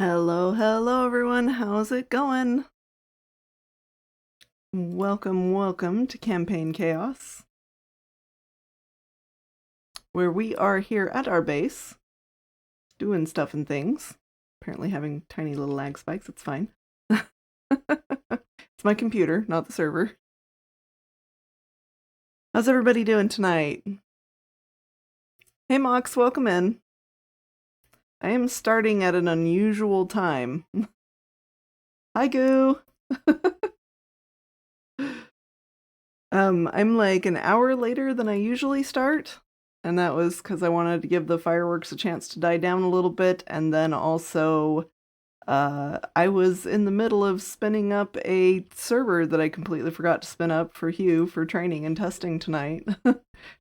Hello, hello everyone. How's it going? Welcome to Campaign Chaos, where we are here at our base, doing stuff and things. Apparently having tiny little lag spikes, it's fine. It's my computer, not the server. How's everybody doing tonight? Hey Mox, welcome in. I am starting at an unusual time. Hi Goo! I'm like an hour later than I usually start, and that was because I wanted to give the fireworks a chance to die down a little bit, and then also I was in the middle of spinning up a server that I completely forgot to spin up for Hugh for training and testing tonight.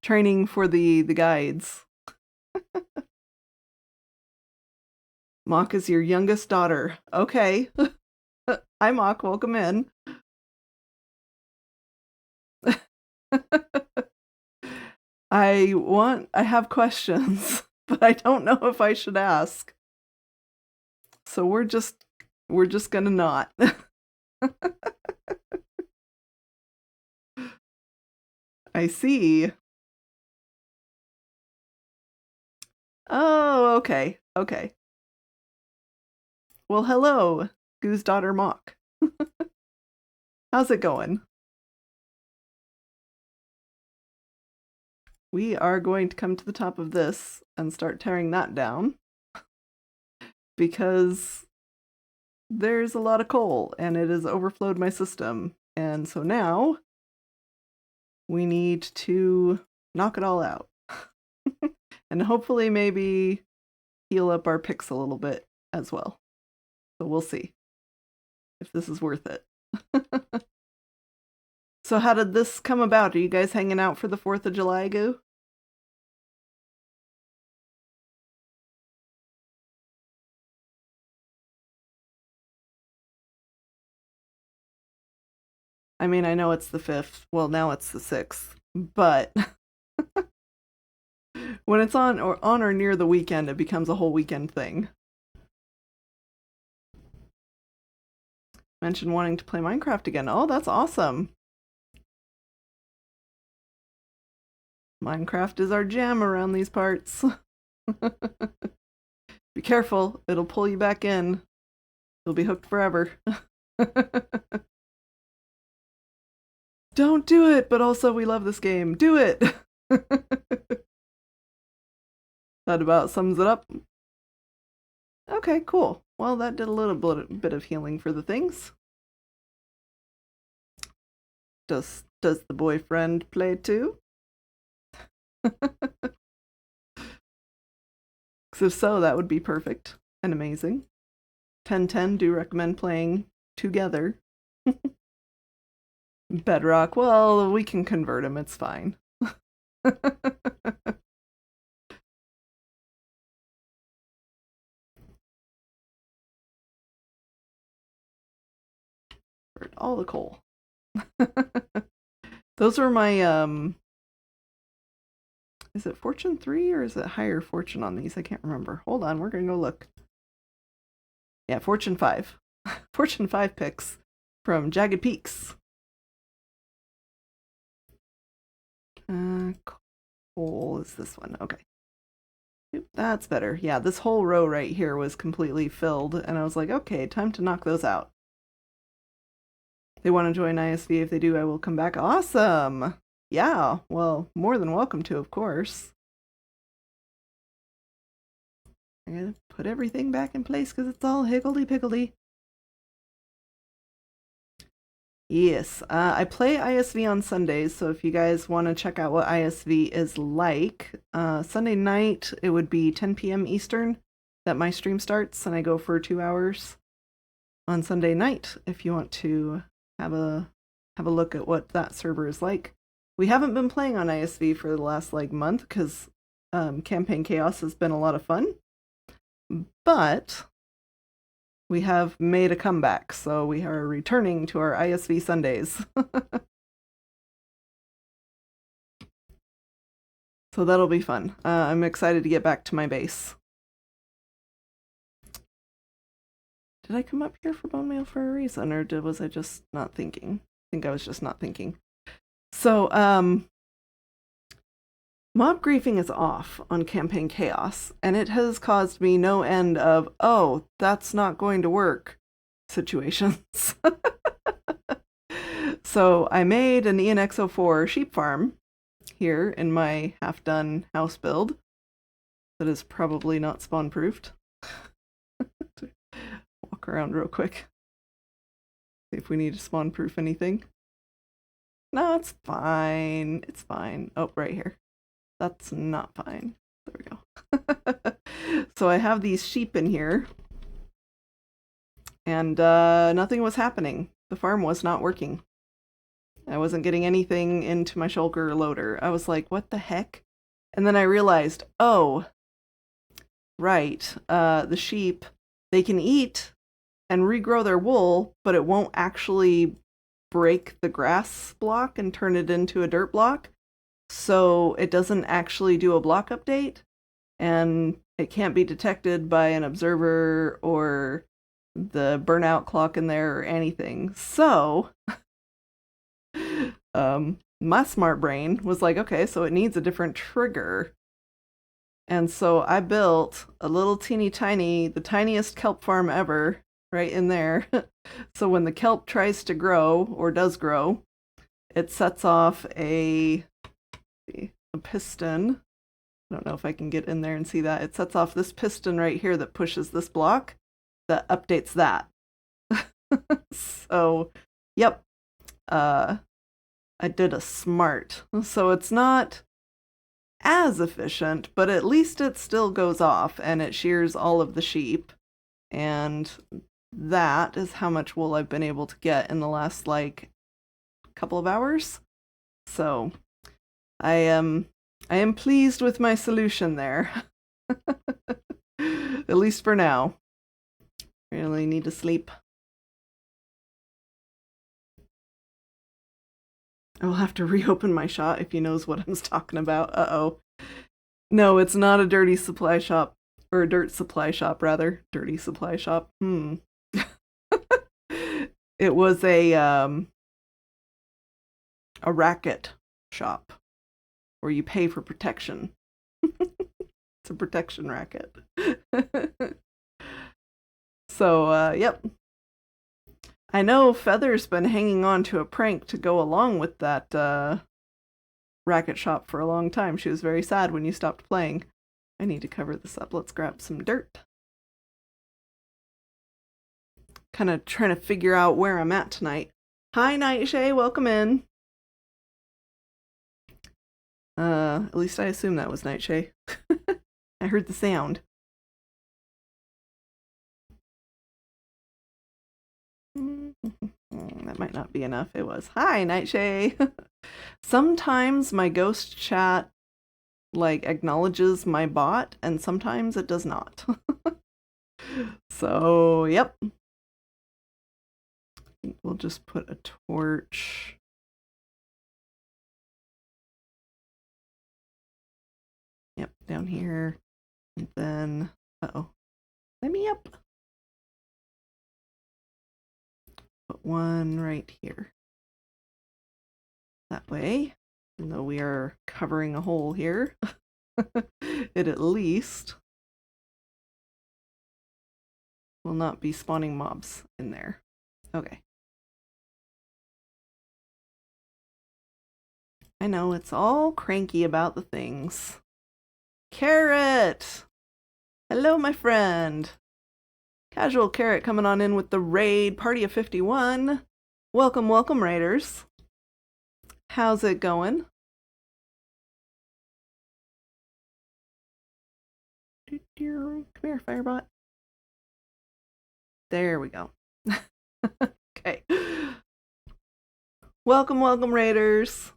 Training for the guides. Mock is your youngest daughter. Okay. Hi Mock, welcome in. I have questions, but I don't know if I should ask. So we're just gonna not. I see. Oh, okay. Okay. Well, hello, Goo's daughter Mock. How's it going? We are going to come to the top of this and start tearing that down because there's a lot of coal and it has overflowed my system. And so now we need to knock it all out and hopefully maybe heal up our picks a little bit as well. So we'll see if this is worth it. So how did this come about? Are you guys hanging out for the 4th of July, Goo? I mean, I know it's the 5th. Well, now it's the 6th. But when it's on or near the weekend, it becomes a whole weekend thing. Mentioned wanting to play Minecraft again. Oh, that's awesome. Minecraft is our jam around these parts. Be careful, it'll pull you back in. You'll be hooked forever. Don't do it, but also we love this game. Do it! That about sums it up. Okay, cool. Well, that did a little bit of healing for the things. Does the boyfriend play too? If so, that would be perfect and amazing. 1010 do recommend playing together. Bedrock, well, we can convert him, it's fine. All the coal. Those are my is it Fortune 3 or is it higher Fortune on these? I can't remember. Hold on, we're gonna go look. Yeah, Fortune 5. Fortune 5 picks from Jagged Peaks. Coal is this one. Okay. That's better. Yeah, this whole row right here was completely filled, and I was like, okay, time to knock those out. They want to join ISV. If they do, I will come back. Awesome! Yeah, well, more than welcome to, of course. I'm gonna put everything back in place because it's all higgledy-piggledy. Yes, I play ISV on Sundays, so if you guys want to check out what ISV is like, Sunday night it would be 10 p.m. Eastern that my stream starts, and I go for 2 hours on Sunday night if you want to have a look at what that server is like. We haven't been playing on ISV for the last month because Campaign Chaos has been a lot of fun, but we have made a comeback, so we are returning to our ISV Sundays. So that'll be fun. I'm excited to get back to my base. Did I come up here for bone meal for a reason, or was I just not thinking? I think I was just not thinking. So, mob griefing is off on Campaign Chaos, and it has caused me no end of, oh, that's not going to work situations. So I made an ENX04 sheep farm here in my half-done house build that is probably not spawn-proofed. Walk around real quick. See if we need to spawn-proof anything. No, it's fine. It's fine. Oh, right here. That's not fine. There we go. So I have these sheep in here, and nothing was happening. The farm was not working. I wasn't getting anything into my shulker loader. I was like, what the heck? And then I realized, oh, right, the sheep, they can eat and regrow their wool, but it won't actually break the grass block and turn it into a dirt block. So it doesn't actually do a block update, and it can't be detected by an observer or the burnout clock in there or anything. So my smart brain was like, okay, so it needs a different trigger. And so I built a little teeny tiny, the tiniest kelp farm ever, right in there. So when the kelp tries to grow, or does grow, it sets off a piston. I don't know if I can get in there and see that. It sets off this piston right here that pushes this block that updates that. So, yep. I did a smart. So it's not as efficient, but at least it still goes off and it shears all of the sheep. And that is how much wool I've been able to get in the last, like, couple of hours. So I am pleased with my solution there. At least for now. Really need to sleep. I'll have to reopen my shot if he knows what I'm talking about. Uh-oh. No, it's not a dirty supply shop. Or a dirt supply shop, rather. Dirty supply shop. It was a racket shop where you pay for protection. It's a protection racket. So, yep. I know Feather's been hanging on to a prank to go along with that racket shop for a long time. She was very sad when you stopped playing. I need to cover this up. Let's grab some dirt. Kind of trying to figure out where I'm at tonight. Hi, Nightshade. Welcome in. At least I assume that was Nightshade. I heard the sound. That might not be enough. It was. Hi, Nightshade. Sometimes my ghost chat like acknowledges my bot, and sometimes it does not. So, yep. I think we'll just put a torch. Yep, down here. And then, uh-oh. Let me up. Put one right here. That way, even though we are covering a hole here, it at least will not be spawning mobs in there. Okay. I know, it's all cranky about the things. Carrot! Hello, my friend. Casual Carrot coming on in with the raid. Party of 51. Welcome, welcome, raiders. How's it going? Come here, Firebot. There we go. Okay. Welcome, welcome, raiders.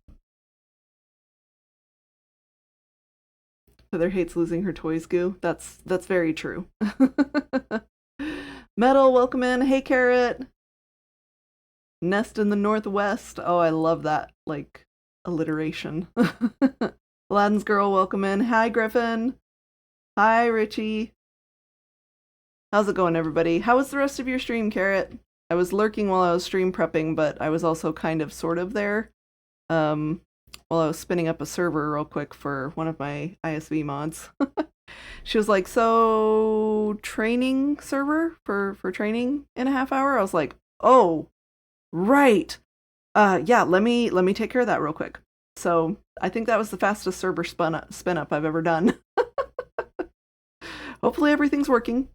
Heather hates losing her toys, Goo. That's very true. Metal, welcome in. Hey, Carrot. Nest in the Northwest. Oh, I love that, like, alliteration. Aladdin's Girl, welcome in. Hi, Griffin. Hi, Richie. How's it going, everybody? How was the rest of your stream, Carrot? I was lurking while I was stream prepping, but I was also kind of sort of there. Um, while I was spinning up a server real quick for one of my ISV mods. She was like, "So training server for training in a half hour?" I was like, "Oh, right. Yeah, let me take care of that real quick." So I think that was the fastest server spin up I've ever done. Hopefully everything's working.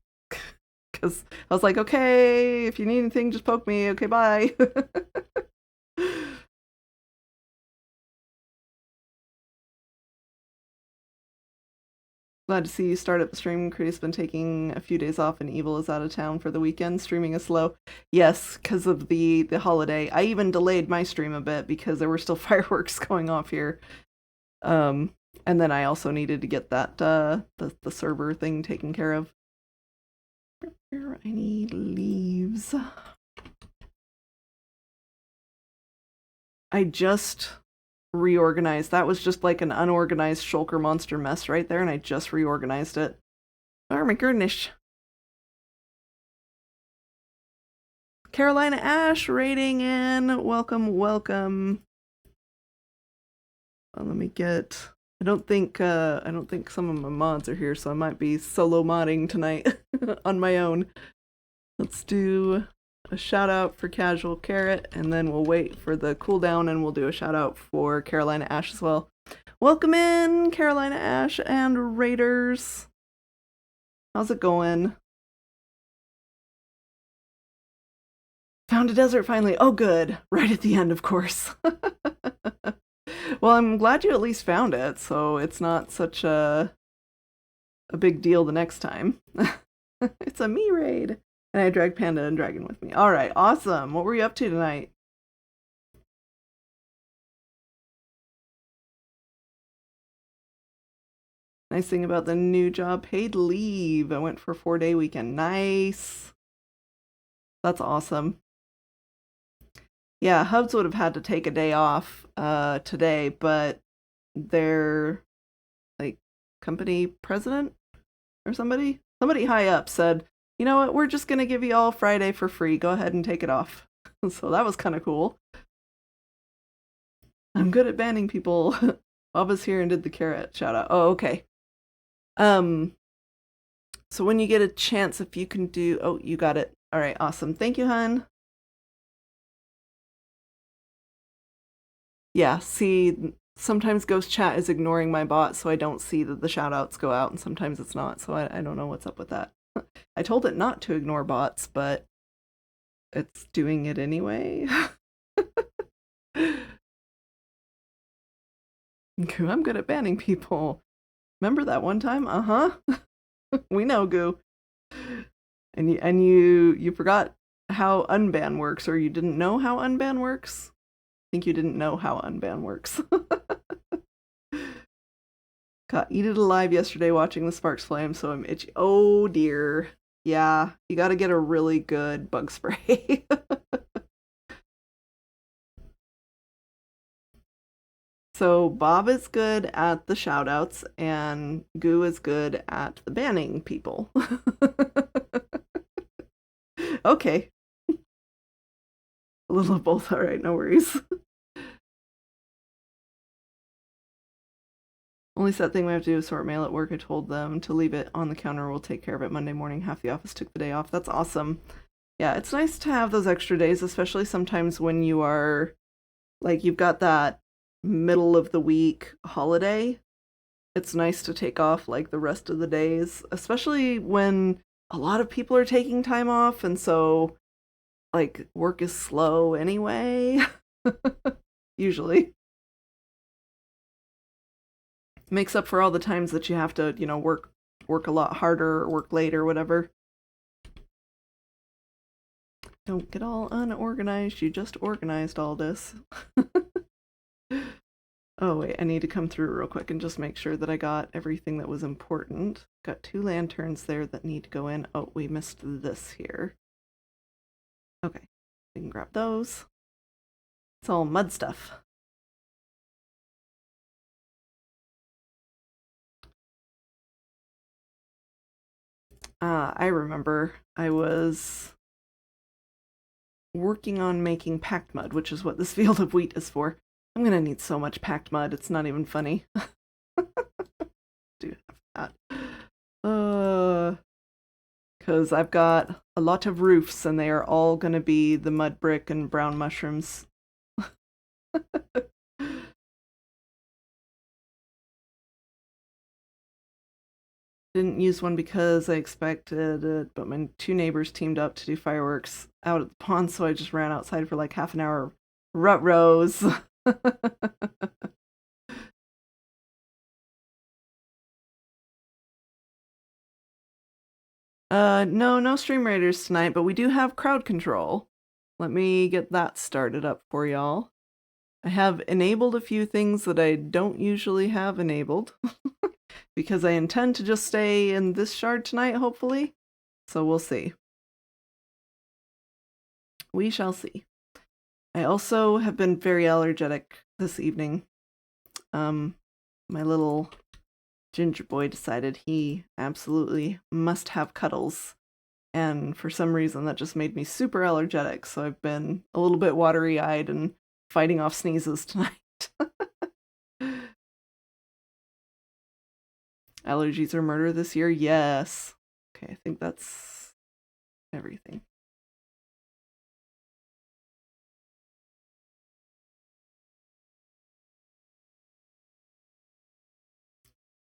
Because I was like, okay, if you need anything, just poke me. Okay, bye. Glad to see you start up the stream. Crea's been taking a few days off and Evil is out of town for the weekend. Streaming is slow. Yes, because of the holiday. I even delayed my stream a bit because there were still fireworks going off here. And then I also needed to get that the server thing taken care of. I need leaves. I just reorganized. That was just like an unorganized shulker monster mess right there, and I just reorganized it. Oh my goodness. Carolina Ash rating in. Welcome, welcome. Let me get. I don't think some of my mods are here, so I might be solo modding tonight on my own. Let's do a shout out for Casual Carrot, and then we'll wait for the cooldown and we'll do a shout out for Carolina Ash as well. Welcome in, Carolina Ash and Raiders. How's it going? Found a desert finally. Oh, good. Right at the end, of course. Well, I'm glad you at least found it, so it's not such a big deal the next time. It's a me raid. And I dragged Panda and Dragon with me. All right, awesome. What were you up to tonight? Nice thing about the new job, paid leave. I went for a 4-day weekend. Nice. That's awesome. Yeah, Hubs would have had to take a day off today, but their like company president or somebody high up said, "You know what? We're just gonna give you all Friday for free. Go ahead and take it off." So that was kind of cool. I'm good at banning people. Bob was here and did the carrot shout out. Oh, okay. So when you get a chance, if you can do, oh, you got it. All right, awesome. Thank you, hun. Yeah, see, sometimes Ghost Chat is ignoring my bot, so I don't see that the shout outs go out, and sometimes it's not, so I don't know what's up with that. I told it not to ignore bots, but it's doing it anyway. Goo, I'm good at banning people. Remember that one time? Uh-huh. We know, Goo. And you forgot how unban works, or you didn't know how unban works? I think you didn't know how unban works. Got eaten alive yesterday watching the sparks flame, so I'm itchy. Oh dear. Yeah, you gotta get a really good bug spray. So Bob is good at the shoutouts, and Goo is good at the banning people. Okay. A little of both, alright, no worries. Only sad thing we have to do is sort mail at work. I told them to leave it on the counter. We'll take care of it Monday morning. Half the office took the day off. That's awesome. Yeah, it's nice to have those extra days, especially sometimes when you are, like, you've got that middle of the week holiday. It's nice to take off, like, the rest of the days, especially when a lot of people are taking time off, and so, like, work is slow anyway. Usually. Makes up for all the times that you have to, work a lot harder or work late or whatever. Don't get all unorganized. You just organized all this. Oh, wait. I need to come through real quick and just make sure that I got everything that was important. Got 2 lanterns there that need to go in. Oh, we missed this here. Okay. We can grab those. It's all mud stuff. I remember I was working on making packed mud, which is what this field of wheat is for. I'm gonna need so much packed mud, it's not even funny. Do have that. Because I've got a lot of roofs and they are all gonna be the mud brick and brown mushrooms. Didn't use one because I expected it, but my two neighbors teamed up to do fireworks out at the pond, so I just ran outside for like half an hour. Rut rows. No Stream Raiders tonight, but we do have crowd control. Let me get that started up for y'all. I have enabled a few things that I don't usually have enabled because I intend to just stay in this shard tonight, hopefully. So we'll see. We shall see. I also have been very allergic this evening. My little ginger boy decided he absolutely must have cuddles. And for some reason that just made me super allergic, so I've been a little bit watery-eyed and fighting off sneezes tonight. Allergies are murder this year? Yes. Okay, I think that's everything.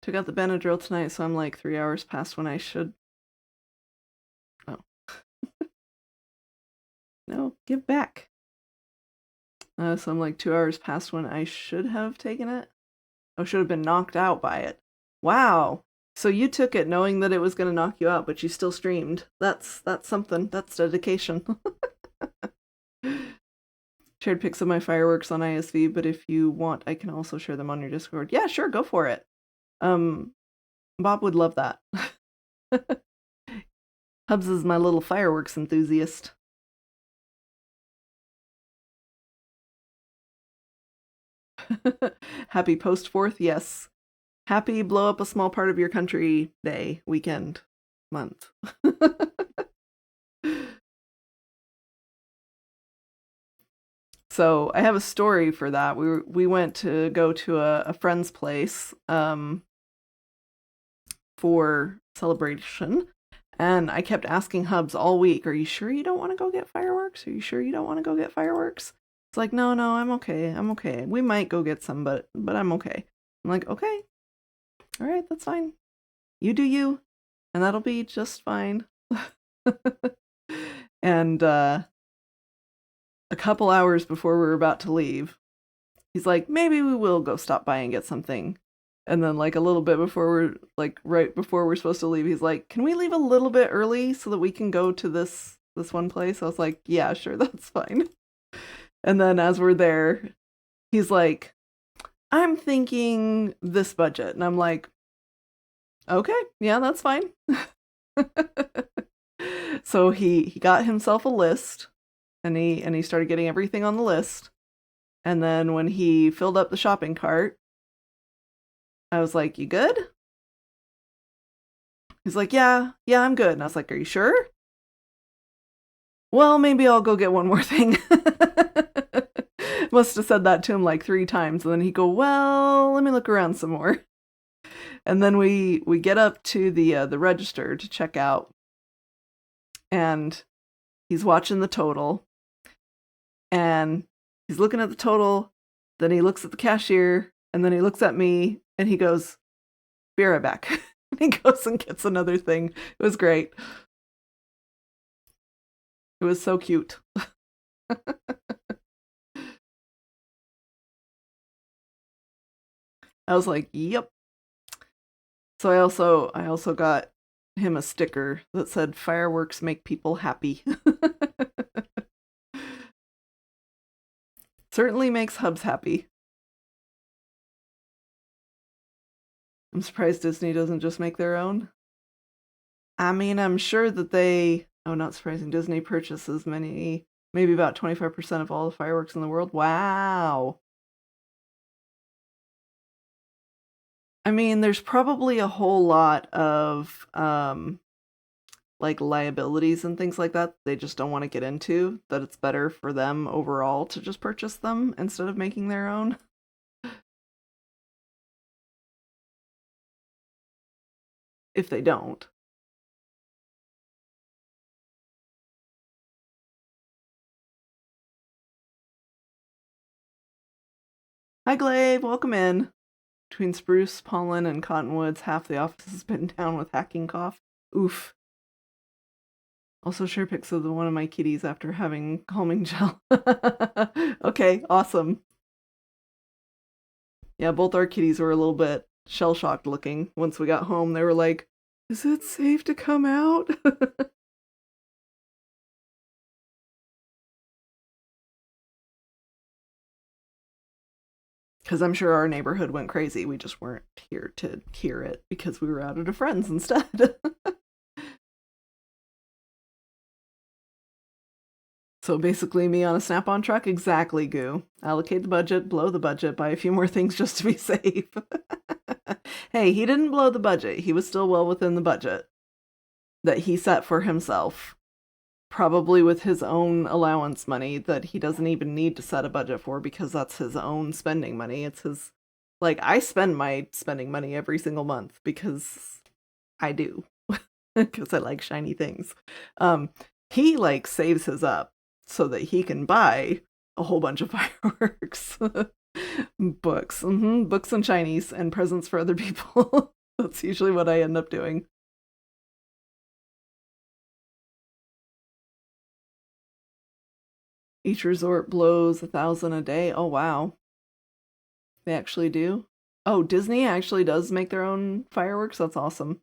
Took out the Benadryl tonight, so I'm like 3 hours past when I should. Oh. No, give back. So I'm like 2 hours past when I should have taken it. Oh, should have been knocked out by it. Wow. So you took it knowing that it was going to knock you out, but you still streamed. That's something. That's dedication. Shared pics of my fireworks on ISV, but if you want, I can also share them on your Discord. Yeah, sure, go for it. Bob would love that. Hubs is my little fireworks enthusiast. Happy post 4th, yes. Happy blow up a small part of your country day, weekend, month. So I have a story for that. We went to go to a friend's place for celebration, and I kept asking Hubs all week, "Are you sure you don't want to go get fireworks? Are you sure you don't want to go get fireworks?" It's like, no, I'm okay. I'm okay. We might go get some, but I'm okay. I'm like, okay, all right, that's fine. You do you, and that'll be just fine. And a couple hours before we were about to leave, he's like, maybe we will go stop by and get something. And then like a little bit before we're like right before we're supposed to leave, he's like, can we leave a little bit early so that we can go to this one place? I was like, yeah, sure, that's fine. And then as we're there, he's like, I'm thinking this budget. And I'm like, okay, yeah, that's fine. So he got himself a list, and he started getting everything on the list. And then when he filled up the shopping cart, I was like, you good? He's like, yeah, I'm good. And I was like, are you sure? Well, maybe I'll go get one more thing. Must have said that to him like 3 times. And then he'd go, well, let me look around some more. And then we get up to the register to check out. And he's watching the total. And he's looking at the total. Then he looks at the cashier. And then he looks at me. And he goes, be right back. He goes and gets another thing. It was great. It was so cute. I was like, yep. So I also got him a sticker that said fireworks make people happy. Certainly makes Hubs happy. I'm surprised Disney doesn't just make their own. I mean, I'm sure that not surprising, Disney purchases maybe about 25% of all the fireworks in the world. Wow. I mean, there's probably a whole lot of like liabilities and things like that they just don't want to get into, that it's better for them overall to just purchase them instead of making their own. If they don't. Hi Glaive, welcome in. Between spruce, pollen, and cottonwoods, half the office has been down with hacking cough. Oof. Also share pics of one of my kitties after having calming gel. Okay, awesome. Yeah, both our kitties were a little bit shell-shocked looking. Once we got home, they were like, is it safe to come out? Because I'm sure our neighborhood went crazy. We just weren't here to hear it because we were out at a friend's instead. So basically me on a Snap-on truck? Exactly, Goo. Allocate the budget, blow the budget, buy a few more things just to be safe. Hey, he didn't blow the budget. He was still well within the budget that he set for himself. Probably with his own allowance money that he doesn't even need to set a budget for because that's his own spending money. It's his, like, I spend my spending money every single month because I do. Because I like shiny things. He, like, saves his up so that he can buy a whole bunch of fireworks. Books. Books and shinies and presents for other people. That's usually what I end up doing. Each resort blows 1,000 a day. Oh, wow. They actually do? Oh, Disney actually does make their own fireworks? That's awesome.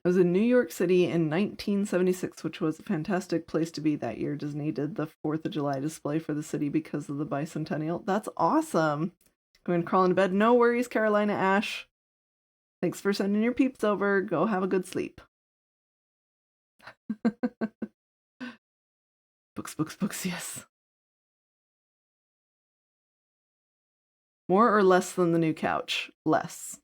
I was in New York City in 1976, which was a fantastic place to be that year. Disney did the 4th of July display for the city because of the bicentennial. That's awesome. Going to crawl into bed. No worries, Carolina Ash. Thanks for sending your peeps over. Go have a good sleep. Books, books, books, yes. More or less than the new couch? Less.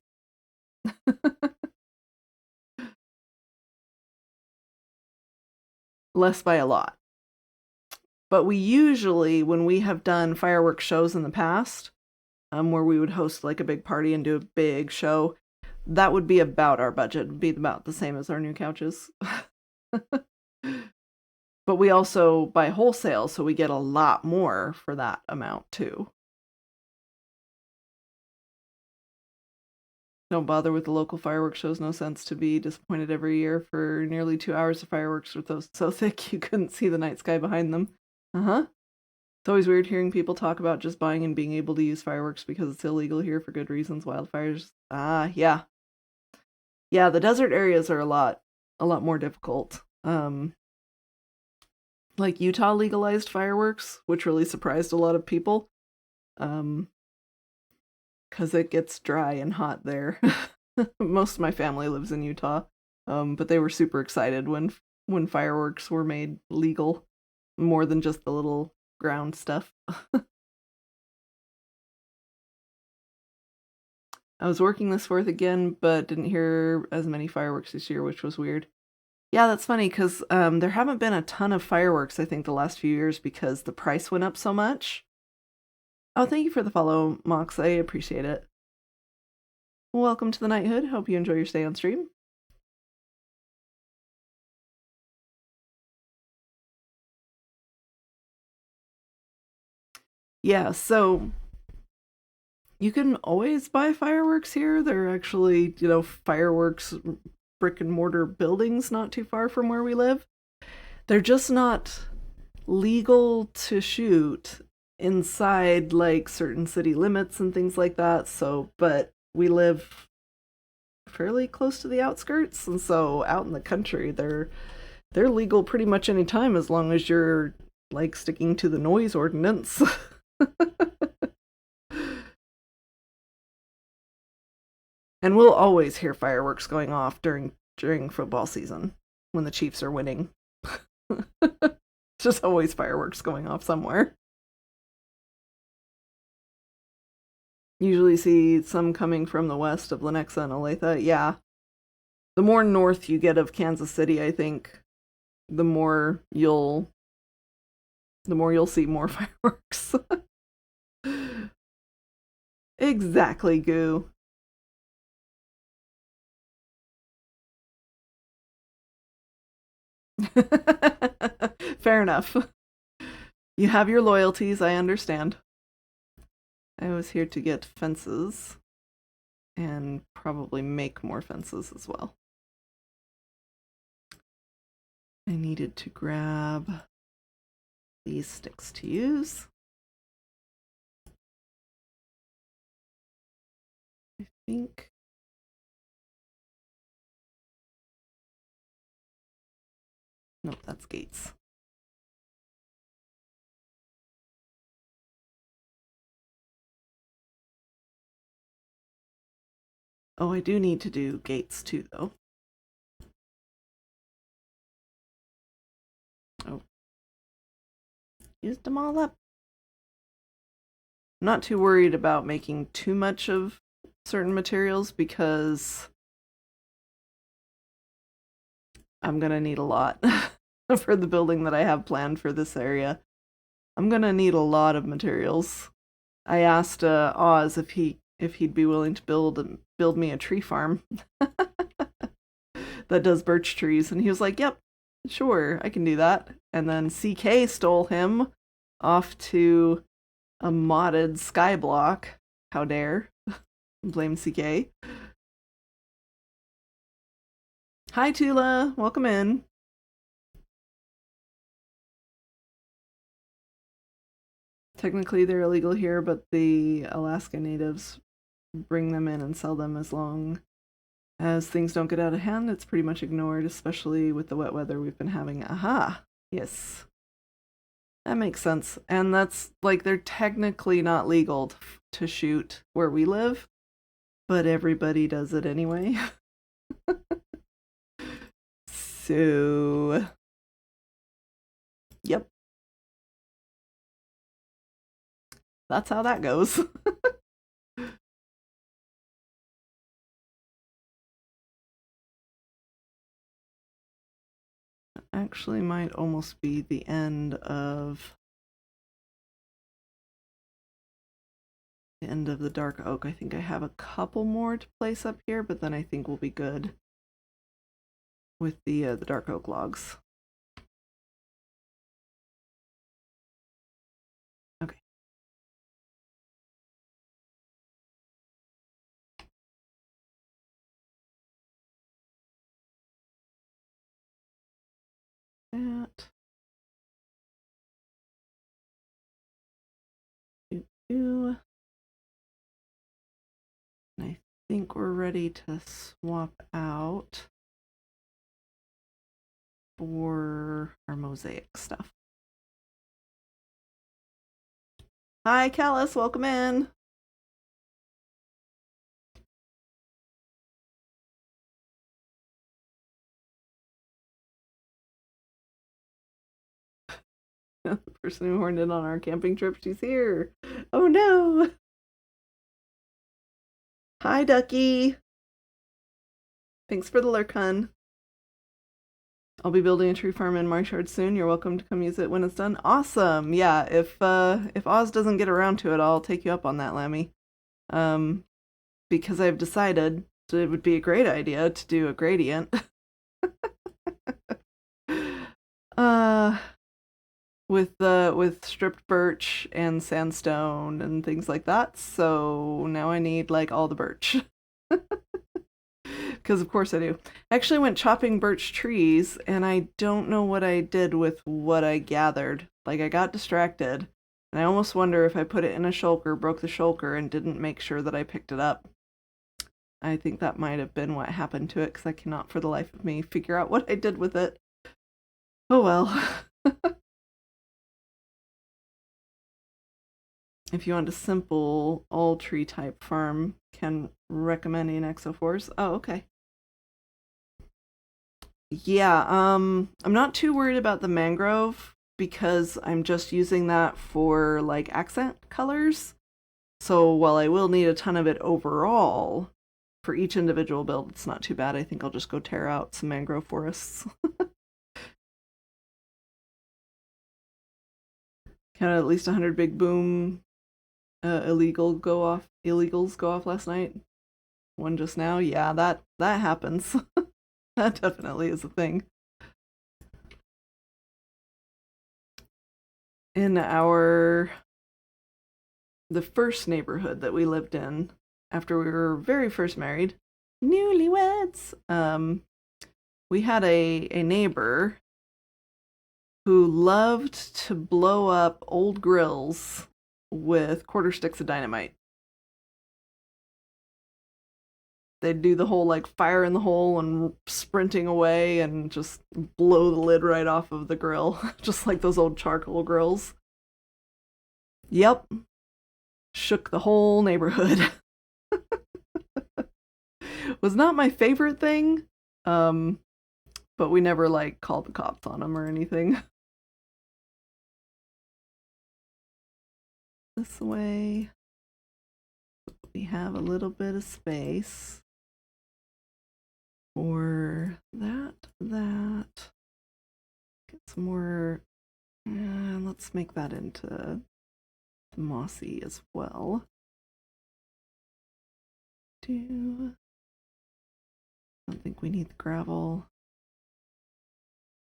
Less by a lot. But we usually, when we have done fireworks shows in the past, where we would host like a big party and do a big show, that would be about our budget. It would be about the same as our new couches. But we also buy wholesale, so we get a lot more for that amount too. Don't bother with the local fireworks shows. No sense to be disappointed every year for nearly 2 hours of fireworks with those so thick you couldn't see the night sky behind them. It's always weird hearing people talk about just buying and being able to use fireworks because it's illegal here for good reasons. Wildfires. Yeah. Yeah, the desert areas are a lot more difficult. Like Utah legalized fireworks, which really surprised a lot of people. Because it gets dry and hot there. Most of my family lives in Utah, but they were super excited when fireworks were made legal, more than just the little ground stuff. I was working this 4th again, but didn't hear as many fireworks this year, which was weird. Yeah, that's funny because there haven't been a ton of fireworks, I think, the last few years because the price went up so much. Oh, thank you for the follow, Mox. I appreciate it. Welcome to the Knighthood. Hope you enjoy your stay on stream. Yeah, so you can always buy fireworks here. There are actually, fireworks brick and mortar buildings not too far from where we live. They're just not legal to shoot inside like certain city limits and things like that. So, but we live fairly close to the outskirts, and so out in the country, they're legal pretty much any time as long as you're like sticking to the noise ordinance. And we'll always hear fireworks going off during football season when the Chiefs are winning. It's just always fireworks going off somewhere. Usually see some coming from the west of Lenexa and Olathe. Yeah. The more north you get of Kansas City, I think, the more you'll see more fireworks. Exactly, Goo. Fair enough. You have your loyalties, I understand. I was here to get fences and probably make more fences as well. I needed to grab these sticks to use. I think. Nope, that's gates. Oh, I do need to do gates too, though. Oh. Used them all up. I'm not too worried about making too much of certain materials because I'm going to need a lot for the building that I have planned for this area. I'm going to need a lot of materials. I asked Oz if he'd be willing to build me a tree farm that does birch trees, and he was like, "Yep, sure, I can do that." And then CK stole him off to a modded skyblock. How dare? Blame CK. Hi Tula, welcome in. Technically they're illegal here, but the Alaska natives bring them in and sell them as long as things don't get out of hand. It's pretty much ignored, especially with the wet weather we've been having. Aha, yes. That makes sense. And that's like, they're technically not legal to shoot where we live, but everybody does it anyway. So, yep. That's how that goes. Actually might almost be the end of the dark oak. I think I have a couple more to place up here, but then I think we'll be good with the dark oak logs. Okay. That. And I think we're ready to swap out for our mosaic stuff. Hi, Callus, welcome in. The person who horned in on our camping trip, she's here. Oh no. Hi, Ducky. Thanks for the lurk, hun. I'll be building a tree farm in Marshard soon. You're welcome to come use it when it's done. Awesome. Yeah, if Oz doesn't get around to it, I'll take you up on that, Lammy. Because I've decided it would be a great idea to do a gradient. With stripped birch and sandstone and things like that. So now I need like all the birch. Because of course I do. I actually went chopping birch trees, and I don't know what I did with what I gathered. Like, I got distracted, and I almost wonder if I put it in a shulker, broke the shulker, and didn't make sure that I picked it up. I think that might have been what happened to it, because I cannot for the life of me figure out what I did with it. Oh well. If you want a simple all tree type farm, can recommend an XO4s. Oh, okay. Yeah, I'm not too worried about the mangrove because I'm just using that for like accent colors. So while I will need a ton of it overall, for each individual build, it's not too bad. I think I'll just go tear out some mangrove forests. Kind of at least 100 big boom illegals go off last night. One just now. Yeah, that happens. That definitely is a thing. In the first neighborhood that we lived in after we were very first married, newlyweds, we had a neighbor who loved to blow up old grills with quarter sticks of dynamite. They'd do the whole like fire in the hole and sprinting away and just blow the lid right off of the grill, just like those old charcoal grills. Yep. Shook the whole neighborhood. Was not my favorite thing, but we never like called the cops on him or anything. This way we have a little bit of space for that. Get some more, let's make that into mossy as well. Don't think we need the gravel.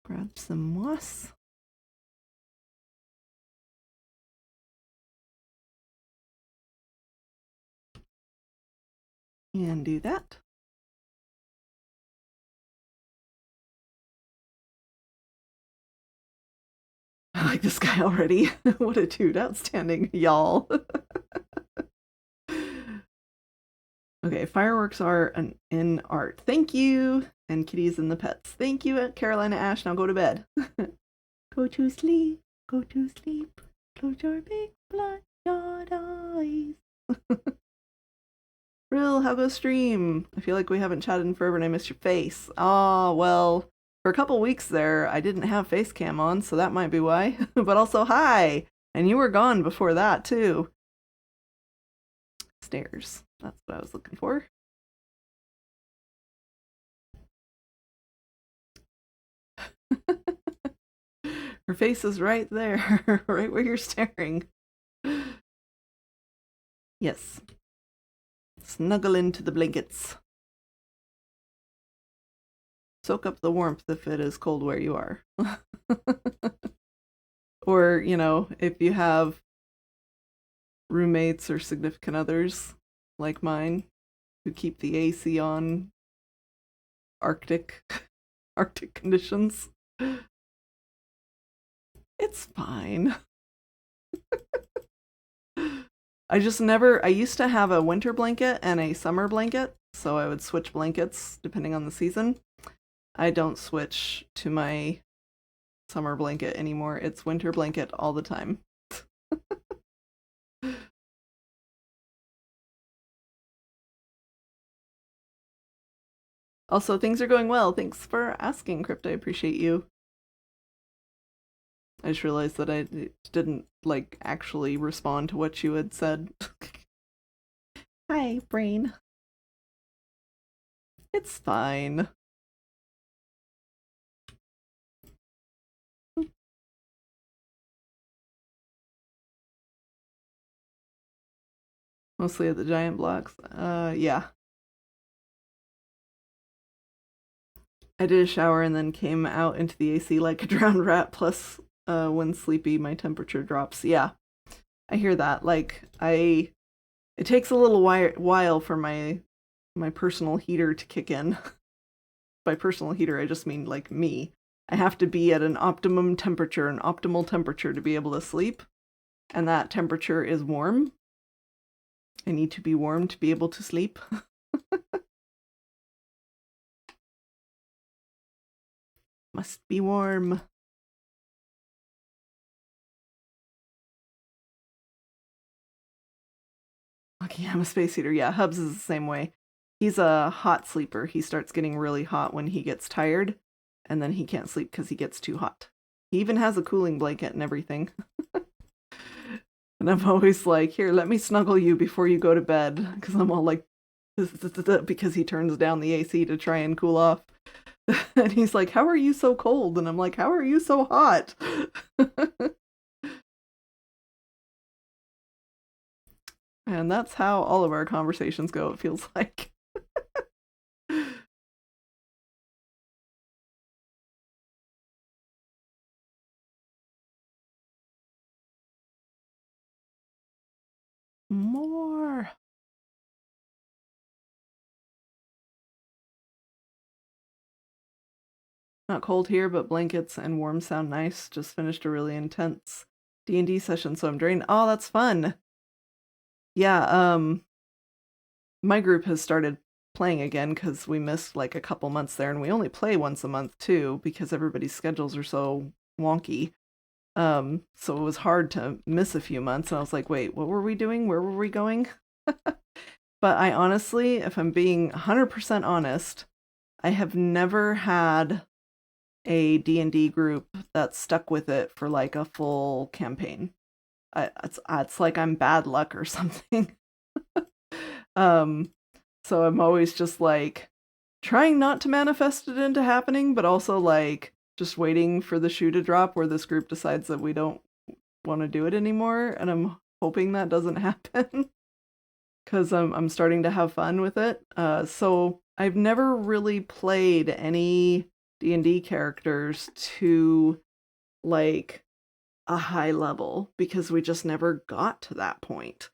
Grab some moss. And do that. I like this guy already. What a dude. Outstanding, y'all. Okay, fireworks are in art. Thank you. And kitties and the pets. Thank you, Carolina Ash. Now go to bed. Go to sleep. Go to sleep. Close your big bloodshot eyes. Real, how goes stream? I feel like we haven't chatted in forever and I missed your face. Oh, well, for a couple weeks there, I didn't have face cam on, so that might be why. But also, hi! And you were gone before that, too. Stairs. That's what I was looking for. Her face is right there, right where you're staring. Yes. Snuggle into the blankets. Soak up the warmth if it is cold where you are. Or, you know, if you have roommates or significant others like mine who keep the AC on Arctic conditions. It's fine. I used to have a winter blanket and a summer blanket, so I would switch blankets depending on the season. I don't switch to my summer blanket anymore. It's winter blanket all the time. Also, things are going well. Thanks for asking, Crypt. I appreciate you. I just realized that I didn't, like, actually respond to what you had said. Hi, brain. It's fine. Mostly at the giant blocks. Yeah. I did a shower and then came out into the AC like a drowned rat, plus when sleepy my temperature drops. Yeah, I hear that. Like, it takes a little while for my personal heater to kick in. By personal heater, I just mean like me. I have to be at an optimal temperature to be able to sleep. And that temperature is warm. I need to be warm to be able to sleep. Must be warm. Okay, I'm a space heater. Yeah, Hubs is the same way. He's a hot sleeper. He starts getting really hot when he gets tired, and then he can't sleep because he gets too hot. He even has a cooling blanket and everything. And I'm always like, here, let me snuggle you before you go to bed. Because I'm all like, because he turns down the AC to try and cool off. And he's like, how are you so cold? And I'm like, how are you so hot? And that's how all of our conversations go, it feels like. More. Not cold here, but blankets and warm sound nice. Just finished a really intense D&D session, so I'm drained. Oh, that's fun. Yeah, my group has started playing again because we missed like a couple months there, and we only play once a month too because everybody's schedules are so wonky. So it was hard to miss a few months, and I was like, wait, what were we doing? Where were we going? But I honestly, if I'm being 100% honest, I have never had a D&D group that stuck with it for like a full campaign. It's like I'm bad luck or something. So I'm always just like trying not to manifest it into happening, but also like just waiting for the shoe to drop where this group decides that we don't want to do it anymore, and I'm hoping that doesn't happen because I'm starting to have fun with it. So I've never really played any D&D characters to like a high level because we just never got to that point.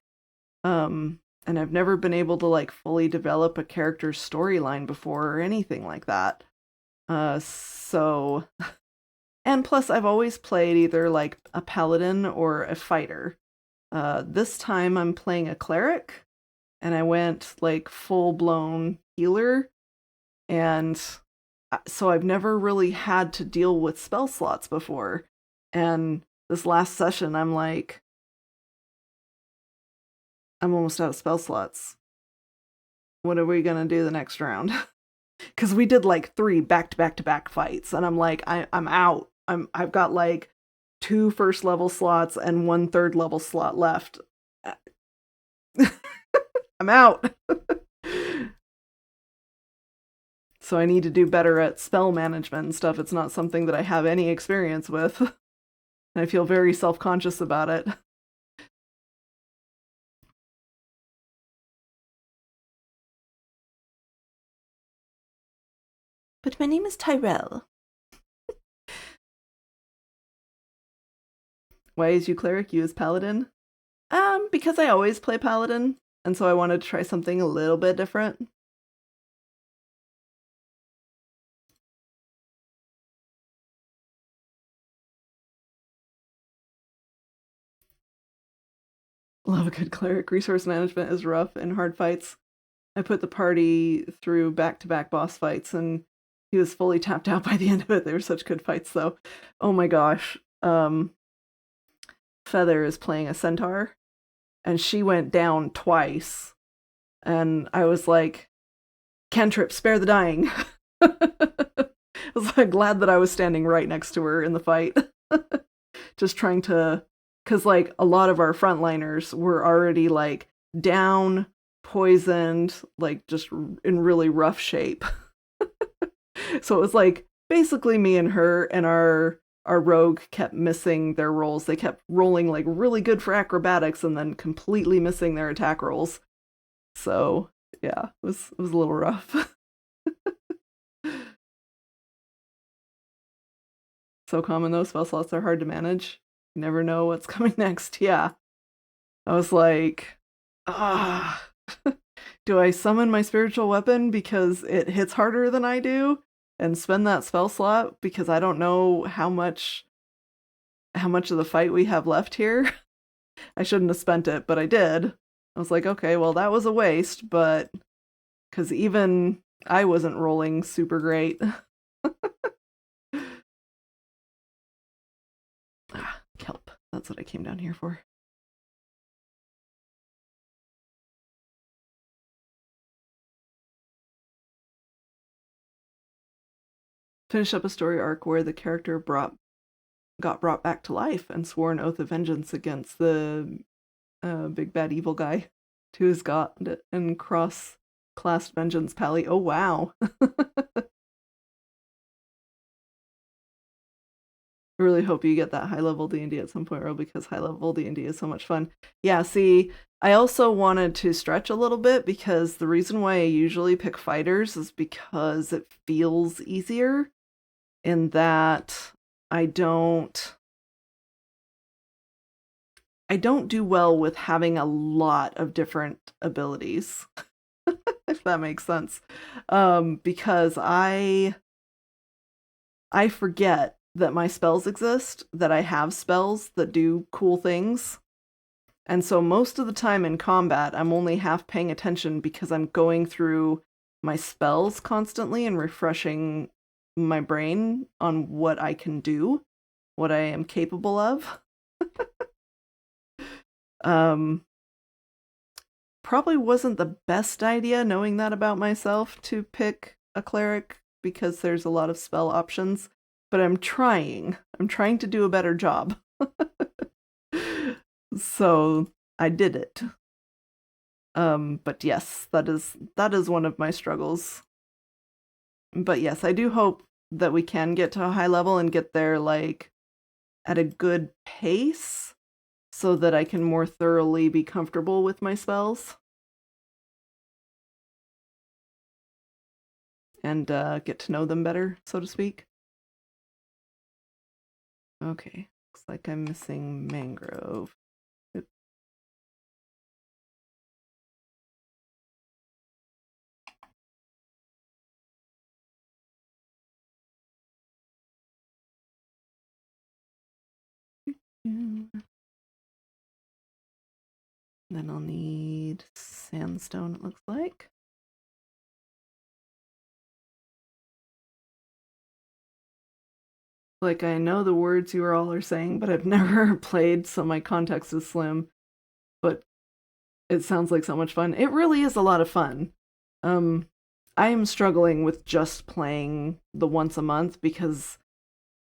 And I've never been able to like fully develop a character's storyline before or anything like that. So and plus I've always played either like a paladin or a fighter. This time I'm playing a cleric, and I went like full blown healer, and so I've never really had to deal with spell slots before. And this last session, I'm like, I'm almost out of spell slots. What are we gonna do the next round? Because we did like 3 back-to-back-to-back fights, and I'm like, I'm out. I've got like 2 first level slots and 1 third level slot left. I'm out. So I need to do better at spell management and stuff. It's not something that I have any experience with. And I feel very self-conscious about it. But my name is Tyrell. Why is you cleric? You as paladin? Because I always play paladin, and so I wanted to try something a little bit different. Love a good cleric. Resource management is rough in hard fights. I put the party through back-to-back boss fights, and he was fully tapped out by the end of it. They were such good fights, though. Oh my gosh. Feather is playing a centaur, and she went down twice. And I was like, cantrip, spare the dying. I was like, glad that I was standing right next to her in the fight. Just trying to, because like a lot of our frontliners were already like down, poisoned, like just in really rough shape. So it was like basically me and her, and our rogue kept missing their rolls. They kept rolling like really good for acrobatics and then completely missing their attack rolls. So yeah, it was a little rough. So common though, spell slots are hard to manage. You never know what's coming next. Yeah. I was like, ah, do I summon my spiritual weapon because it hits harder than I do and spend that spell slot because I don't know how much of the fight we have left here? I shouldn't have spent it, but I did. I was like, okay, well that was a waste, but because even I wasn't rolling super great. Kelp. That's what I came down here for. Finish up a story arc where the character got brought back to life and swore an oath of vengeance against the big bad evil guy to his god and cross-class vengeance pally. Oh wow. I really hope you get that high-level D&D at some point, Earl, because high-level D&D is so much fun. Yeah, see, I also wanted to stretch a little bit because the reason why I usually pick fighters is because it feels easier in that I don't do well with having a lot of different abilities, if that makes sense. Because I forget that my spells exist, that I have spells that do cool things. And so most of the time in combat, I'm only half paying attention because I'm going through my spells constantly and refreshing my brain on what I can do, what I am capable of. Probably wasn't the best idea knowing that about myself to pick a cleric because there's a lot of spell options, but I'm trying. I'm trying to do a better job. So I did it. But yes, that is one of my struggles. But yes, I do hope that we can get to a high level and get there like at a good pace so that I can more thoroughly be comfortable with my spells and get to know them better, so to speak. Okay, looks like I'm missing mangrove. Oops. Then I'll need sandstone, it looks like. Like, I know the words you all are saying, but I've never played, so my context is slim. But it sounds like so much fun. It really is a lot of fun. I am struggling with just playing the once a month because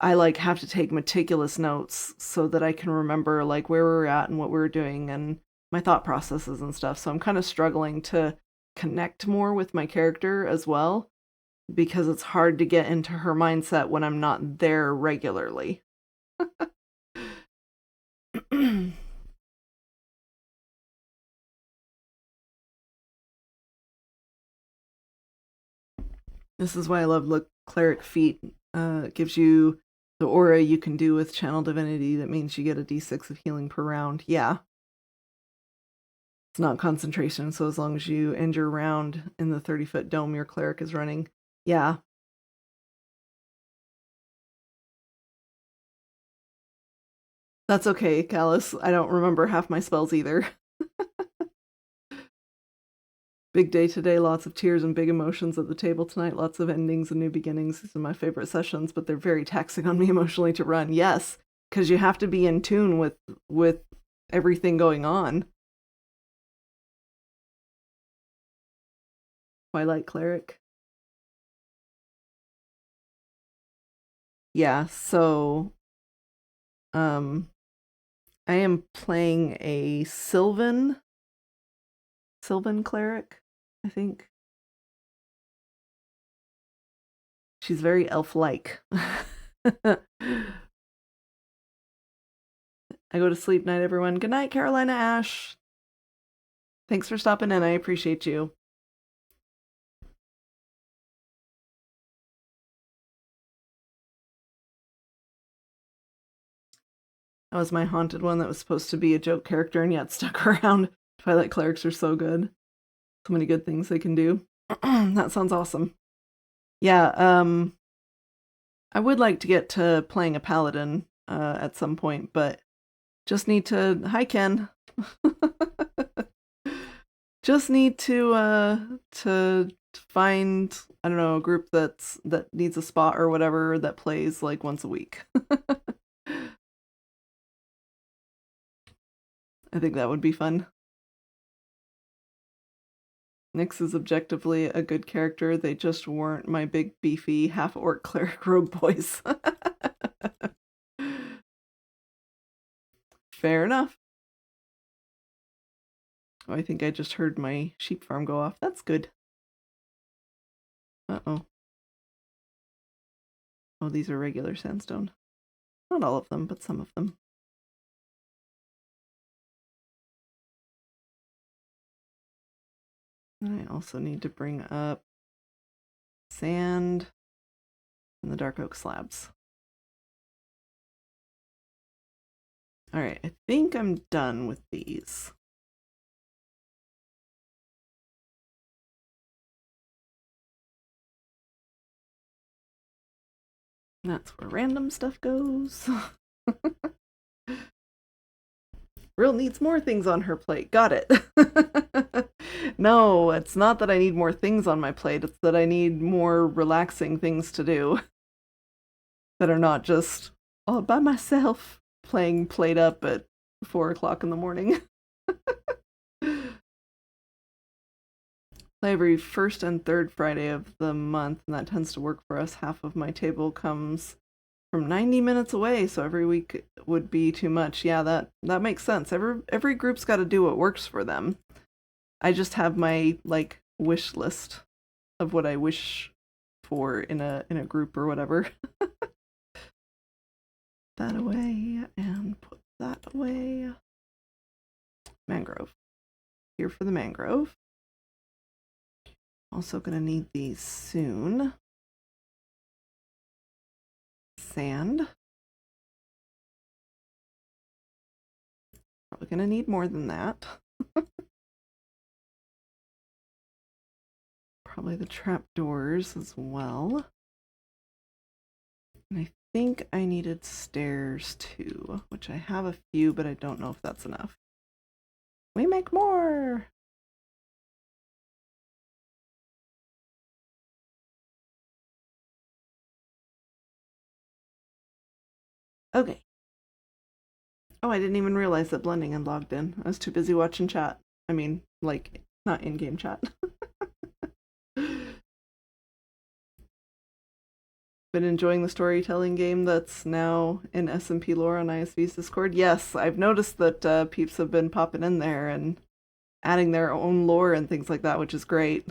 I like have to take meticulous notes so that I can remember like where we're at and what we're doing and my thought processes and stuff. So I'm kind of struggling to connect more with my character as well because it's hard to get into her mindset when I'm not there regularly. This is why I love Cleric Feat. It gives you the aura you can do with Channel Divinity. That means you get a d6 of healing per round. Yeah. It's not concentration, so as long as you end your round in the 30-foot dome your cleric is running. Yeah. That's okay, Callus. I don't remember half my spells either. Big day today, lots of tears and big emotions at the table tonight, lots of endings and new beginnings. These are my favorite sessions, but they're very taxing on me emotionally to run. Yes, because you have to be in tune with everything going on. Twilight Cleric. Yeah, so I am playing a Sylvan Cleric, I think. She's very elf-like. I go to sleep. Night, everyone. Good night, Carolina Ash. Thanks for stopping in. I appreciate you. That was my haunted one that was supposed to be a joke character and yet stuck around. Twilight Clerics are so good. So many good things they can do. That sounds awesome. Yeah, I would like to get to playing a paladin at some point, but just need to... Hi, Ken. Just need to find, I don't know, a group that needs a spot or whatever that plays like once a week. I think that would be fun. Nyx is objectively a good character. They just weren't my big beefy half-orc cleric rogue boys. Fair enough. Oh, I think I just heard my sheep farm go off. That's good. Uh-oh. Oh, these are regular sandstone. Not all of them, but some of them. And I also need to bring up sand and the dark oak slabs. All right, I think I'm done with these. That's where random stuff goes. Real needs more things on her plate. Got it. No, it's not that I need more things on my plate. It's that I need more relaxing things to do that are not just all by myself playing Plate Up at 4 o'clock in the morning. Play every first and third Friday of the month, and that tends to work for us. Half of my table comes from 90 minutes away, so every week would be too much. Yeah, that makes sense. Every group's got to do what works for them. I just have my like wish list of what I wish for in a group or whatever. That away and put that away. Mangrove. Here for the mangrove. Also gonna need these soon. Sand. Probably gonna need more than that. Probably the trapdoors as well. And I think I needed stairs too, which I have a few, but I don't know if that's enough. We make more! Okay. Oh, I didn't even realize that blending had logged in. I was too busy watching chat. I mean, like, not in-game chat. Been enjoying the storytelling game that's now in SMP lore on ISV's Discord? Yes, I've noticed that peeps have been popping in there and adding their own lore and things like that, which is great.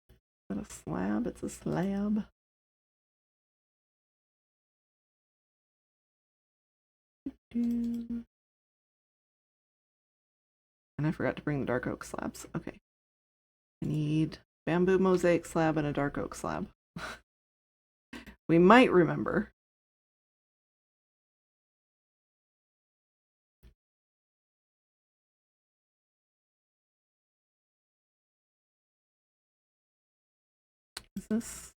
Is that a slab? It's a slab. And I forgot to bring the dark oak slabs. Okay. I need bamboo mosaic slab and a dark oak slab. We might remember. Is this?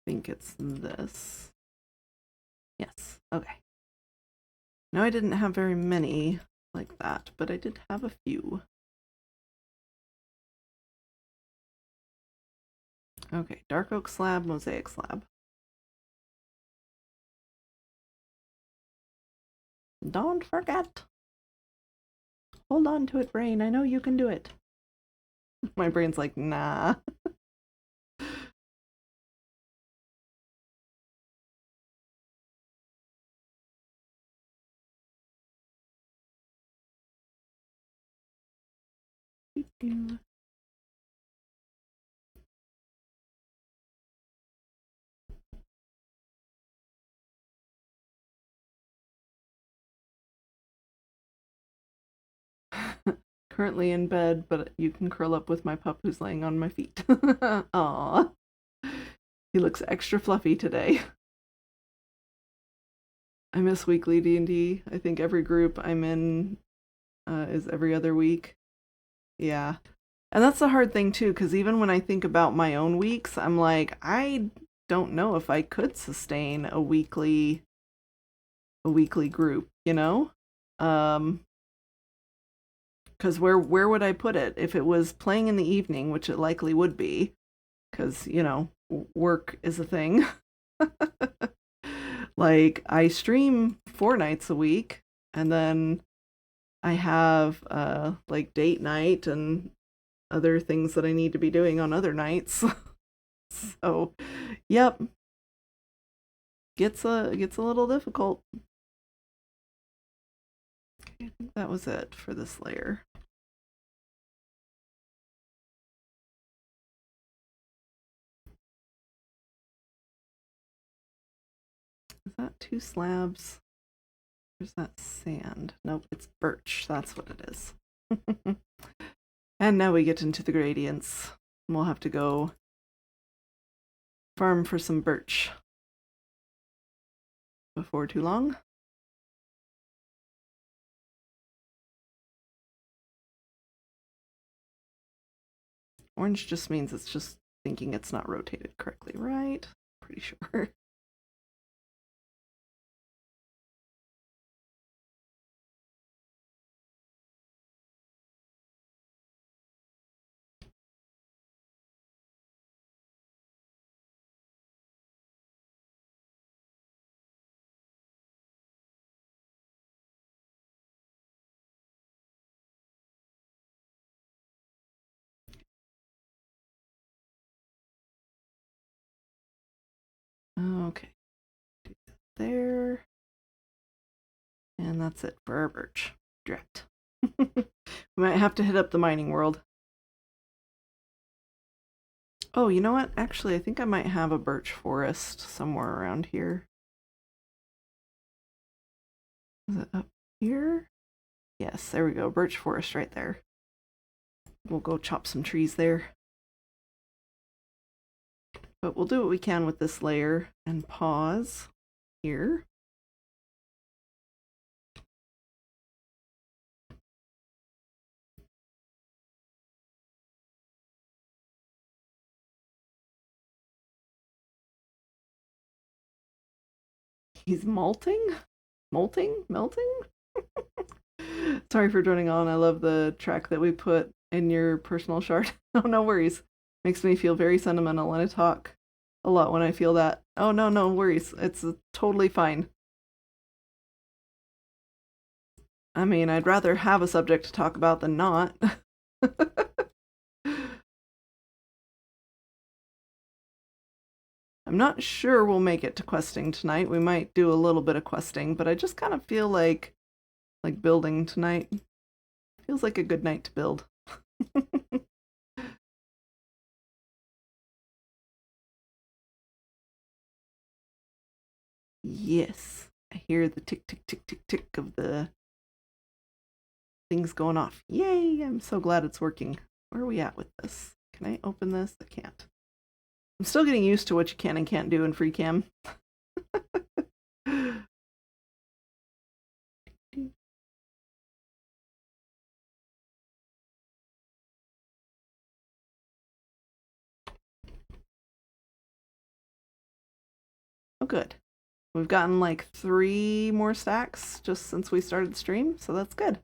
I think it's this. Yes. Okay. Now I didn't have very many like that, but I did have a few. Okay, dark oak slab, mosaic slab. Don't forget. Hold on to it, brain. I know you can do it. My brain's like, nah. Currently in bed, but you can curl up with my pup who's laying on my feet. Aw. He looks extra fluffy today. I miss weekly D&D. I think every group I'm in is every other week. Yeah. And that's the hard thing too, because even when I think about my own weeks, I'm like, I don't know if I could sustain a weekly group, you know? Because where would I put it? If it was playing in the evening, which it likely would be, because, you know, work is a thing. Like, I stream 4 nights a week, and then I have, like, date night and other things that I need to be doing on other nights. So, yep. gets a little difficult. Okay, I think that was it for this layer. Is that 2 slabs? Where's that sand? Nope, it's birch. That's what it is. And now we get into the gradients. We'll have to go farm for some birch before too long. Orange just means it's just thinking it's not rotated correctly, right? Pretty sure. Okay. Do that there. And that's it for our birch. Drat. We might have to hit up the mining world. Oh, you know what? Actually, I think I might have a birch forest somewhere around here. Is it up here? Yes, there we go. Birch forest right there. We'll go chop some trees there. But we'll do what we can with this layer and pause here. He's molting? Molting? Melting? Sorry for joining on. I love the track that we put in your personal shard. Oh, no worries. Makes me feel very sentimental, and I talk a lot when I feel that. Oh, no worries. It's totally fine. I mean, I'd rather have a subject to talk about than not. I'm not sure we'll make it to questing tonight. We might do a little bit of questing, but I just kind of feel like building tonight. Feels like a good night to build. Yes, I hear the tick, tick, tick, tick, tick of the things going off. Yay, I'm so glad it's working. Where are we at with this? Can I open this? I can't. I'm still getting used to what you can and can't do in free cam. Oh, good. We've gotten like 3 more stacks just since we started the stream, so that's good.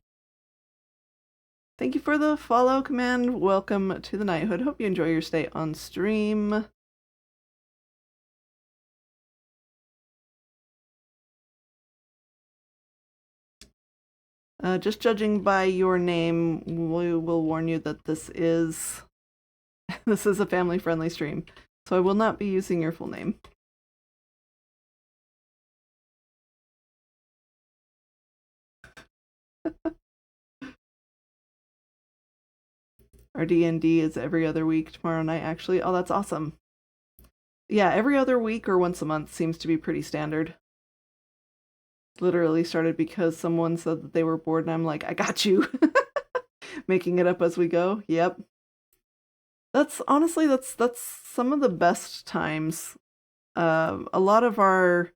Thank you for the follow command. Welcome to the Knighthood. Hope you enjoy your stay on stream. Just judging by your name, we will warn you that this is a family-friendly stream, so I will not be using your full name. Our D&D is every other week tomorrow night, actually. Oh, that's awesome. Yeah, every other week or once a month seems to be pretty standard. Literally started because someone said that they were bored, and I'm like, I got you. Making it up as we go. Yep. That's honestly, that's some of the best times. A lot of our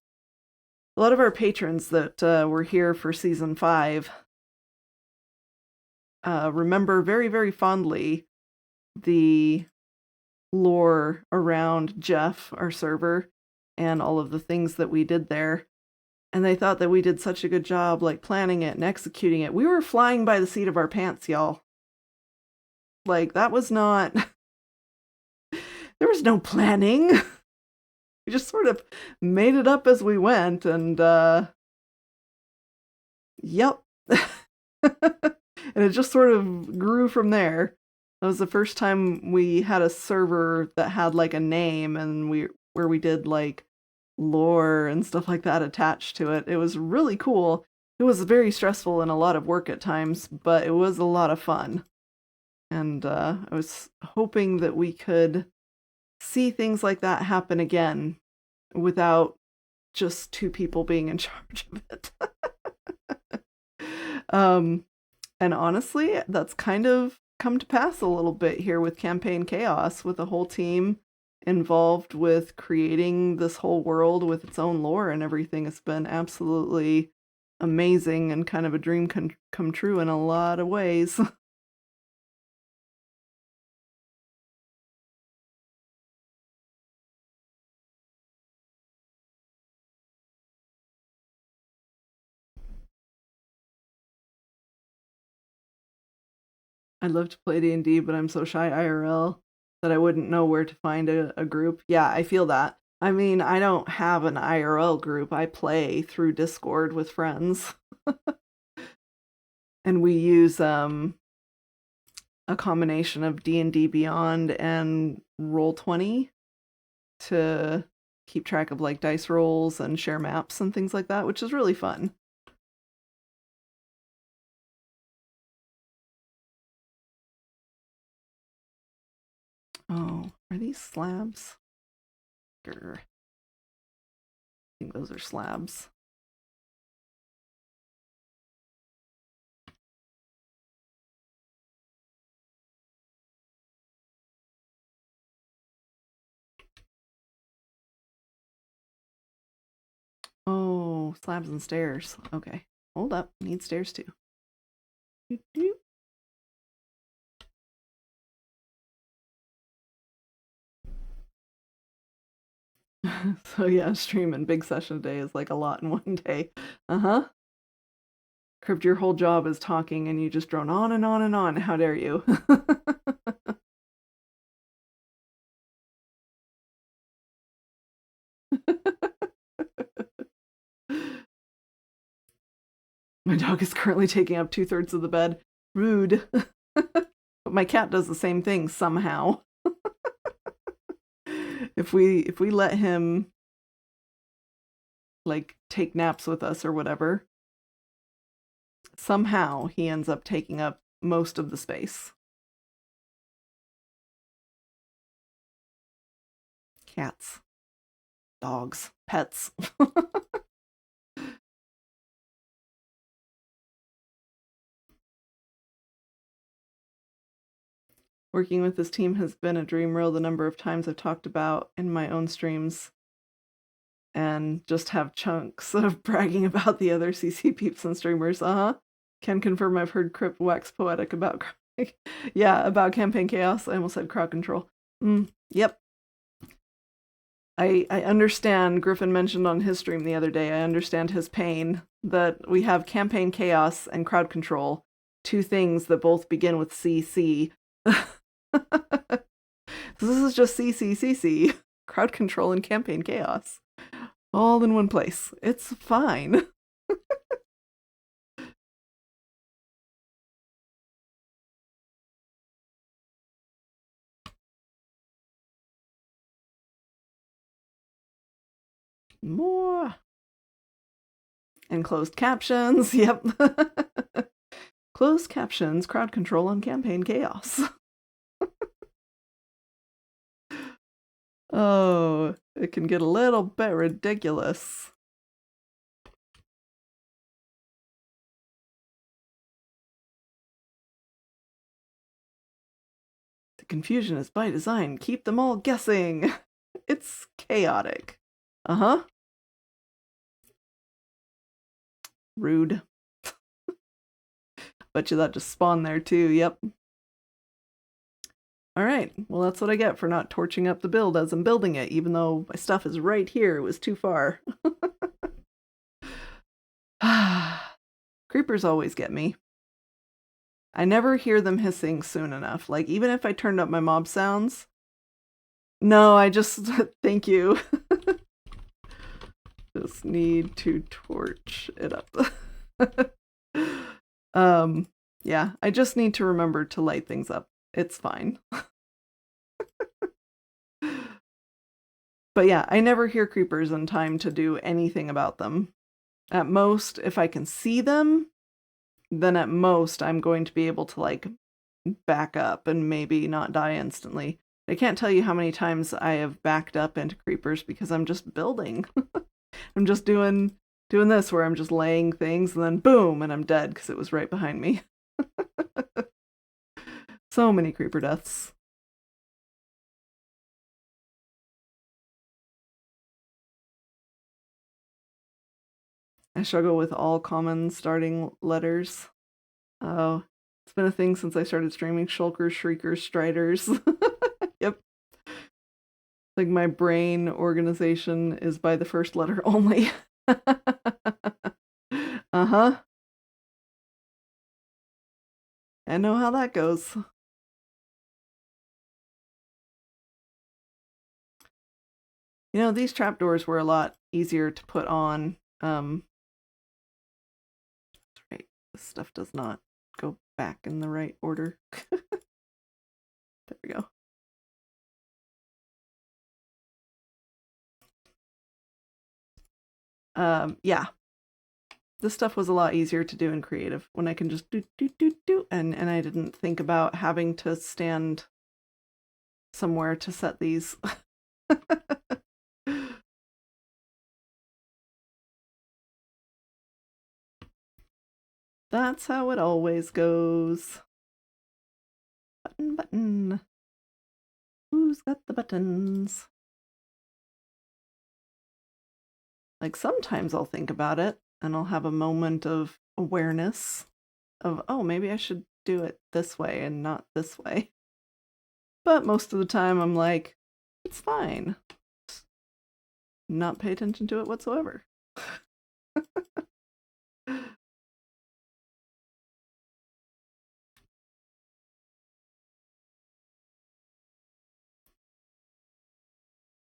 patrons that were here for season 5 remember very, very fondly the lore around Jeff, our server, and all of the things that we did there. And they thought that we did such a good job, like, planning it and executing it. We were flying by the seat of our pants, y'all. Like, that was not... There was no planning. We just sort of made it up as we went, and, yep. And it just sort of grew from there. That was the first time we had a server that had, like, a name, and where we did, like, lore and stuff like that attached to it. It was really cool. It was very stressful and a lot of work at times, but it was a lot of fun. And I was hoping that we could see things like that happen again without just two people being in charge of it. And honestly, that's kind of come to pass a little bit here with Campaign Chaos, with the whole team involved with creating this whole world with its own lore and everything. It's been absolutely amazing and kind of a dream come true in a lot of ways. I'd love to play D&D, but I'm so shy IRL that I wouldn't know where to find a group. Yeah, I feel that. I mean, I don't have an IRL group. I play through Discord with friends. And we use a combination of D&D Beyond and Roll20 to keep track of like dice rolls and share maps and things like that, which is really fun. Oh, are these slabs? Grr. I think those are slabs. Oh, slabs and stairs. Okay. Hold up. Need stairs too. So yeah, streaming big session a day is like a lot in one day. Uh-huh. Crypt, your whole job is talking and you just drone on and on and on. How dare you? My dog is currently taking up 2/3 of the bed. Rude. But my cat does the same thing somehow. If we let him like take naps with us or whatever, somehow he ends up taking up most of the space. Cats, dogs, pets. Working with this team has been a dream reel the number of times I've talked about in my own streams, and just have chunks of bragging about the other CC peeps and streamers. Can confirm I've heard Crypt wax poetic about yeah, about Campaign Chaos. I almost said crowd control. Yep. I understand. Griffin mentioned on his stream the other day, I understand his pain that we have Campaign Chaos and crowd control, two things that both begin with CC. This is just CC, crowd control and Campaign Chaos, all in one place. It's fine. More. And closed captions. Yep. Closed captions, crowd control, and Campaign Chaos. Oh, it can get a little bit ridiculous. The confusion is by design. Keep them all guessing. It's chaotic. Uh-huh. Rude. Bet you that just spawned there too. Yep. All right. Well, that's what I get for not torching up the build as I'm building it, even though my stuff is right here. It was too far. Creepers always get me. I never hear them hissing soon enough. Like, even if I turned up my mob sounds. No, I just... Thank you. Just need to torch it up. Yeah, I just need to remember to light things up. It's fine. But yeah, I never hear creepers in time to do anything about them. At most, if I can see them, then at most I'm going to be able to like back up and maybe not die instantly. I can't tell you how many times I have backed up into creepers because I'm just building. I'm just doing this where I'm just laying things and then boom and I'm dead because it was right behind me. So many creeper deaths. I struggle with all common starting letters. Oh, it's been a thing since I started streaming. Shulkers, Shriekers, Striders. Yep. Like my brain organization is by the first letter only. Uh-huh. I know how that goes. You know, these trapdoors were a lot easier to put on. Right. This stuff does not go back in the right order. There we go. Yeah. This stuff was a lot easier to do in creative when I can just do and I didn't think about having to stand somewhere to set these. That's how it always goes. Button, button. Who's got the buttons? Like sometimes I'll think about it and I'll have a moment of awareness of, oh, maybe I should do it this way and not this way. But most of the time I'm like, it's fine. Just not pay attention to it whatsoever.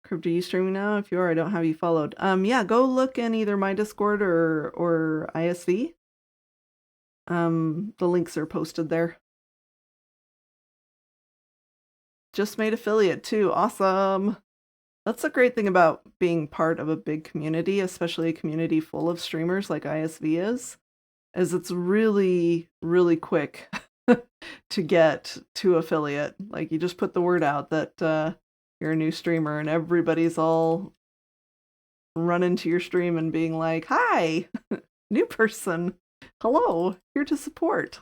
Crypt, are you streaming now? If you are, I don't have you followed. Yeah, go look in either my Discord or ISV. The links are posted there. Just made affiliate too. Awesome. That's the great thing about being part of a big community, especially a community full of streamers like ISV is it's really, really quick to get to affiliate. Like you just put the word out that you're a new streamer and everybody's all running to your stream and being like, hi, new person. Hello, here to support.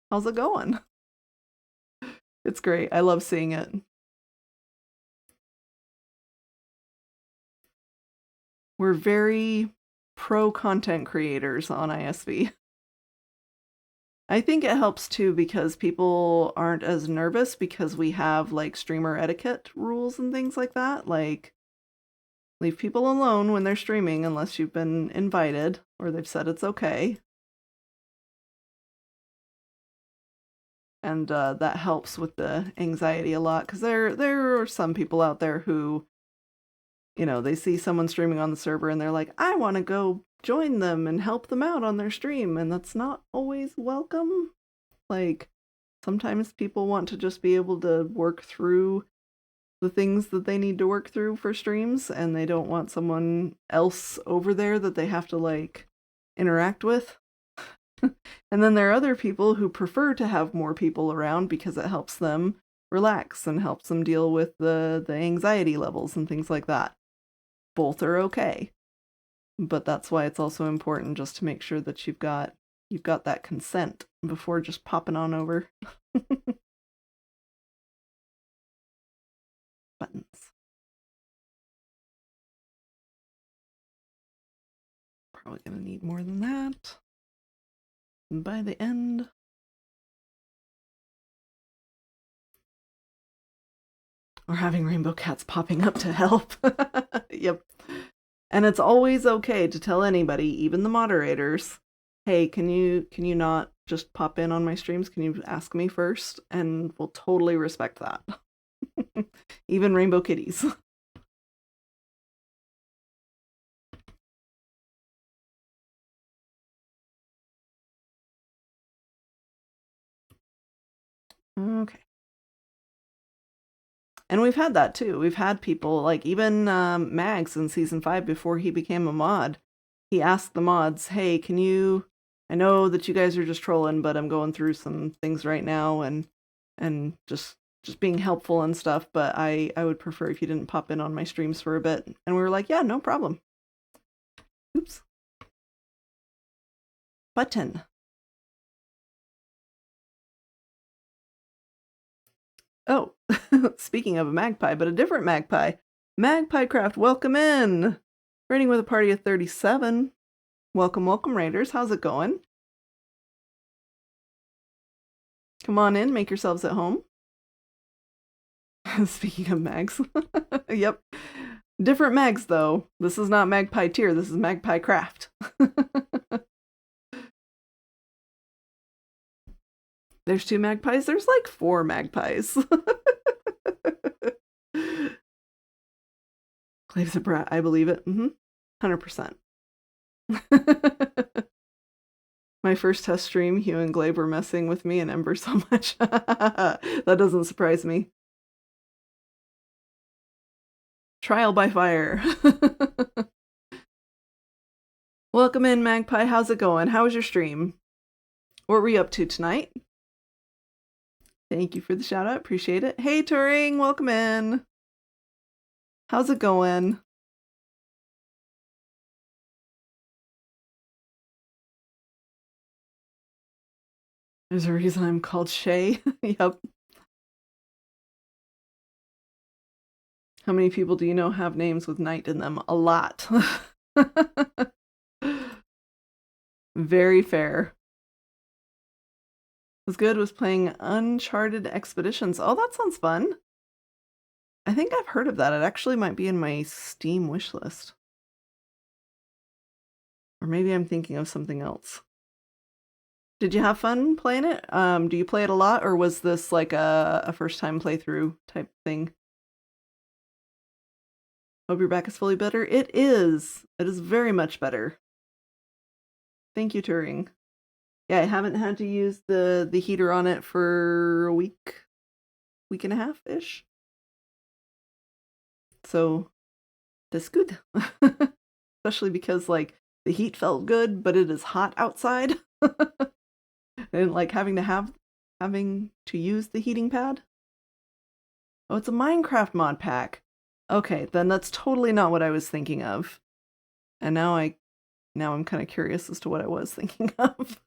How's it going? It's great. I love seeing it. We're very pro content creators on ISV. I think it helps too because people aren't as nervous because we have like streamer etiquette rules and things like that. Like, leave people alone when they're streaming unless you've been invited or they've said it's okay. And that helps with the anxiety a lot because there are some people out there who, you know, they see someone streaming on the server and they're like, I want to go join them and help them out on their stream, and that's not always welcome. Like sometimes people want to just be able to work through the things that they need to work through for streams and they don't want someone else over there that they have to like interact with. And then there are other people who prefer to have more people around because it helps them relax and helps them deal with the anxiety levels and things like that. Both are okay. But that's why it's also important just to make sure that you've got that consent before just popping on over. Buttons. Probably gonna need more than that. And by the end, or having rainbow cats popping up to help. Yep. And it's always okay to tell anybody, even the moderators, hey, can you not just pop in on my streams? Can you ask me first? And we'll totally respect that. Even rainbow kitties. Okay. And we've had that too. We've had people, like even Mags in season 5, before he became a mod, he asked the mods, hey, can you, I know that you guys are just trolling, but I'm going through some things right now and just being helpful and stuff, but I would prefer if you didn't pop in on my streams for a bit. And we were like, yeah, no problem. Oops. Button. Oh, speaking of a magpie, but a different magpie. Magpie Craft, welcome in. Raiding with a party of 37. Welcome, welcome, Raiders. How's it going? Come on in, make yourselves at home. Speaking of mags. Yep. Different mags, though. This is not Magpie Tier, this is Magpie Craft. There's 2 magpies? There's like 4 magpies. Clave's a brat, I believe it. 100%. My first test stream, Hugh and Glaive were messing with me and Ember so much. That doesn't surprise me. Trial by fire. Welcome in, Magpie. How's it going? How was your stream? What were you up to tonight? Thank you for the shout out. Appreciate it. Hey, Turing. Welcome in. How's it going? There's a reason I'm called Shay. Yep. How many people do you know have names with night in them? A lot. Very fair. Was good was playing Uncharted Expeditions. Oh, that sounds fun. I think I've heard of that. It actually might be in my Steam wishlist. Or maybe I'm thinking of something else. Did you have fun playing it? Do you play it a lot, or was this like a first-time playthrough type thing? Hope your back is fully better. It is. It is very much better. Thank you, Turing. Yeah, I haven't had to use the heater on it for a week and a half-ish. So, that's good. Especially because, like, the heat felt good, but it is hot outside. And, like, having to use the heating pad. Oh, it's a Minecraft mod pack. Okay, then that's totally not what I was thinking of. And now I'm kind of curious as to what I was thinking of.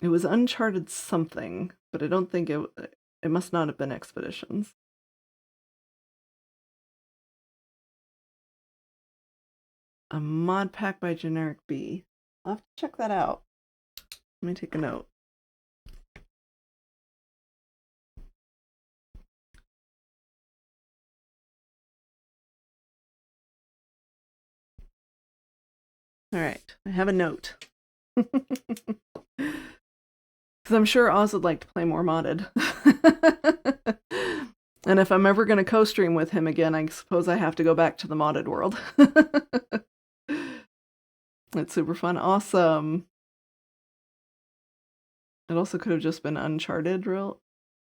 It was Uncharted something, but I don't think it must not have been Expeditions. A mod pack by Generic B. I'll have to check that out. Let me take a note. All right, I have a note. Because I'm sure Oz would like to play more modded. And if I'm ever going to co-stream with him again, I suppose I have to go back to the modded world. It's super fun. Awesome. It also could have just been Uncharted, real.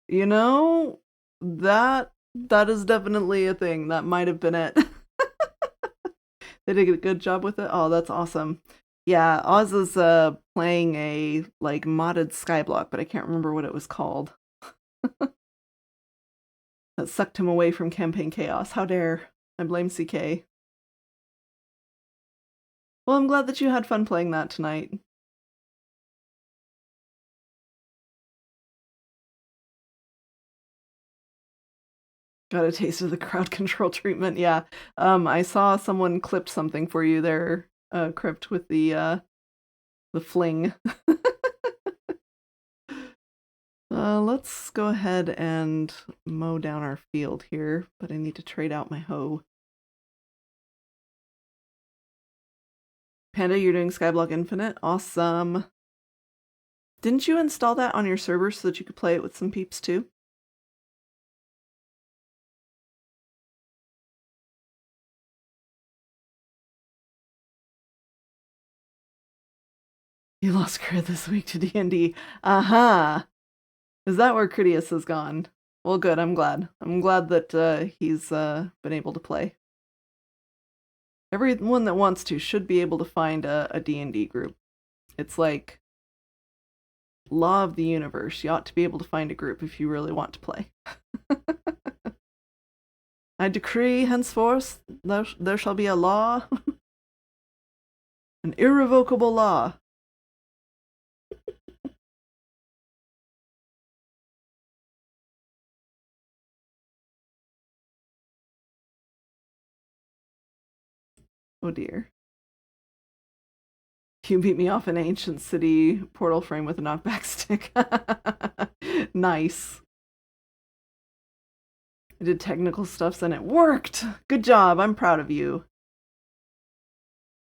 You know, that is definitely a thing. That might have been it. They did a good job with it. Oh, that's awesome. Yeah, Oz is playing a like modded Skyblock, but I can't remember what it was called. That sucked him away from Campaign Chaos. How dare. I blame CK. Well, I'm glad that you had fun playing that tonight. Got a taste of the crowd control treatment, yeah. I saw someone clipped something for you there, Crypt, with the fling. Let's go ahead and mow down our field here, but I need to trade out my hoe. Panda, you're doing Skyblock Infinite? Awesome. Didn't you install that on your server so that you could play it with some peeps too? You lost credit this week to D&D. Uh-huh. Is that where Critias has gone? Well, good. I'm glad. I'm glad that he's been able to play. Everyone that wants to should be able to find a D&D group. It's like law of the universe. You ought to be able to find a group if you really want to play. I decree henceforth there shall be a law, an irrevocable law. Oh dear. You beat me off an ancient city portal frame with a knockback stick. Nice. I did technical stuffs and it worked. Good job. I'm proud of you.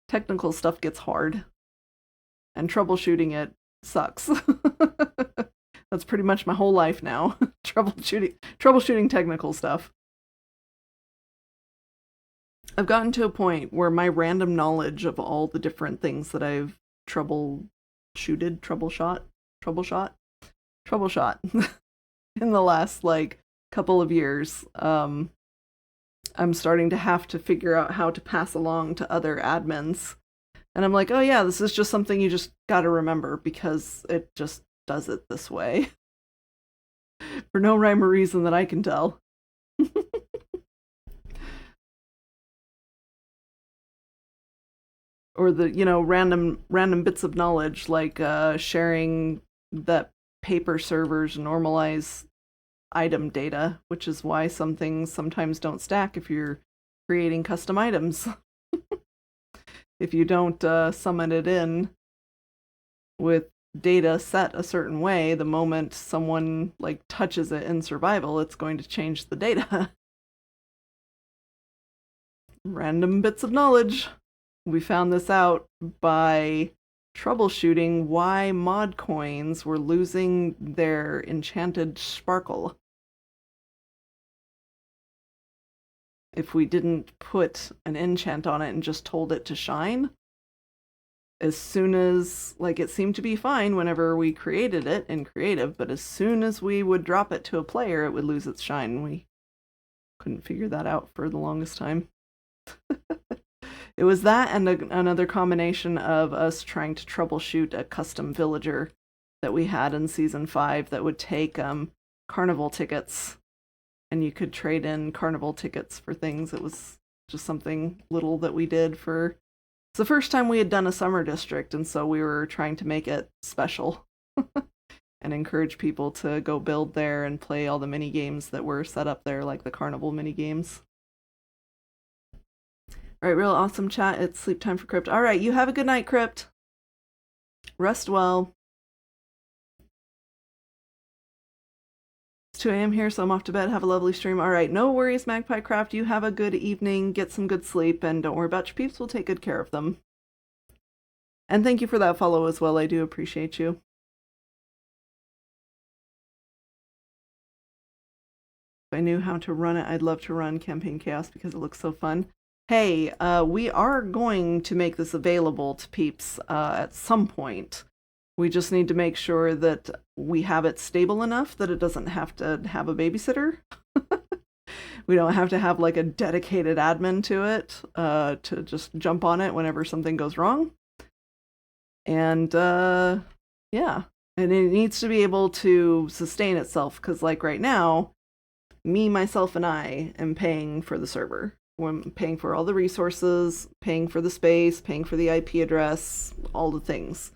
Technical stuff gets hard. And troubleshooting it sucks. That's pretty much my whole life now. Troubleshooting technical stuff. I've gotten to a point where my random knowledge of all the different things that I've troubleshot in the last like couple of years, I'm starting to have to figure out how to pass along to other admins. And I'm like, oh yeah, this is just something you just gotta remember because it just does it this way. For no rhyme or reason that I can tell. Or the, random bits of knowledge, like sharing that paper servers normalize item data, which is why some things sometimes don't stack if you're creating custom items. If you don't summon it in with data set a certain way, the moment someone like touches it in survival, it's going to change the data. Random bits of knowledge. We found this out by troubleshooting why mod coins were losing their enchanted sparkle. If we didn't put an enchant on it and just told it to shine, as soon as, like, it seemed to be fine whenever we created it in creative, but as soon as we would drop it to a player, it would lose its shine. We couldn't figure that out for the longest time. It was that and another combination of us trying to troubleshoot a custom villager that we had in Season 5 that would take carnival tickets, and you could trade in carnival tickets for things. It was just something little that we did for... It's the first time we had done a summer district, and so we were trying to make it special and encourage people to go build there and play all the mini games that were set up there, like the carnival mini games. All right, real awesome chat. It's sleep time for Crypt. All right, you have a good night, Crypt. Rest well. It's 2 a.m. here, so I'm off to bed. Have a lovely stream. All right, no worries, Magpie Craft. You have a good evening. Get some good sleep, and don't worry about your peeps. We'll take good care of them. And thank you for that follow as well. I do appreciate you. If I knew how to run it, I'd love to run Campaign Chaos because it looks so fun. Hey, we are going to make this available to peeps at some point. We just need to make sure that we have it stable enough that it doesn't have to have a babysitter. We don't have to have like a dedicated admin to it to just jump on it whenever something goes wrong. And yeah, and it needs to be able to sustain itself because like right now, me, myself, and I am paying for the server. I'm paying for all the resources, paying for the space, paying for the IP address, all the things.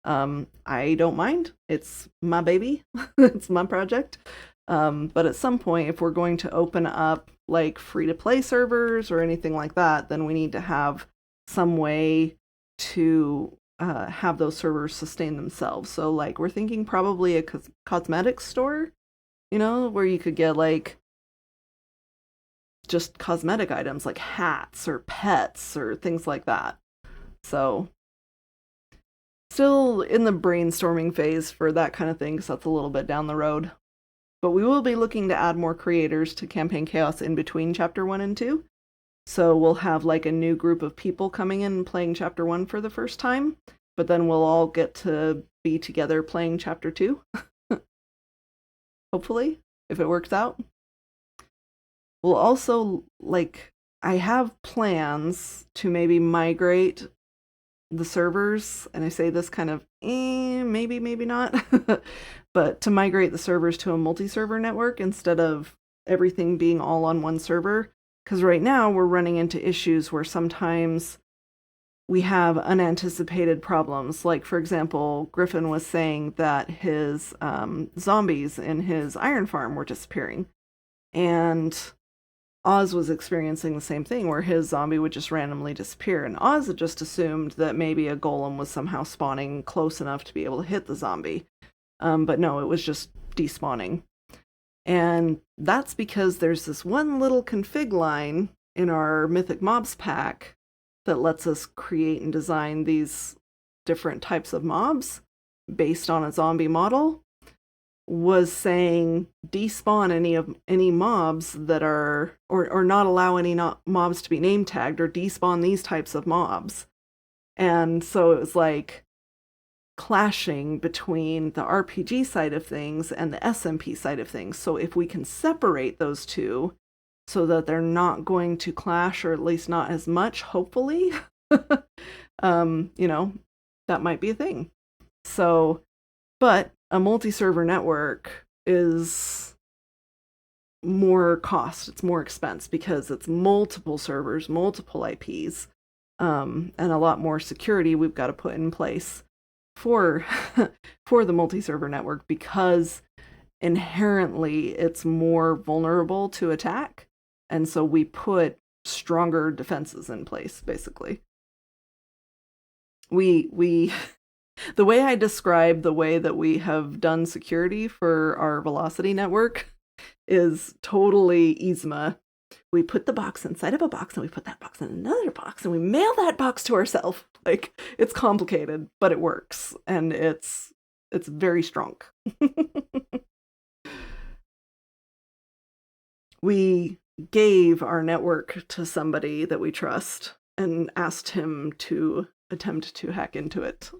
I don't mind. It's my baby. It's my project. But at some point, if we're going to open up like free-to-play servers or anything like that, then we need to have some way to have those servers sustain themselves. So like we're thinking probably a cosmetics store, where you could get like just cosmetic items like hats or pets or things like that. So still in the brainstorming phase for that kind of thing because that's a little bit down the road. But we will be looking to add more creators to Campaign Chaos in between Chapter 1 and 2. So we'll have like a new group of people coming in and playing Chapter 1 for the first time, but then we'll all get to be together playing Chapter 2. Hopefully. if it works out. We'll also, like, I have plans to maybe migrate the servers, and I say this kind of, maybe, maybe not, but to migrate the servers to a multi-server network instead of everything being all on one server. Because right now we're running into issues where sometimes we have unanticipated problems. Like, for example, Griffin was saying that his zombies in his iron farm were disappearing. And Oz was experiencing the same thing where his zombie would just randomly disappear. And Oz had just assumed that maybe a golem was somehow spawning close enough to be able to hit the zombie. But no, it was just despawning. And that's because there's this one little config line in our Mythic Mobs pack that lets us create and design these different types of mobs based on a zombie model, was saying despawn any mobs that are, or not allow any mobs to be name tagged, or despawn these types of mobs. And so it was like clashing between the RPG side of things and the SMP side of things. So if we can separate those two so that they're not going to clash, or at least not as much, hopefully, you know, that might be a thing. So, but a multi-server network is more cost, it's more expense, because it's multiple servers, multiple IPs, and a lot more security we've got to put in place for the multi-server network, because inherently it's more vulnerable to attack, and so we put stronger defenses in place, basically. We the way I describe the way that we have done security for our Velocity network is totally Yzma. We put the box inside of a box, and we put that box in another box, and we mail that box to ourselves. Like, it's complicated, but it works, and it's very strong. We gave our network to somebody that we trust and asked him to attempt to hack into it.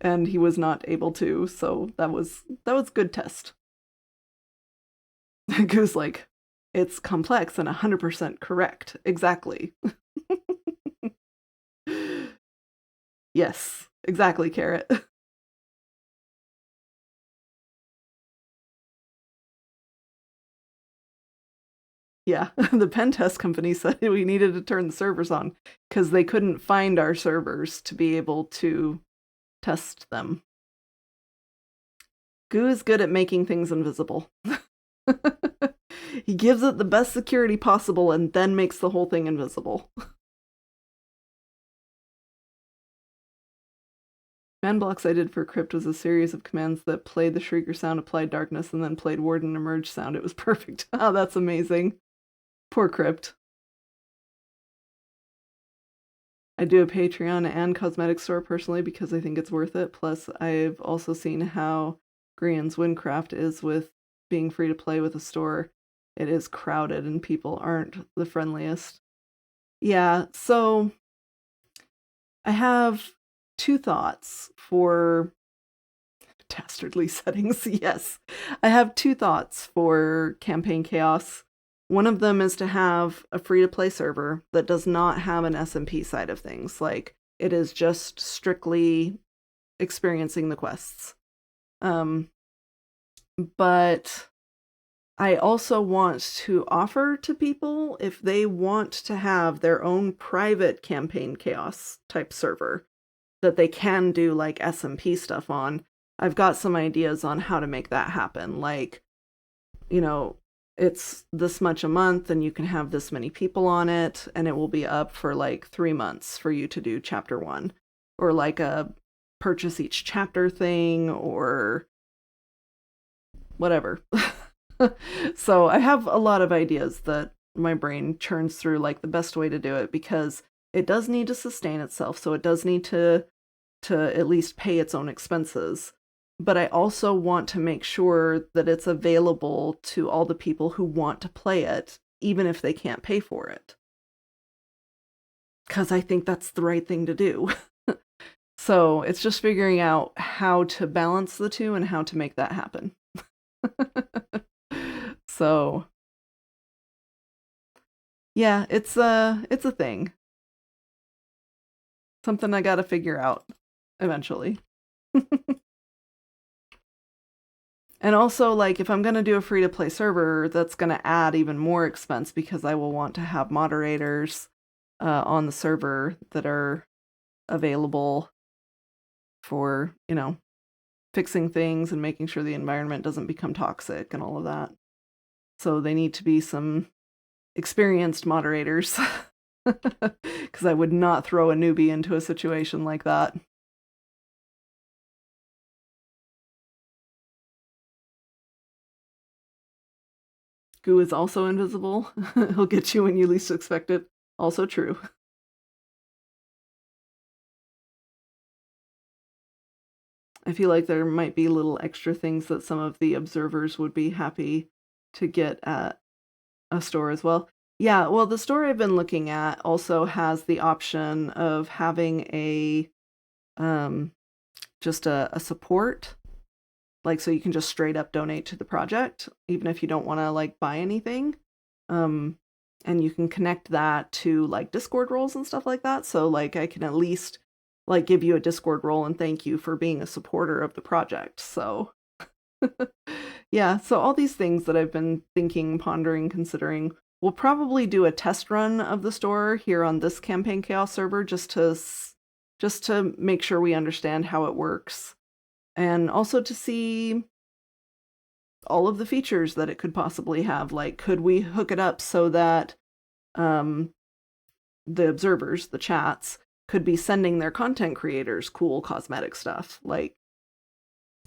And he was not able to, so that was good test. Goose like, it's complex and 100% correct. Exactly. Yes, exactly, Carrot. Yeah, the pen test company said we needed to turn the servers on because they couldn't find our servers to be able to test them. Goo is good at making things invisible. He gives it the best security possible and then makes the whole thing invisible. Command blocks I did for Crypt was a series of commands that played the Shrieker sound, applied darkness, and then played Warden Emerge sound. It was perfect. Oh, that's amazing. Poor Crypt. I do a Patreon and cosmetic store personally because I think it's worth it. Plus, I've also seen how Grian's Windcraft is with being free to play with a store. It is crowded and people aren't the friendliest. Yeah, so I have two thoughts for dastardly settings. Yes, I have two thoughts for Campaign Chaos. One of them is to have a free-to-play server that does not have an SMP side of things. Like, it is just strictly experiencing the quests. But I also want to offer to people, if they want to have their own private Campaign Chaos type server that they can do like SMP stuff on, I've got some ideas on how to make that happen. Like, you know, it's this much a month and you can have this many people on it, and it will be up for like 3 months for you to do chapter 1, or like a purchase each chapter thing, or whatever. So I have a lot of ideas that my brain churns through, like the best way to do it, because it does need to sustain itself, so it does need to at least pay its own expenses. But I also want to make sure that it's available to all the people who want to play it, even if they can't pay for it. Because I think that's the right thing to do. So it's just figuring out how to balance the two and how to make that happen. So yeah, it's a thing. Something I gotta figure out eventually. And also, like, if I'm going to do a free-to-play server, that's going to add even more expense because I will want to have moderators on the server that are available for, fixing things and making sure the environment doesn't become toxic and all of that. So they need to be some experienced moderators because I would not throw a newbie into a situation like that. Goo is also invisible. He'll get you when you least expect it. Also true. I feel like there might be little extra things that some of the observers would be happy to get at a store as well. Yeah, well, the store I've been looking at also has the option of having a um just a support, like so you can just straight up donate to the project even if you don't want to like buy anything. Um and you can connect that to like Discord roles and stuff like that. So like I can at least like give you a Discord role and thank you for being a supporter of the project. So yeah, so all these things that I've been thinking, pondering, considering. We'll probably do a test run of the store here on this Campaign Chaos server just to make sure we understand how it works and also to see all of the features that it could possibly have. Like, could we hook it up so that um, the observers, the chats, could be sending their content creators cool cosmetic stuff? Like,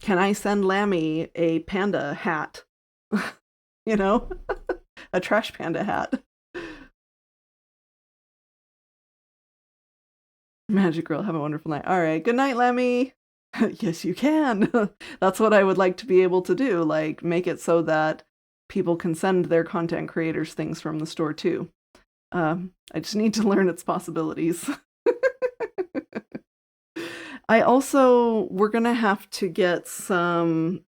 can I send Lammy a panda hat? You know, a trash panda hat. Magic Girl, have a wonderful night. All right, good night, Lammy. Yes, you can. That's what I would like to be able to do. Like, make it so that people can send their content creators things from the store too. I just need to learn its possibilities. We're gonna have to get some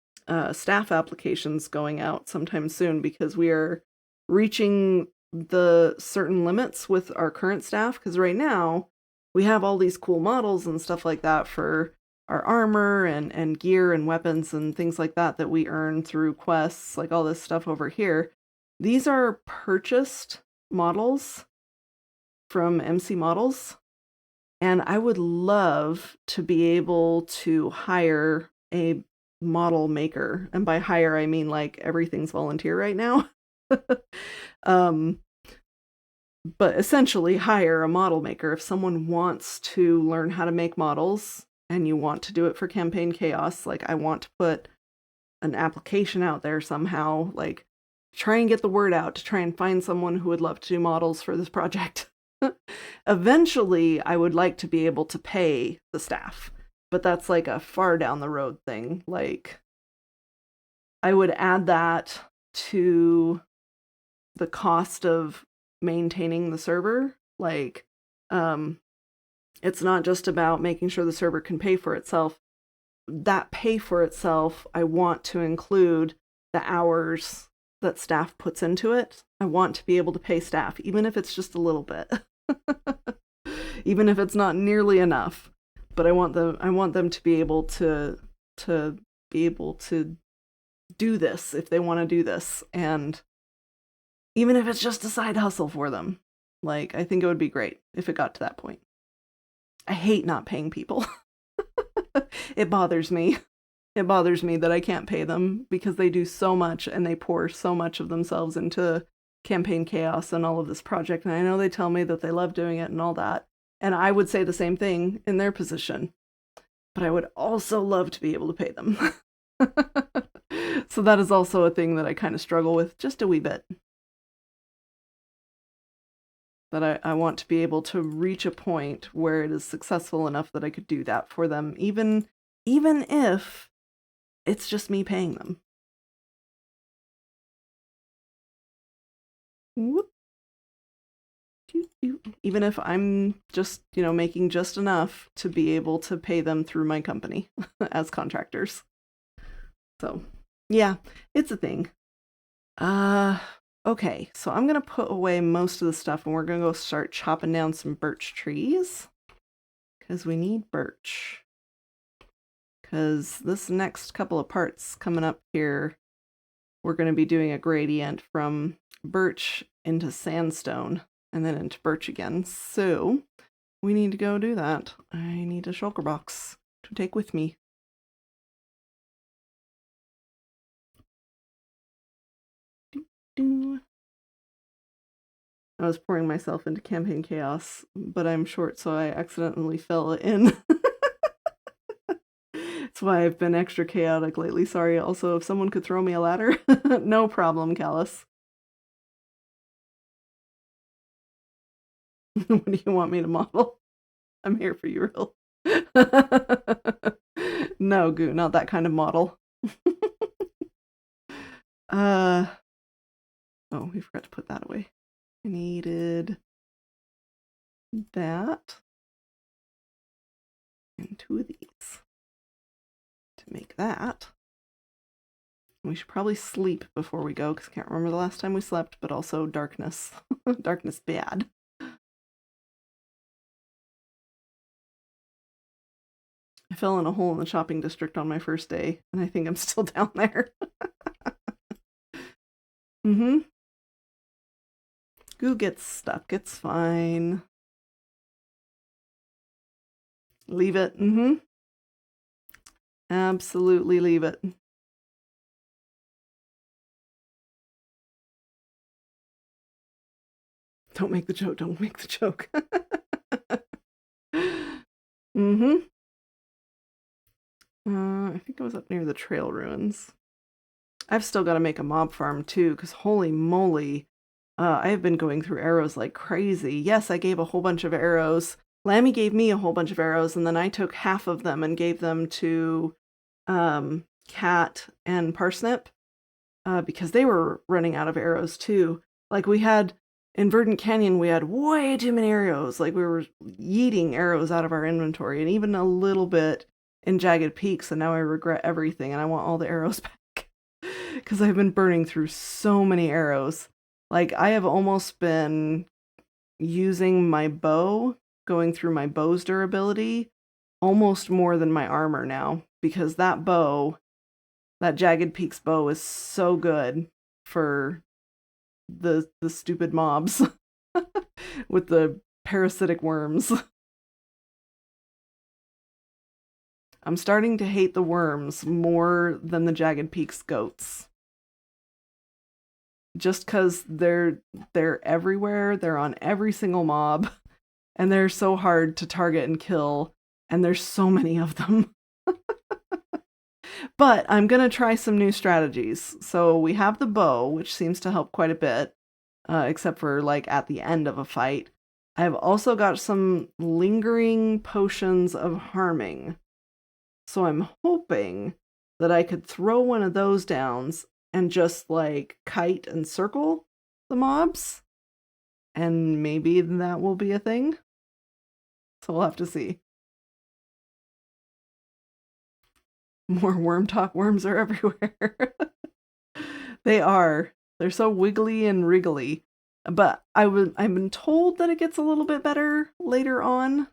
staff applications going out sometime soon because we are reaching the certain limits with our current staff. Because right now we have all these cool models and stuff like that for our armor and gear and weapons and things like that that we earn through quests, like all this stuff over here. These are purchased models from MC Models. And I would love to be able to hire a model maker. And by hire, I mean like everything's volunteer right now. um, but essentially hire a model maker. If someone wants to learn how to make models and you want to do it for Campaign Chaos, like I want to put an application out there somehow, like try and get the word out to try and find someone who would love to do models for this project. Eventually, I would like to be able to pay the staff, but that's like a far down the road thing. Like, I would add that to the cost of maintaining the server. Like, it's not just about making sure the server can pay for itself. That pay for itself, I want to include the hours that staff puts into it. I want to be able to pay staff, even if it's just a little bit. Even if it's not nearly enough, but I want them to be able to be able to do this if they want to do this, and even if it's just a side hustle for them. Like, I think it would be great if it got to that point. I hate not paying people. It bothers me. It bothers me that I can't pay them because they do so much and they pour so much of themselves into Campaign Chaos and all of this project. And I know they tell me that they love doing it and all that. And I would say the same thing in their position. But I would also love to be able to pay them. So that is also a thing that I kind of struggle with just a wee bit. That I want to be able to reach a point where it is successful enough that I could do that for them, even if it's just me paying them. Whoop. Even if I'm just, making just enough to be able to pay them through my company as contractors. So Yeah, it's a thing. Okay, so I'm gonna put away most of the stuff and we're gonna go start chopping down some birch trees. Because we need birch. Because this next couple of parts coming up here, we're gonna be doing a gradient from birch into sandstone and then into birch again. So we need to go do that. I need a shulker box to take with me. I was pouring myself into campaign chaos, but I'm short, so I accidentally fell in. That's why I've been extra chaotic lately. Sorry. Also, if someone could throw me a ladder, no problem, Callus. What do you want me to model? I'm here for you, real. No, Goo, not that kind of model. Oh, we forgot to put that away. I needed that and 2 of these to make that. We should probably sleep before we go because I can't remember the last time we slept, but also darkness. Darkness bad. I fell in a hole in the shopping district on my first day, and I think I'm still down there. Mm-hmm. Goo gets stuck. It's fine. Leave it. Mm-hmm. Absolutely leave it. Don't make the joke. Don't make the joke. Mm-hmm. I think I was up near the trail ruins. I've still got to make a mob farm too, because holy moly, I have been going through arrows like crazy. Yes, I gave a whole bunch of arrows. Lammy gave me a whole bunch of arrows, and then I took half of them and gave them to Cat and Parsnip because they were running out of arrows too. Like we had in Verdant Canyon, we had way too many arrows. Like we were yeeting arrows out of our inventory, and even a little bit in Jagged Peaks, and now I regret everything, and I want all the arrows back because I've been burning through so many arrows. Like I have almost been using my bow, going through my bow's durability, almost more than my armor now, because that bow, that Jagged Peaks bow, is so good for the stupid mobs with the parasitic worms. I'm starting to hate the worms more than the Jagged Peaks goats. Just because they're everywhere, they're on every single mob, and they're so hard to target and kill, and there's so many of them. But I'm going to try some new strategies. So we have the bow, which seems to help quite a bit, except for like at the end of a fight. I've also got some lingering potions of harming. So I'm hoping that I could throw one of those down and just like kite and circle the mobs. And maybe that will be a thing. So we'll have to see. More worm talk. Worms are everywhere. They are. They're so wiggly and wriggly. But I've been told that it gets a little bit better later on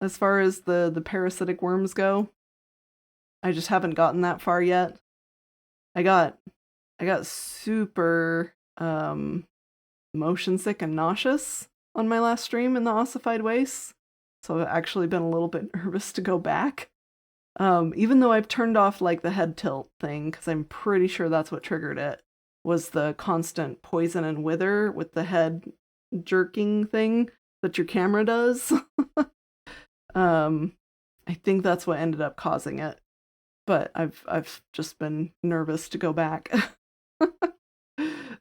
as far as the parasitic worms go. I just haven't gotten that far yet. I got super motion sick and nauseous on my last stream in the ossified wastes. So I've actually been a little bit nervous to go back. Even though I've turned off like the head tilt thing, because I'm pretty sure that's what triggered it, was the constant poison and wither with the head jerking thing that your camera does. I think that's what ended up causing it. But I've just been nervous to go back.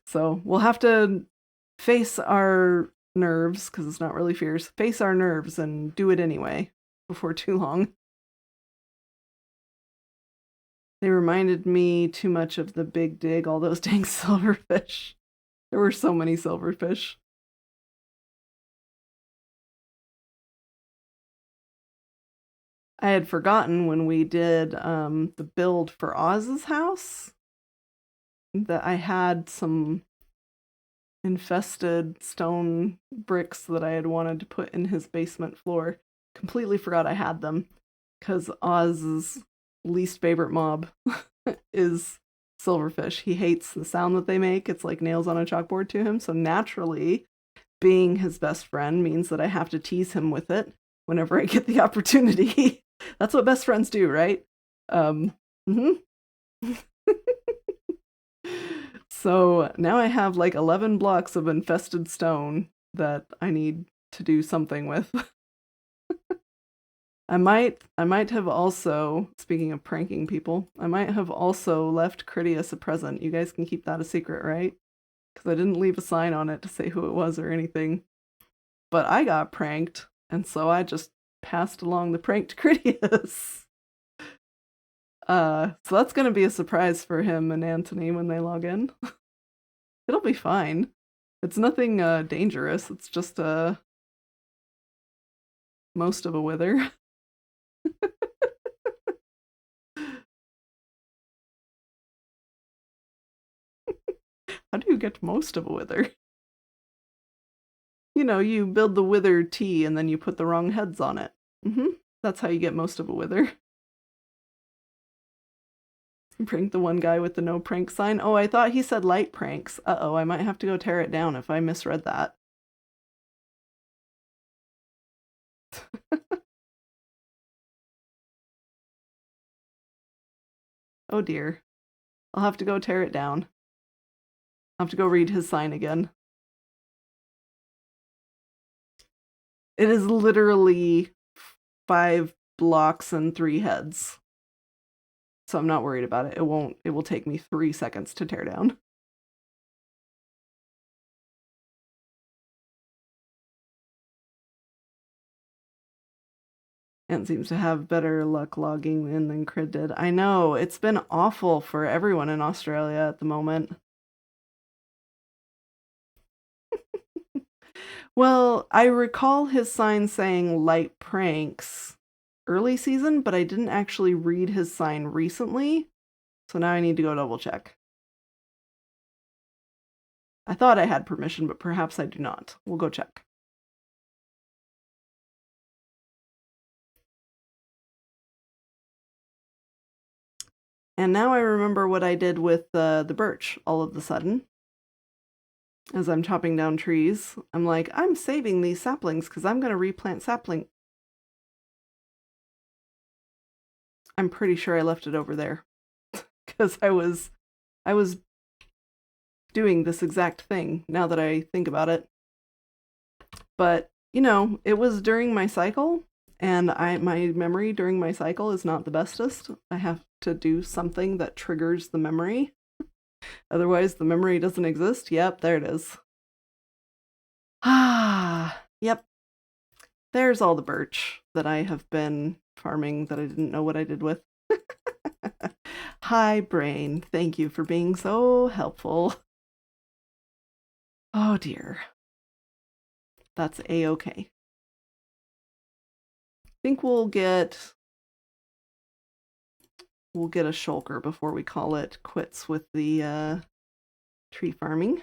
So we'll have to face our nerves, because it's not really fears, face our nerves and do it anyway before too long. They reminded me too much of the Big Dig, all those dang silverfish. There were so many silverfish. I had forgotten when we did the build for Oz's house that I had some infested stone bricks that I had wanted to put in his basement floor. Completely forgot I had them because Oz's least favorite mob is silverfish. He hates the sound that they make. It's like nails on a chalkboard to him. So naturally, being his best friend means that I have to tease him with it whenever I get the opportunity. That's what best friends do, right? Mm-hmm. So now I have like 11 blocks of infested stone that I need to do something with. I might have also, speaking of pranking people, I might have also left Critias a present. You guys can keep that a secret, right? Because I didn't leave a sign on it to say who it was or anything. But I got pranked, and so I just passed along the prank to Critias. So that's gonna be a surprise for him and Anthony when they log in. It'll be fine. It's nothing dangerous. It's just most of a wither. How do you get most of a wither? You know, you build the wither tea and then you put the wrong heads on it. That's how you get most of a wither. Prank the one guy with the no prank sign. Oh, I thought he said light pranks. Uh-oh, I might have to go tear it down if I misread that. Oh dear. I'll have to go tear it down. I'll have to go read his sign again. It is literally 5 blocks and 3 heads. So I'm not worried about it. It will take me 3 seconds to tear down. And seems to have better luck logging in than Crid did. I know, it's been awful for everyone in Australia at the moment. Well, I recall his sign saying light pranks early season, but I didn't actually read his sign recently. So now I need to go double check. I thought I had permission, but perhaps I do not. We'll go check. And now I remember what I did with the birch all of a sudden. As I'm chopping down trees, I'm like, I'm saving these saplings because I'm going to replant sapling. I'm pretty sure I left it over there because I was doing this exact thing now that I think about it. But, you know, it was during my cycle, and my memory during my cycle is not the bestest. I have to do something that triggers the memory. Otherwise, the memory doesn't exist. Yep, there it is. Ah, yep. There's all the birch that I have been farming that I didn't know what I did with. Hi, brain. Thank you for being so helpful. Oh dear. That's a-okay. I think we'll get a shulker before we call it quits with the tree farming.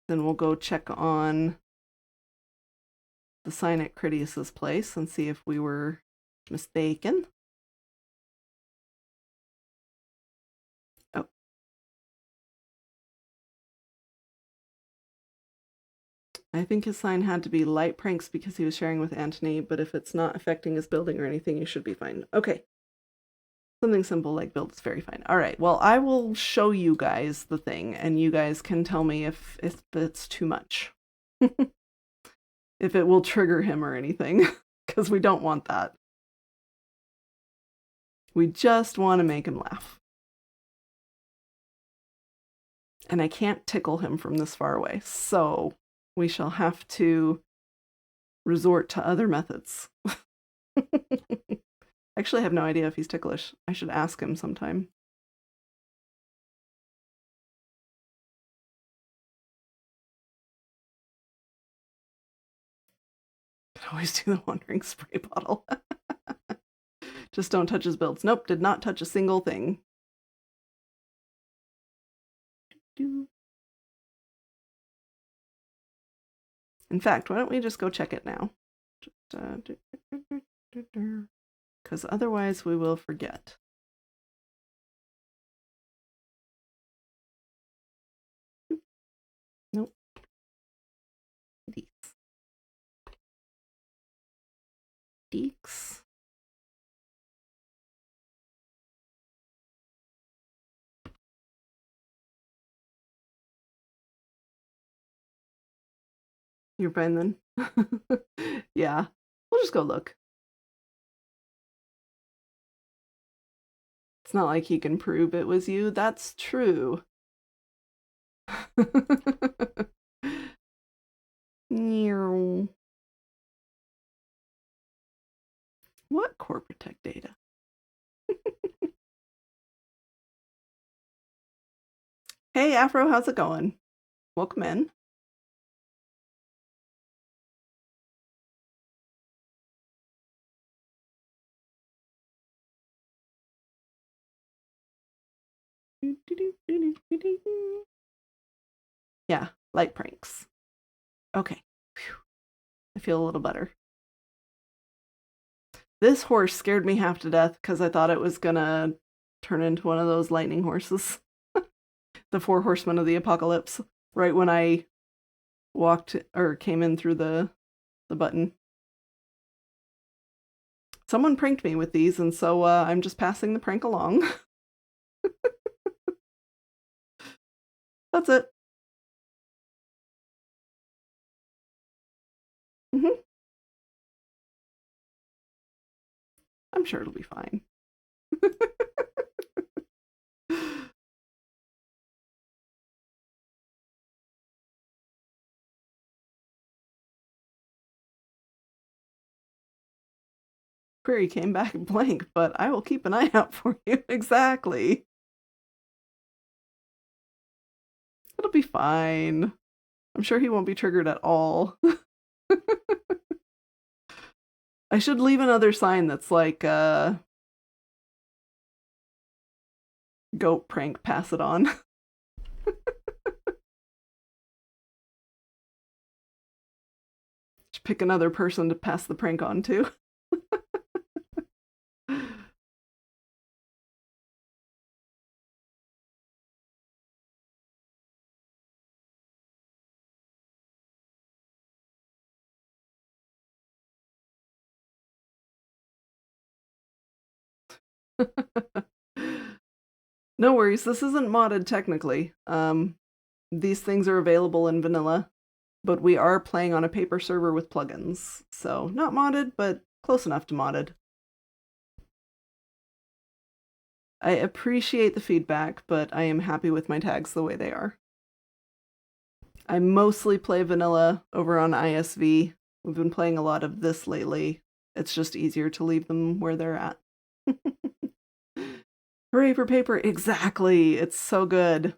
Then we'll go check on the sign at Critias's place and see if we were mistaken. Oh. I think his sign had to be light pranks because he was sharing with Anthony, but if it's not affecting his building or anything, you should be fine. Okay. Something simple like build is very fine. All right, well, I will show you guys the thing, and you guys can tell me if it's too much. If it will trigger him or anything, because we don't want that. We just want to make him laugh. And I can't tickle him from this far away, so we shall have to resort to other methods. Actually, I have no idea if he's ticklish. I should ask him sometime. Can always do the wandering spray bottle. Just don't touch his builds. Nope, did not touch a single thing. In fact, why don't we just go check it now? Because otherwise we will forget. Nope. Deeks. You're fine then? Yeah, we'll just go look. It's not like he can prove it was you. That's true. What core protect data? Hey Afro, how's it going? Welcome in. Yeah, light pranks. Okay. Whew. I feel a little better. This horse scared me half to death because I thought it was gonna turn into one of those lightning horses. The 4 horsemen of the apocalypse, right when I walked or came in through the button. Someone pranked me with these, and so I'm just passing the prank along. That's it. Mm-hmm. I'm sure it'll be fine. Query came back blank, but I will keep an eye out for you. Exactly. It'll be fine. I'm sure he won't be triggered at all. I should leave another sign that's like, goat prank, pass it on. Just pick another person to pass the prank on to. No worries, this isn't modded technically. These things are available in vanilla, but we are playing on a paper server with plugins. So not modded, but close enough to modded. I appreciate the feedback, but I am happy with my tags the way they are. I mostly play vanilla over on ISV. We've been playing a lot of this lately. It's just easier to leave them where they're at. Hooray for paper! Exactly! It's so good.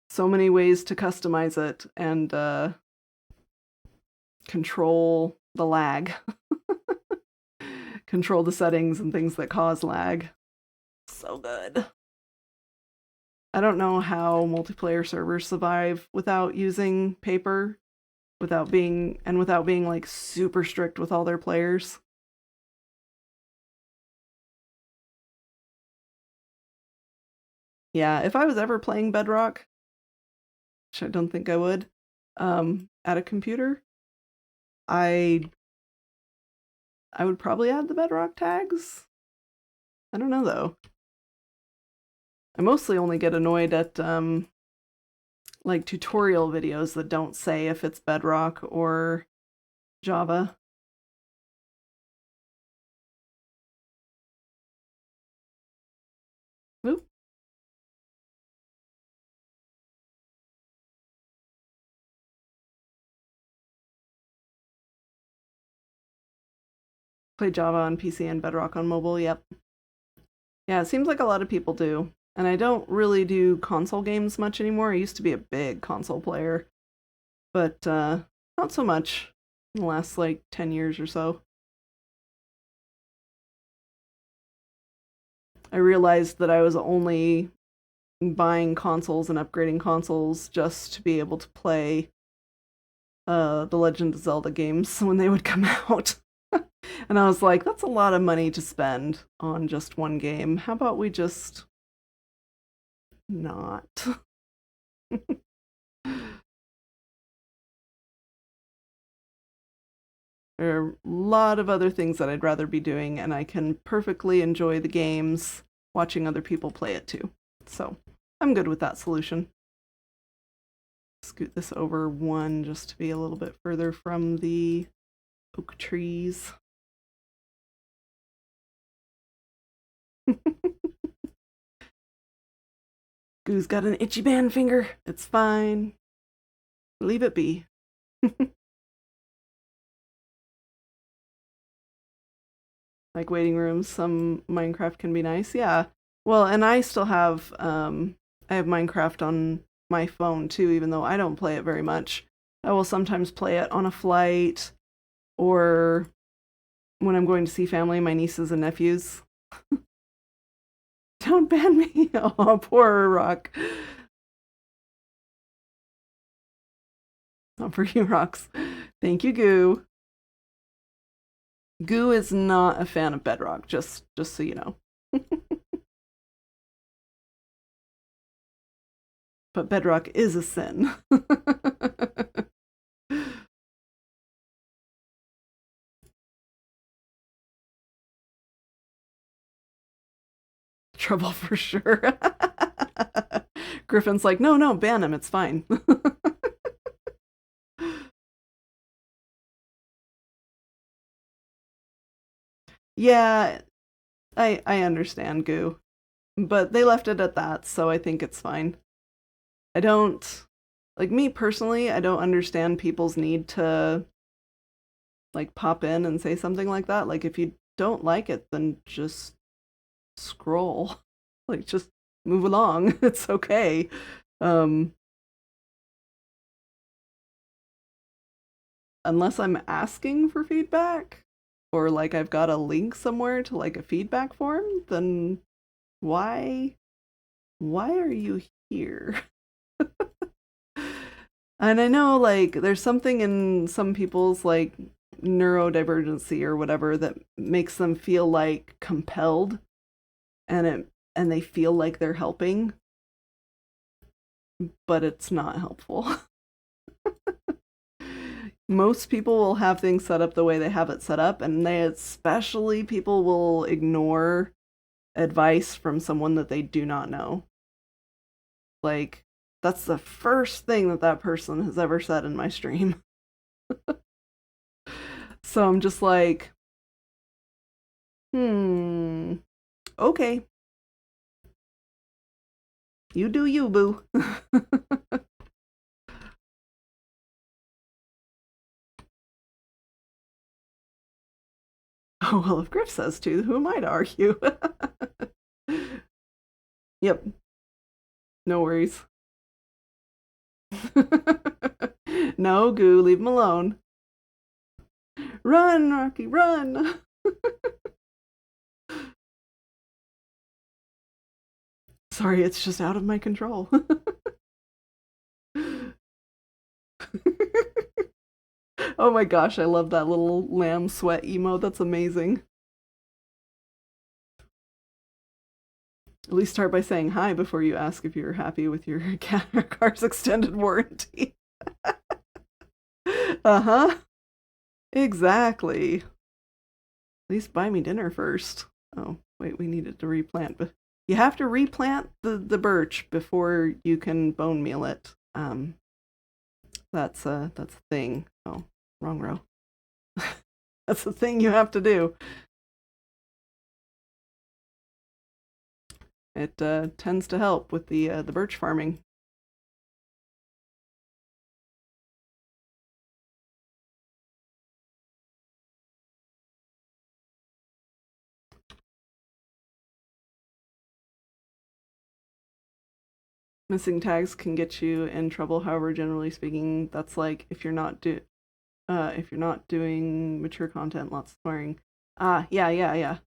So many ways to customize it and control the lag. Control the settings and things that cause lag. So good. I don't know how multiplayer servers survive without using paper, without being like super strict with all their players. Yeah, if I was ever playing Bedrock, which I don't think I would, at a computer, I would probably add the Bedrock tags. I don't know though. I mostly only get annoyed at like tutorial videos that don't say if it's Bedrock or Java. Oop. Play Java on PC and Bedrock on mobile, yep. Yeah, it seems like a lot of people do. And I don't really do console games much anymore. I used to be a big console player, but not so much in the last like 10 years or so. I realized that I was only buying consoles and upgrading consoles just to be able to play the Legend of Zelda games when they would come out. And I was like, that's a lot of money to spend on just one game. How about we just not? There are a lot of other things that I'd rather be doing, and I can perfectly enjoy the games watching other people play it too. So I'm good with that solution. Scoot this over one just to be a little bit further from the oak trees. Goo's got an itchy band finger. It's fine. Leave it be. Like waiting rooms, some Minecraft can be nice. Yeah. Well, and I still have I have Minecraft on my phone too, even though I don't play it very much. I will sometimes play it on a flight or when I'm going to see family, my nieces and nephews. Don't ban me. Oh, poor Rock. Not for you, Rocks. Thank you, Goo. Goo is not a fan of Bedrock, just so you know. But Bedrock is a sin. Trouble for sure. Griffin's like, no, ban him, it's fine. Yeah, I understand, Goo. But they left it at that, so I think it's fine. I don't, like me personally, I don't understand people's need to like pop in and say something like that. Like if you don't like it, then just scroll. Like just move along. It's okay. Um Unless I'm asking for feedback or like I've got a link somewhere to like a feedback form, then why are you here? And I know like there's something in some people's like neurodivergency or whatever that makes them feel like compelled and they feel like they're helping, but it's not helpful. Most people will have things set up the way they have it set up, and they especially people will ignore advice from someone that they do not know. Like that's the first thing that person has ever said in my stream. So I'm just like, okay. You do you, boo. Oh, well, if Griff says to, who am I to argue? Yep. No worries. No, Goo, leave him alone. Run, Rocky, run! Sorry, it's just out of my control. Oh my gosh, I love that little lamb sweat emote. That's amazing. At least start by saying hi before you ask if you're happy with your car's extended warranty. Uh-huh. Exactly. At least buy me dinner first. Oh, wait, we needed to replant, but you have to replant the birch before you can bone meal it. That's a thing. Oh, wrong row. That's the thing you have to do. It tends to help with the birch farming. Missing tags can get you in trouble. However, generally speaking, that's like if you're not doing mature content, lots of swearing. Yeah.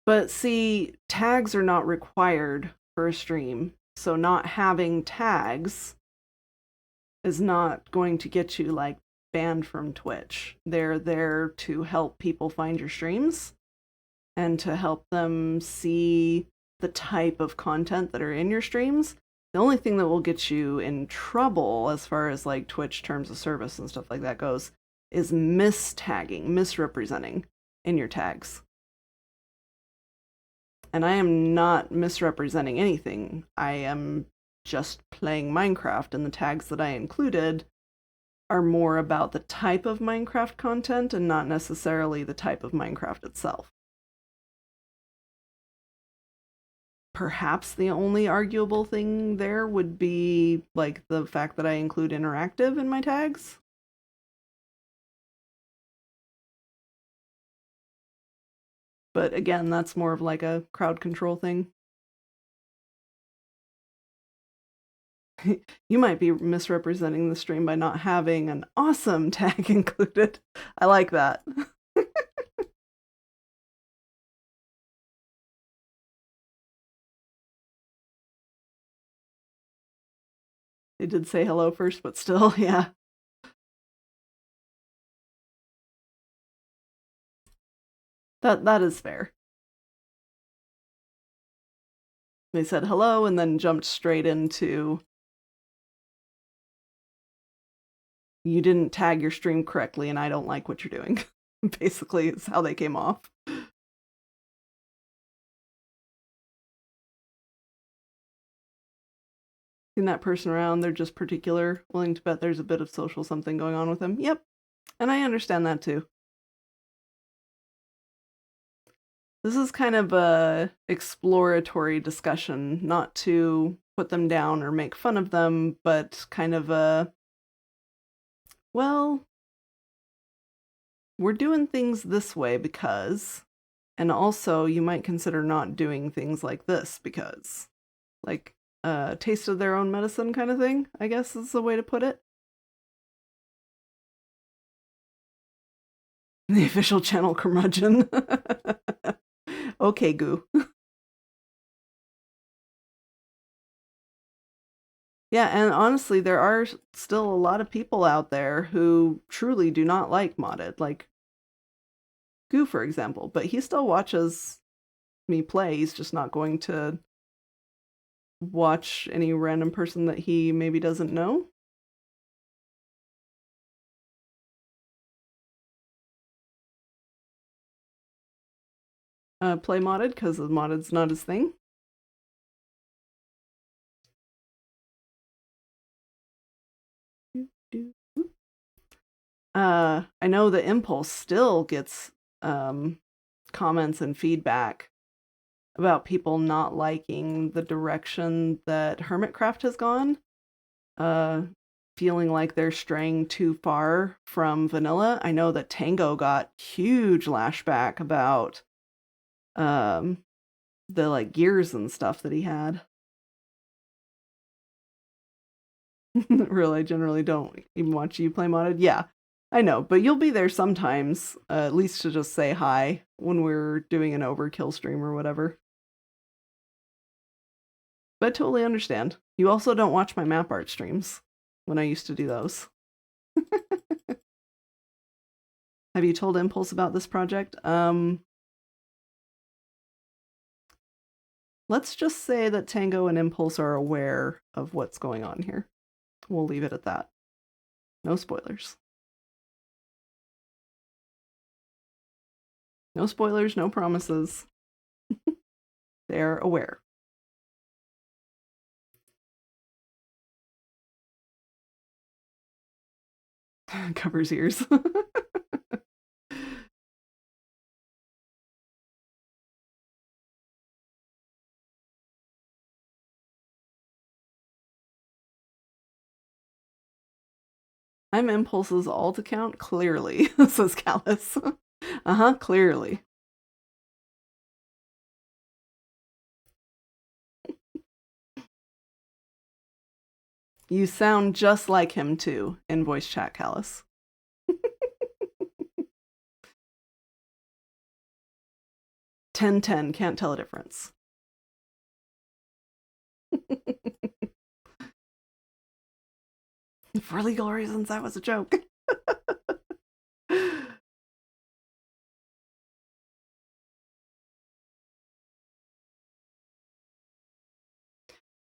But see, tags are not required for a stream. So not having tags is not going to get you like banned from Twitch. They're there to help people find your streams and to help them see the type of content that are in your streams. The only thing that will get you in trouble as far as like Twitch terms of service and stuff like that goes is mistagging, misrepresenting in your tags. And I am not misrepresenting anything. I am just playing Minecraft, and the tags that I included are more about the type of Minecraft content and not necessarily the type of Minecraft itself. Perhaps the only arguable thing there would be like the fact that I include interactive in my tags. But again, that's more of like a crowd control thing. You might be misrepresenting the stream by not having an awesome tag included. I like that. They did say hello first, but still, yeah. That is fair. They said hello and then jumped straight into you didn't tag your stream correctly and I don't like what you're doing. Basically, is how they came off. Seen that person around, they're just particular, willing to bet there's a bit of social something going on with them. Yep, and I understand that too. This is kind of a exploratory discussion, not to put them down or make fun of them, but kind of a, well, we're doing things this way because, and also you might consider not doing things like this because, like, taste of their own medicine kind of thing, I guess is the way to put it. The official channel curmudgeon. Okay, Goo. Yeah, and honestly, there are still a lot of people out there who truly do not like modded, like Goo, for example, but he still watches me play. He's just not going to watch any random person that he maybe doesn't know. Play modded, because the modded's not his thing. I know the Impulse still gets comments and feedback about people not liking the direction that Hermitcraft has gone, feeling like they're straying too far from vanilla. I know that Tango got huge lashback about the like gears and stuff that he had. Really, I generally don't even watch you play modded. Yeah, I know, but you'll be there sometimes, at least to just say hi when we're doing an overkill stream or whatever. But I totally understand. You also don't watch my map art streams when I used to do those. Have you told Impulse about this project? Let's just say that Tango and Impulse are aware of what's going on here. We'll leave it at that. No spoilers. No spoilers, no promises. They're aware. Covers ears. I'm Impulse's alt account, clearly, says Callus. Clearly. You sound just like him, too, in voice chat, Callus. 10-10, can't tell a difference. For legal reasons, that was a joke.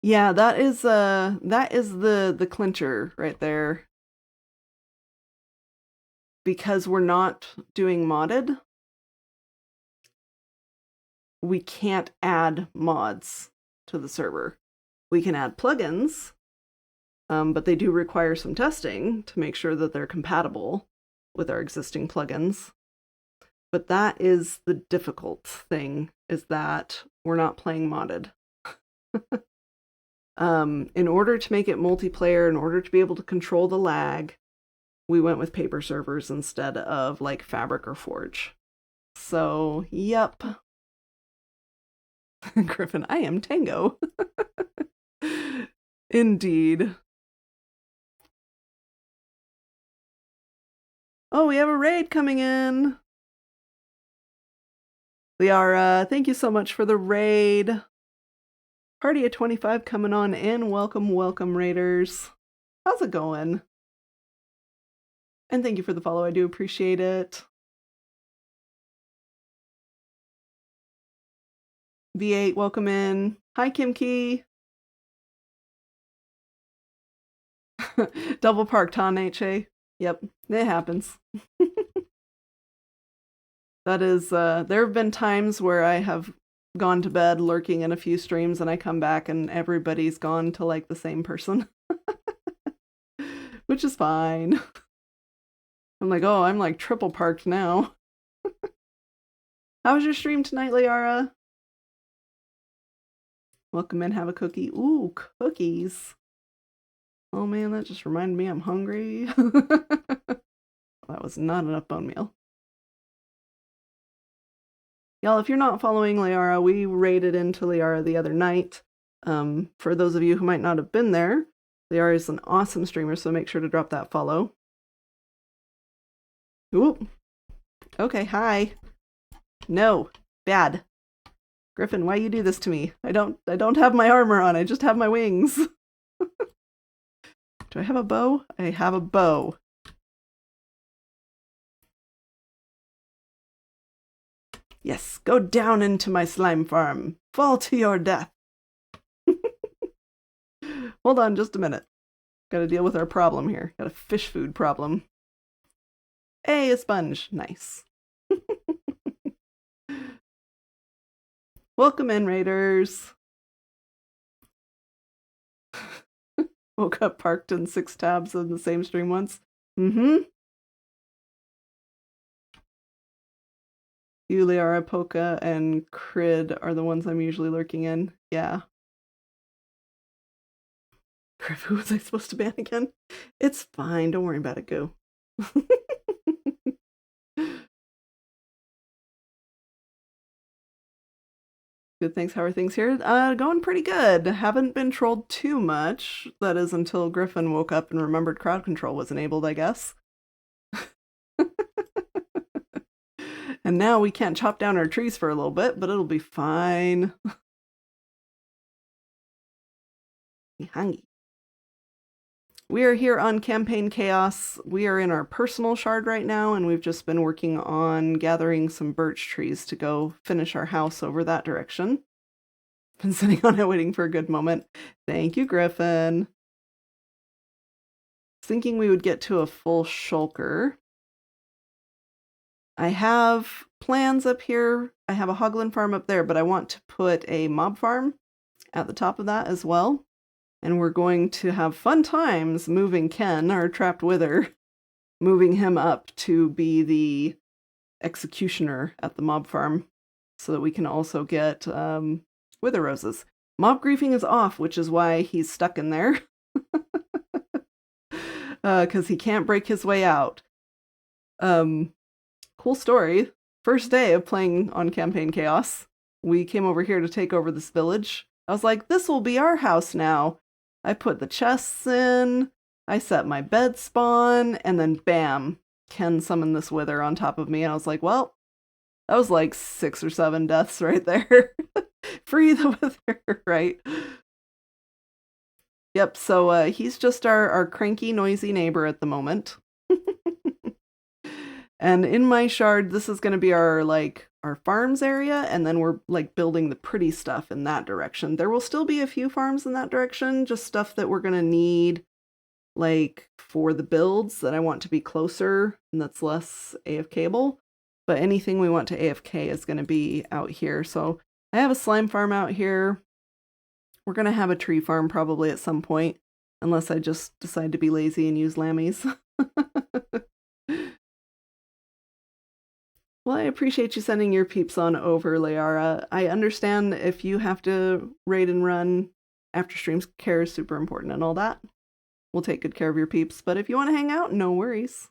Yeah, that is the clincher right there. Because we're not doing modded, we can't add mods to the server. We can add plugins, but they do require some testing to make sure that they're compatible with our existing plugins. But that is the difficult thing, is that we're not playing modded. In order to make it multiplayer, in order to be able to control the lag, we went with paper servers instead of like Fabric or Forge. So, yep. Griffin, I am Tango. Indeed. Oh, we have a raid coming in. Liara, thank you so much for the raid. Party of 25 coming on in. Welcome, welcome, raiders. How's it going? And thank you for the follow. I do appreciate it. V8, welcome in. Hi, Kim Key. Double parked, huh, HA? Yep, it happens. That is, there have been times where I have gone to bed lurking in a few streams and I come back and everybody's gone to like the same person. Which is fine. I'm like, oh, I'm like triple parked now. How was your stream tonight, Liara? Welcome in, have a cookie. Ooh, cookies. Oh man, that just reminded me I'm hungry. That was not enough bone meal. Y'all, if you're not following Liara, we raided into Liara the other night. For those of you who might not have been there, Liara is an awesome streamer, so make sure to drop that follow. Ooh. Okay, hi. No, bad. Griffin, why you do this to me? I don't have my armor on, I just have my wings. Do I have a bow? I have a bow. Yes, go down into my slime farm. Fall to your death. Hold on just a minute. Gotta deal with our problem here. Got a fish food problem. Hey, a sponge. Nice. Welcome in, raiders. Woke up parked in 6 tabs on the same stream once. Mm-hmm. You, Liara, Polka, and Crid are the ones I'm usually lurking in. Yeah. Griff, who was I supposed to ban again? It's fine. Don't worry about it. Go. Good, thanks. How are things here? Going pretty good. Haven't been trolled too much. That is until Griffin woke up and remembered crowd control was enabled, I guess. And now we can't chop down our trees for a little bit, but it'll be fine. Hungry. We are here on Campaign Chaos. We are in our personal shard right now, and we've just been working on gathering some birch trees to go finish our house over that direction. Been sitting on it waiting for a good moment. Thank you, Griffin. Thinking we would get to a full shulker. I have plans up here. I have a hoglin farm up there, but I want to put a mob farm at the top of that as well. And we're going to have fun times moving Ken, our trapped wither, moving him up to be the executioner at the mob farm so that we can also get wither roses. Mob griefing is off, which is why he's stuck in there. Because he can't break his way out. Cool story. First day of playing on Campaign Chaos, we came over here to take over this village. I was like, this will be our house now. I put the chests in, I set my bed spawn, and then bam, Ken summoned this wither on top of me, and I was like, well, That was like 6 or 7 deaths right there. Free the wither, right? Yep, so he's just our cranky, noisy neighbor at the moment. And in my shard, this is going to be our farms area, and then we're like building the pretty stuff in that direction. There will still be a few farms in that direction, just stuff that we're going to need like for the builds that I want to be closer and that's less AFKable. But anything we want to AFK is going to be out here. So I have a slime farm out here. We're going to have a tree farm probably at some point, unless I just decide to be lazy and use lammies. Well, I appreciate you sending your peeps on over, Layara. I understand if you have to raid and run after streams, care is super important and all that. We'll take good care of your peeps, but if you want to hang out, no worries.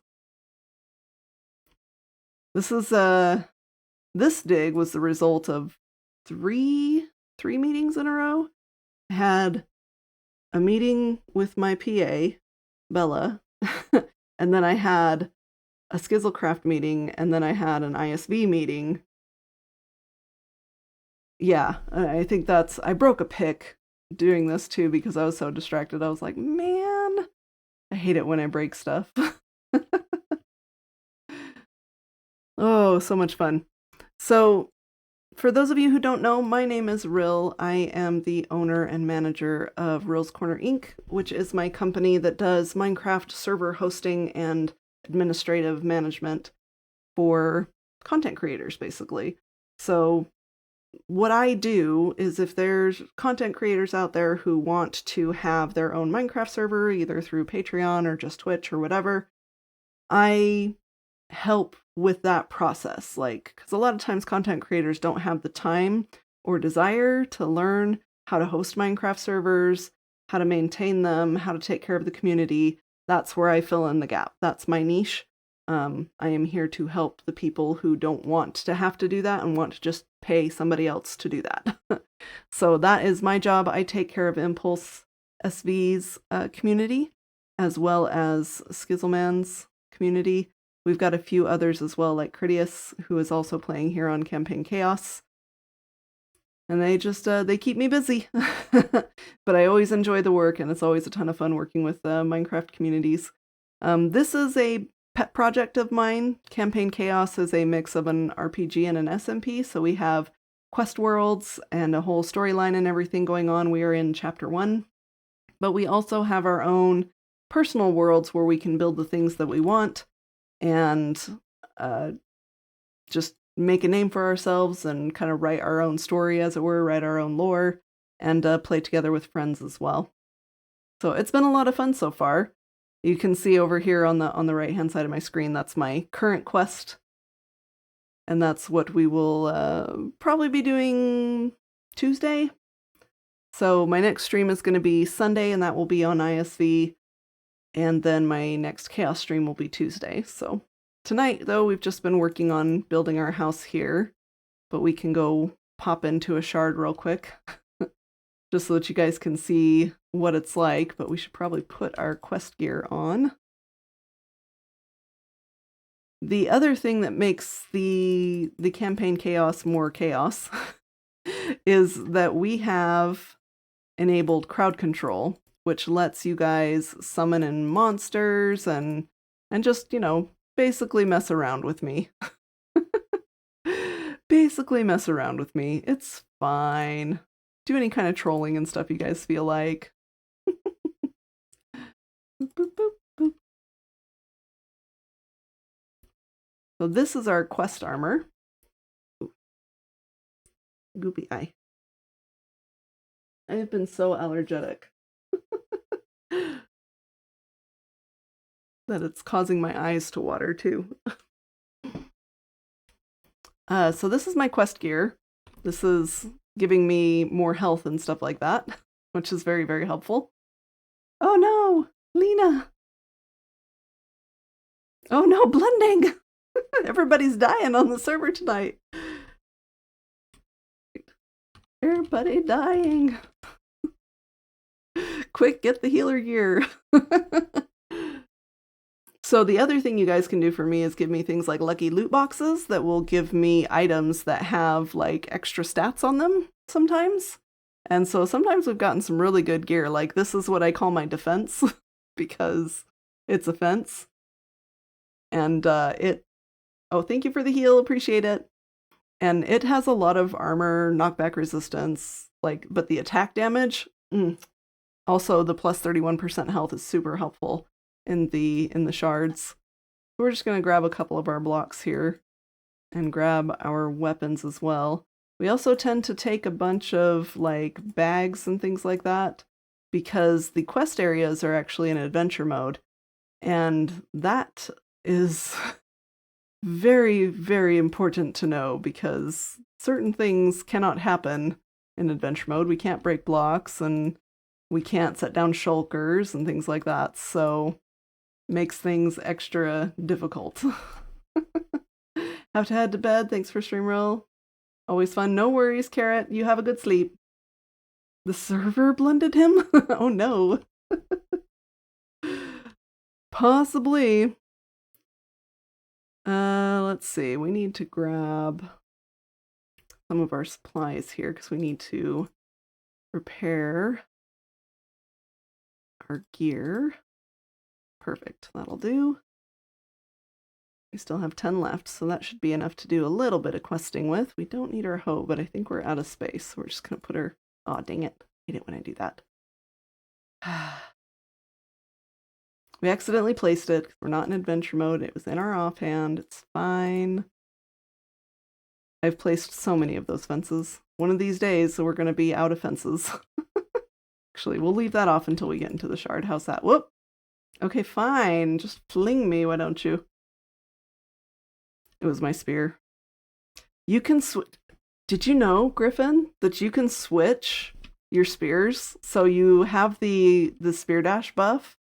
This is this dig was the result of three meetings in a row. I had a meeting with my PA, Bella, and then I had a Skizzlecraft meeting, and then I had an ISV meeting. Yeah, I think I broke a pick doing this too because I was so distracted. I was like, man, I hate it when I break stuff. Oh, so much fun. So, for those of you who don't know, my name is Rill. I am the owner and manager of Rill's Corner Inc., which is my company that does Minecraft server hosting and administrative management for content creators, basically. So what I do is if there's content creators out there who want to have their own Minecraft server, either through Patreon or just Twitch or whatever, I help with that process. Like, because a lot of times content creators don't have the time or desire to learn how to host Minecraft servers, how to maintain them, how to take care of the community. That's where I fill in the gap. That's my niche. I am here to help the people who don't want to have to do that and want to just pay somebody else to do that. So that is my job. I take care of Impulse SV's community, as well as Skizzleman's community. We've got a few others as well, like Critias, who is also playing here on Campaign Chaos. And they just, they keep me busy. But I always enjoy the work, and it's always a ton of fun working with Minecraft communities. This is a pet project of mine. Campaign Chaos is a mix of an RPG and an SMP, so we have quest worlds and a whole storyline and everything going on. We are in Chapter 1. But we also have our own personal worlds where we can build the things that we want and just make a name for ourselves and kind of write our own story, as it were, write our own lore, and play together with friends as well. So it's been a lot of fun so far. You can see over here on the right-hand side of my screen, that's my current quest. And that's what we will probably be doing Tuesday. So my next stream is going to be Sunday, and that will be on ISV. And then my next Chaos stream will be Tuesday. So tonight, though, we've just been working on building our house here. But we can go pop into a shard real quick. Just so that you guys can see what it's like. But we should probably put our quest gear on. The other thing that makes the Campaign Chaos more chaos is that we have enabled crowd control, which lets you guys summon in monsters and just, you know, basically mess around with me. Basically mess around with me. It's fine. Do any kind of trolling and stuff you guys feel like. Boop, boop, boop, boop. So this is our quest armor. Goopy eye. I have been so allergic that it's causing my eyes to water too. So this is my quest gear. This is giving me more health and stuff like that, which is very, very helpful. Oh no, Lena. Oh no, blending. Everybody's dying on the server tonight. Everybody dying. Quick, get the healer gear. So the other thing you guys can do for me is give me things like lucky loot boxes that will give me items that have like extra stats on them sometimes. And so sometimes we've gotten some really good gear. Like this is what I call my defense because it's a fence. And oh, thank you for the heal. Appreciate it. And it has a lot of armor, knockback resistance, like, but the attack damage, also the plus 31% health is super helpful in the shards. We're just going to grab a couple of our blocks here and grab our weapons as well. We also tend to take a bunch of like bags and things like that because the quest areas are actually in adventure mode. And that is very, very important to know because certain things cannot happen in adventure mode. We can't break blocks and we can't set down shulkers and things like that. So makes things extra difficult. Have to head to bed. Thanks for stream roll. Always fun. No worries, Carrot. You have a good sleep. The server blended him? Oh no. Possibly. Let's see. We need to grab some of our supplies here because we need to repair our gear. Perfect. That'll do. We still have 10 left, so that should be enough to do a little bit of questing with. We don't need our hoe, but I think we're out of space. So we're just going to put her... Oh, dang it. I hate it when I do that. We accidentally placed it. We're not in adventure mode. It was in our offhand. It's fine. I've placed so many of those fences. One of these days, so we're going to be out of fences. Actually, we'll leave that off until we get into the shard. How's that? Whoop! Okay, fine. Just fling me, why don't you? It was my spear. You can switch. Did you know, Griffin, that you can switch your spears? So you have the spear dash buff.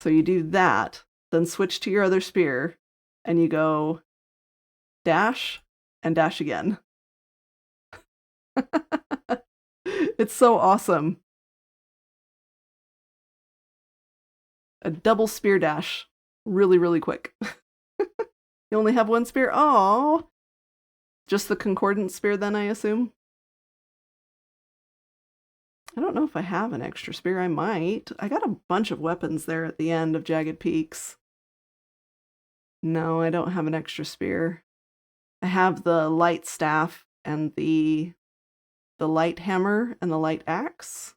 So you do that, then switch to your other spear, and you go dash and dash again. It's so awesome. A double spear dash. Really, really quick. You only have one spear? Oh, just the concordant spear then, I assume? I don't know if I have an extra spear. I might. I got a bunch of weapons there at the end of Jagged Peaks. No, I don't have an extra spear. I have the light staff and the light hammer and the light axe.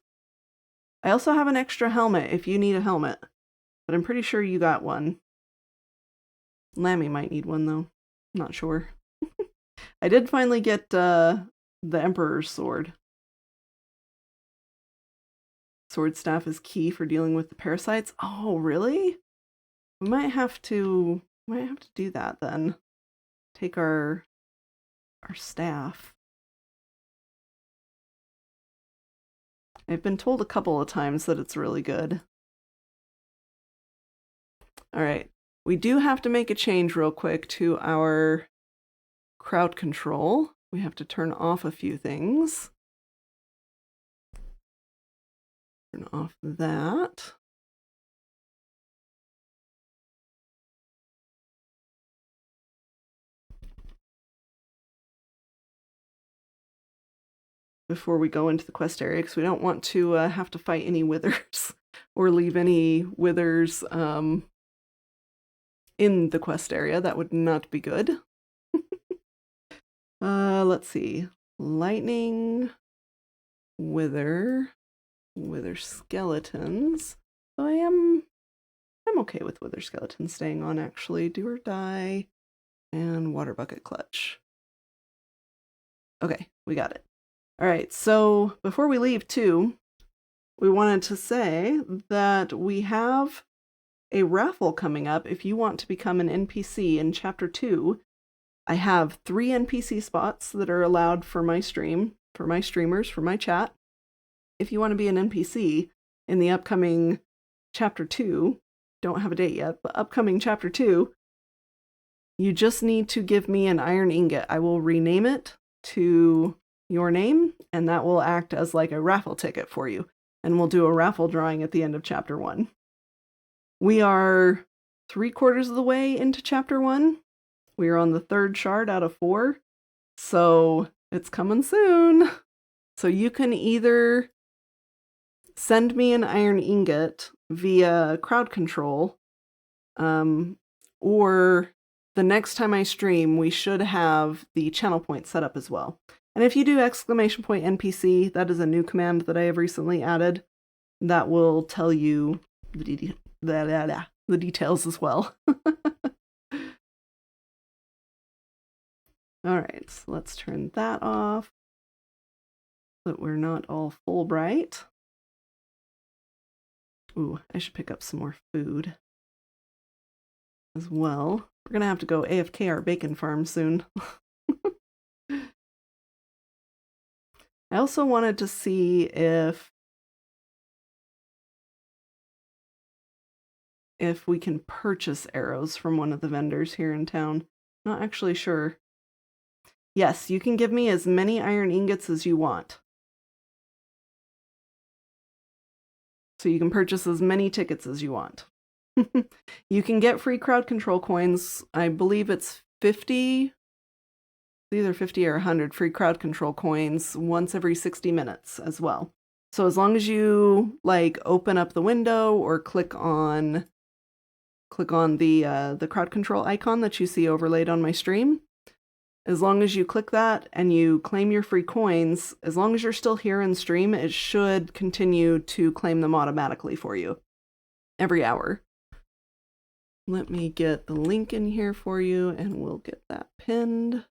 I also have an extra helmet if you need a helmet, but I'm pretty sure you got one. Lammy might need one though. I'm not sure. I did finally get the Emperor's sword. Sword staff is key for dealing with the parasites. Oh, really? We might have to do that then. Take our staff. I've been told a couple of times that it's really good. All right. We do have to make a change real quick to our crowd control. We have to turn off a few things. Turn off that. Before we go into the quest area, because we don't want to have to fight any withers or leave any withers in the quest area. That would not be good. Let's see. Lightning, wither skeletons. So I'm okay with wither skeletons staying on, actually. Do or die and water bucket clutch. Okay, we got it. All right, so before we leave too, we wanted to say that we have a raffle coming up if you want to become an NPC in Chapter 2. I have 3 NPC spots that are allowed for my stream, for my streamers, for my chat. If you want to be an NPC in the upcoming Chapter 2, don't have a date yet, but upcoming Chapter 2, you just need to give me an iron ingot. I will rename it to your name, and that will act as like a raffle ticket for you. And we'll do a raffle drawing at the end of Chapter 1. We are 3/4 of the way into chapter 1. We are on the 3rd shard out of 4. So it's coming soon. So you can either send me an iron ingot via crowd control, or the next time I stream, we should have the channel point set up as well. And if you do exclamation point NPC, that is a new command that I have recently added that will tell you the details as well. All right, so let's turn that off so that we're not all full bright. Ooh, I should pick up some more food as well. We're gonna have to go AFK our bacon farm soon. I also wanted to see if we can purchase arrows from one of the vendors here in town. Not actually sure. Yes, you can give me as many iron ingots as you want. So you can purchase as many tickets as you want. You can get free crowd control coins. I believe it's 50, either 50 or 100 free crowd control coins once every 60 minutes as well. So as long as you like open up the window or click on the crowd control icon that you see overlaid on my stream, as long as you click that and you claim your free coins, as long as you're still here in stream, it should continue to claim them automatically for you every hour. Let me get the link in here for you and we'll get that pinned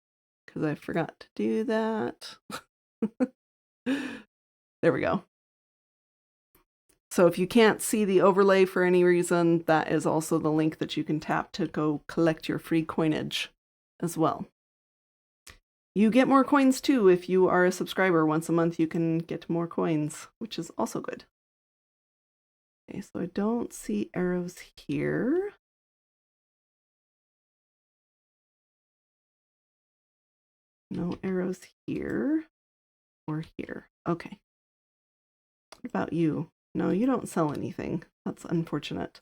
because I forgot to do that. There we go. So if you can't see the overlay for any reason, that is also the link that you can tap to go collect your free coinage as well. You get more coins too if you are a subscriber. Once a month you can get more coins, which is also good. Okay, so I don't see arrows here. No arrows here or here. Okay. What about you? No, you don't sell anything. That's unfortunate.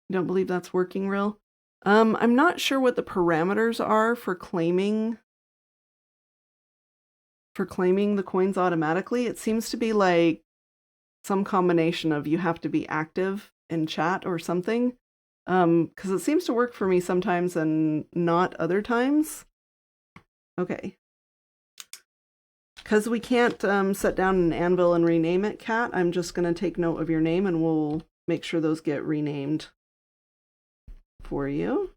You don't believe that's working real? I'm not sure what the parameters are for claiming the coins automatically. It seems to be like some combination of you have to be active in chat or something. Because it seems to work for me sometimes and not other times. Okay. Because we can't set down an anvil and rename it, Kat, I'm just going to take note of your name and we'll make sure those get renamed for you.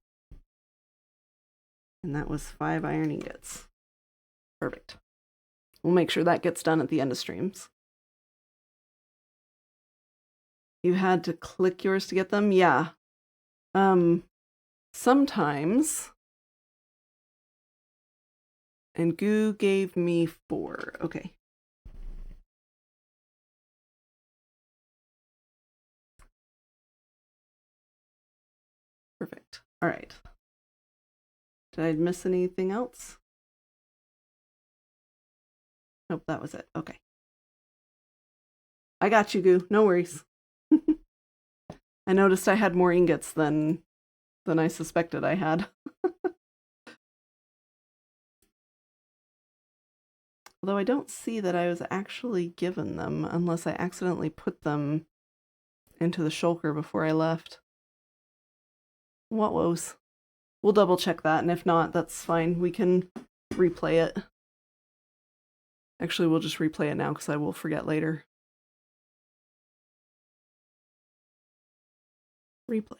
And that was 5 iron ingots. Perfect. We'll make sure that gets done at the end of streams. You had to click yours to get them? Yeah. Sometimes. And Goo gave me 4. Okay. Perfect. All right. Did I miss anything else? Nope, that was it. Okay. I got you, Goo. No worries. I noticed I had more ingots than I suspected I had. Although I don't see that I was actually given them unless I accidentally put them into the shulker before I left. What woes? We'll double check that, and if not, that's fine. We can replay it. Actually, we'll just replay it now because I will forget later. Replay.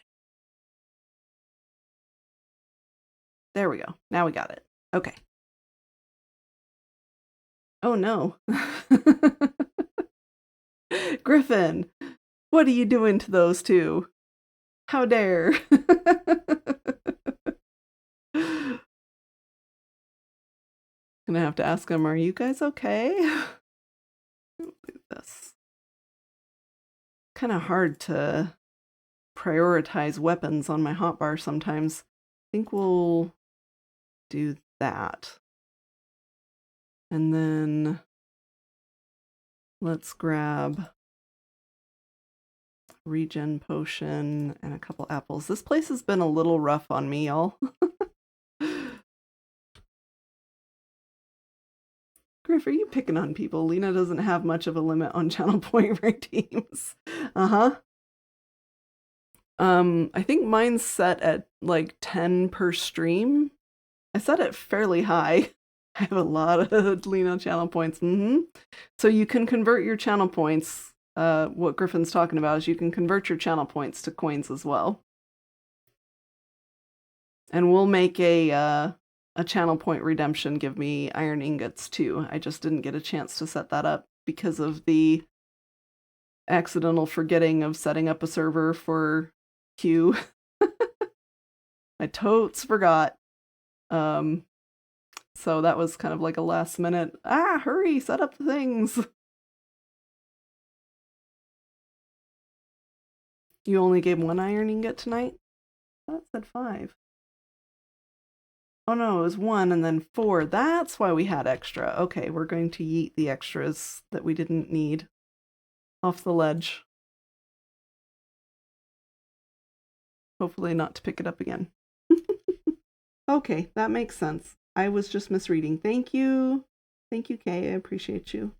There we go. Now we got it. Okay. Oh no. Griffin, what are you doing to those two? How dare. Gonna have to ask him, are you guys okay? This. Kind of hard to prioritize weapons on my hotbar sometimes. I think we'll do that. And then let's grab regen potion and a couple apples. This place has been a little rough on me, y'all. Griff, are you picking on people? Lena doesn't have much of a limit on channel point redeems. I think mine's set at like 10 per stream. I set it fairly high. I have a lot of Lena channel points. So you can convert your channel points. What Griffin's talking about is you can convert your channel points to coins as well. And we'll make a channel point redemption give me iron ingots too. I just didn't get a chance to set that up because of the accidental forgetting of setting up a server for Q. I totes forgot. So that was kind of like a last minute, hurry, set up the things. You only gave 1 iron ingot tonight? That said 5. Oh no, it was 1 and then 4. That's why we had extra. Okay, we're going to yeet the extras that we didn't need off the ledge. Hopefully not to pick it up again. Okay, that makes sense. I was just misreading. Thank you. Thank you, Kay. I appreciate you.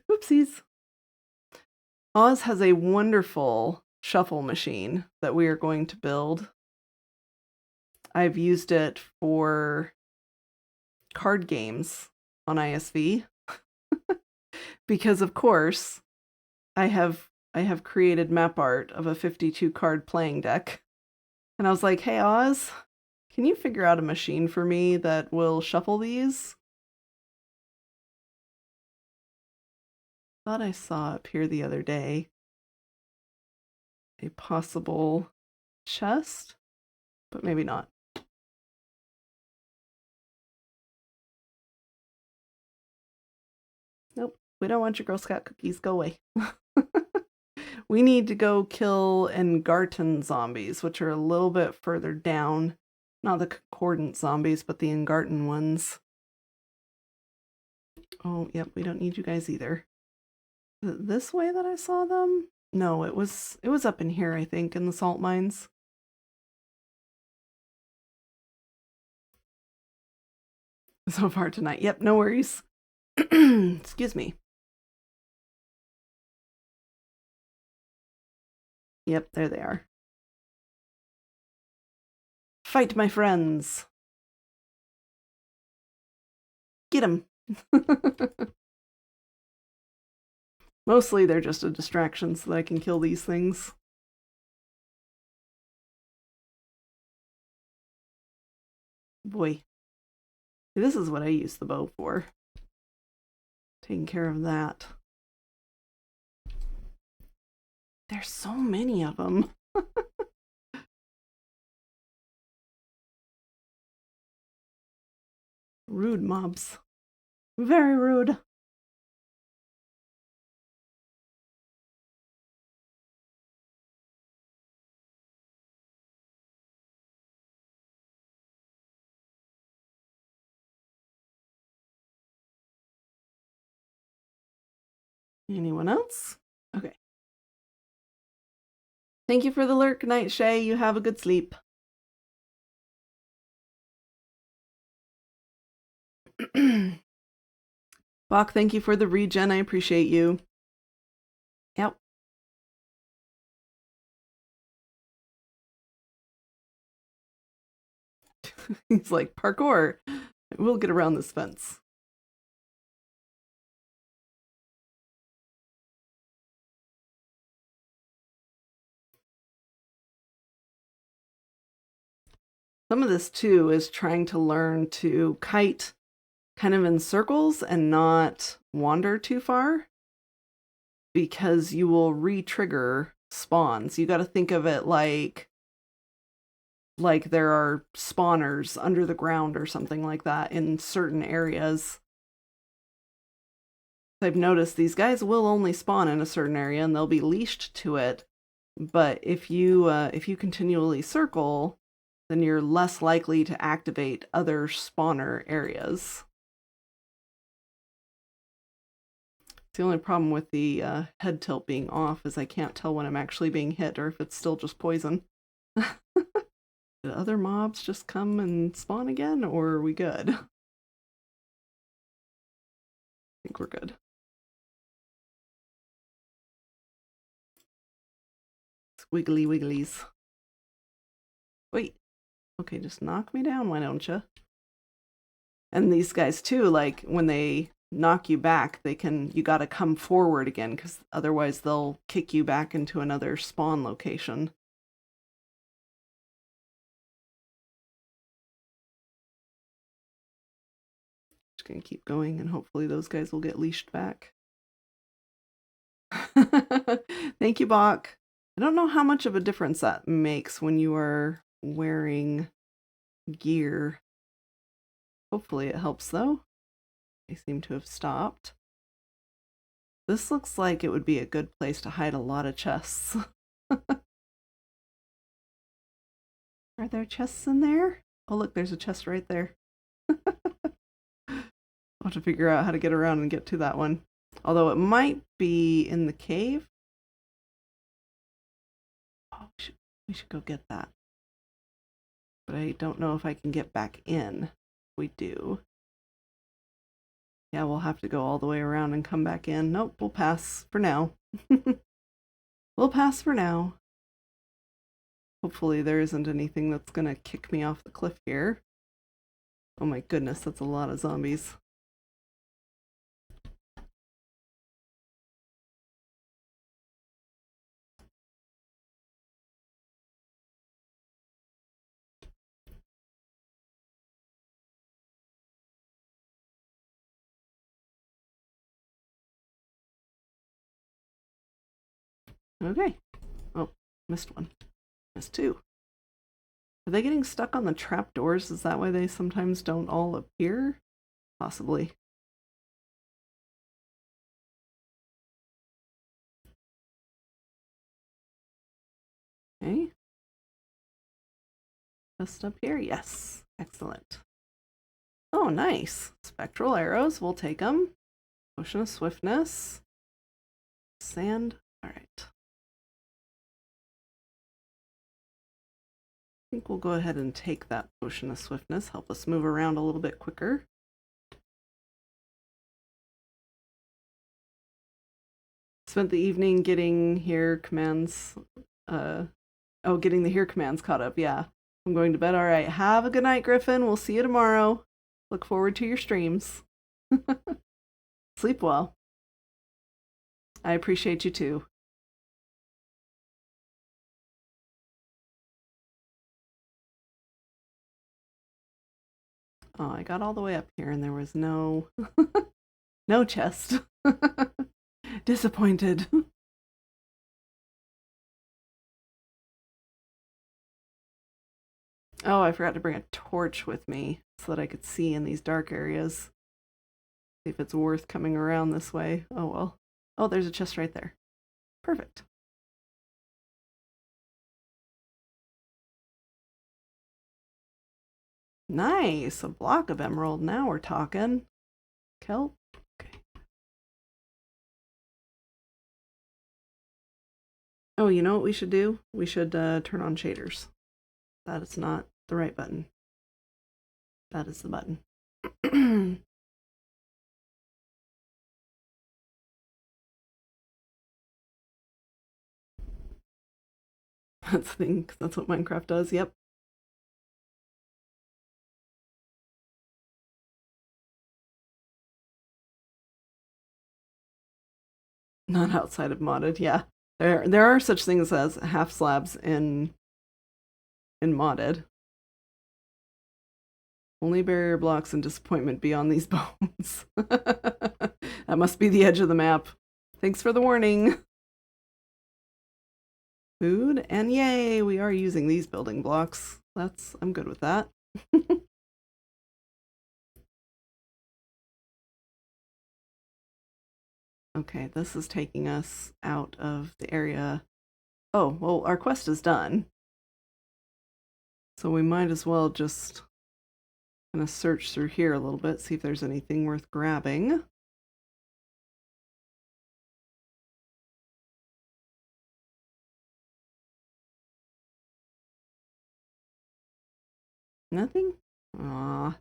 Oopsies. Oz has a wonderful shuffle machine that we are going to build. I've used it for card games on ISV because, of course, I have created map art of a 52 card playing deck. And I was like, hey, Oz, can you figure out a machine for me that will shuffle these? Thought I saw up here the other day a possible chest, but maybe not. Nope, we don't want your Girl Scout cookies. Go away. We need to go kill Engarten zombies, which are a little bit further down. Not the concordant zombies, but the Engarten ones. Oh, yep, we don't need you guys either. Is it this way that I saw them? No, it was up in here, I think, in the salt mines. So far tonight. Yep, no worries. Excuse me. Yep, there they are. Fight, my friends. Get them. Mostly they're just a distraction so that I can kill these things. Boy. This is what I use the bow for. Taking care of that. There's so many of them. Rude mobs. Very rude. Anyone else? Okay. Thank you for the lurk, Night Shay. You have a good sleep. Bach, thank you for the regen. I appreciate you. Yep. He's like, parkour. We'll get around this fence. Some of this too is trying to learn to kite kind of in circles and not wander too far, because you will re-trigger spawns. You got to think of it like there are spawners under the ground or something like that in certain areas. I've noticed these guys will only spawn in a certain area and they'll be leashed to it, but if you continually circle, then you're less likely to activate other spawner areas. The only problem with the head tilt being off is I can't tell when I'm actually being hit or if it's still just poison. Did other mobs just come and spawn again, or are we good? I think we're good. Wiggly wigglies. Wait. Okay, just knock me down, why don't you? And these guys too, like when they knock you back, you gotta come forward again, because otherwise they'll kick you back into another spawn location. Just gonna keep going and hopefully those guys will get leashed back. Thank you, Bach. I don't know how much of a difference that makes when you are wearing gear. Hopefully it helps though. They seem to have stopped. This looks like it would be a good place to hide a lot of chests. Are there chests in there? Oh look, there's a chest right there. I'll have to figure out how to get around and get to that one. Although it might be in the cave. Oh, we should go get that. But I don't know if I can get back in. We do. Yeah, we'll have to go all the way around and come back in. Nope, we'll pass for now. We'll pass for now. Hopefully there isn't anything that's gonna kick me off the cliff here. Oh my goodness, that's a lot of zombies. Okay. Oh, missed one. Missed two. Are they getting stuck on the trapdoors? Is that why they sometimes don't all appear? Possibly. Okay. Just up here? Yes. Excellent. Oh, nice. Spectral arrows. We'll take them. Potion of swiftness. Sand. All right. I think we'll go ahead and take that potion of swiftness. Help us move around a little bit quicker. Spent the evening getting here commands. Getting the here commands caught up. Yeah. I'm going to bed. All right. Have a good night, Griffin. We'll see you tomorrow. Look forward to your streams. Sleep well. I appreciate you too. Oh, I got all the way up here and there was no no chest. Disappointed. Oh, I forgot to bring a torch with me so that I could see in these dark areas. See if it's worth coming around this way. Oh well. Oh, there's a chest right there. Perfect. Nice. A block of emerald. Now we're talking. Kelp. Okay. Oh, you know what we should do? We should turn on shaders. That is not the right button. That is the button. That's the thing, 'cause that's what Minecraft does. Yep. Not outside of modded. Yeah, there are such things as half slabs in modded. Only barrier blocks and disappointment beyond these bones. That must be the edge of the map. Thanks for the warning. Food, and yay, we are using these building blocks. I'm good with that. Okay, this is taking us out of the area. Oh, well, our quest is done. So we might as well just kind of search through here a little bit, see if there's anything worth grabbing. Nothing? Aw.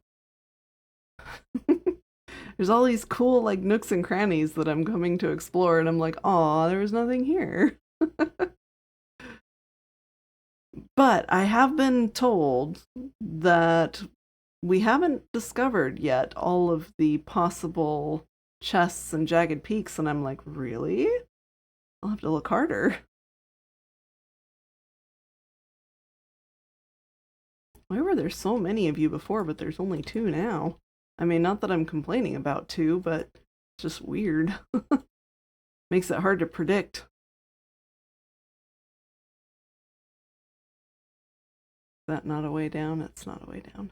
There's all these cool like nooks and crannies that I'm coming to explore, and I'm like, aw, there was nothing here. But I have been told that we haven't discovered yet all of the possible chests and jagged peaks, and I'm like, really? I'll have to look harder. Why were there so many of you before, but there's only two now? I mean, not that I'm complaining about two, but it's just weird. Makes it hard to predict. Is that not a way down? It's not a way down.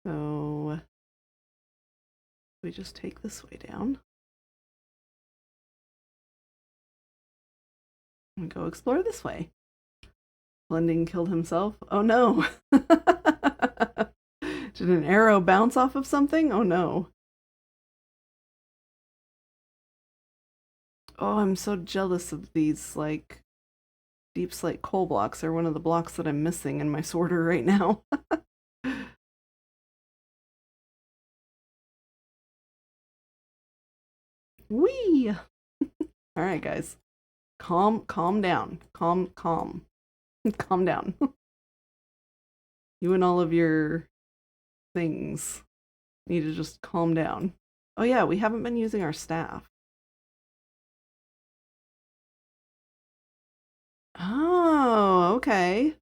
So we just take this way down and go explore this way. Blending killed himself. Oh no. Did an arrow bounce off of something? Oh no. Oh, I'm so jealous of these like deep slate coal blocks. They're one of the blocks that I'm missing in my sorter right now. Whee! All right, guys. Calm down. Calm. Calm down. You and all of your things need to just calm down. Oh yeah, we haven't been using our staff. Oh, okay.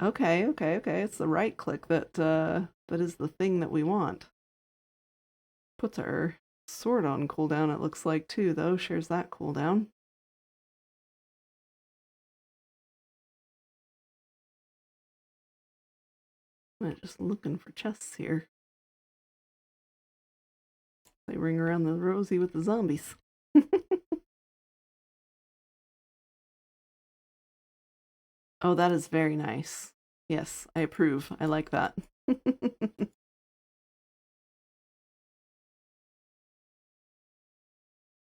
Okay. It's the right click that is the thing that we want. Puts our sword on cooldown, it looks like too, though. Shares that cooldown. I'm just looking for chests here. They ring around the rosy with the zombies. Oh, that is very nice. Yes, I approve. I like that.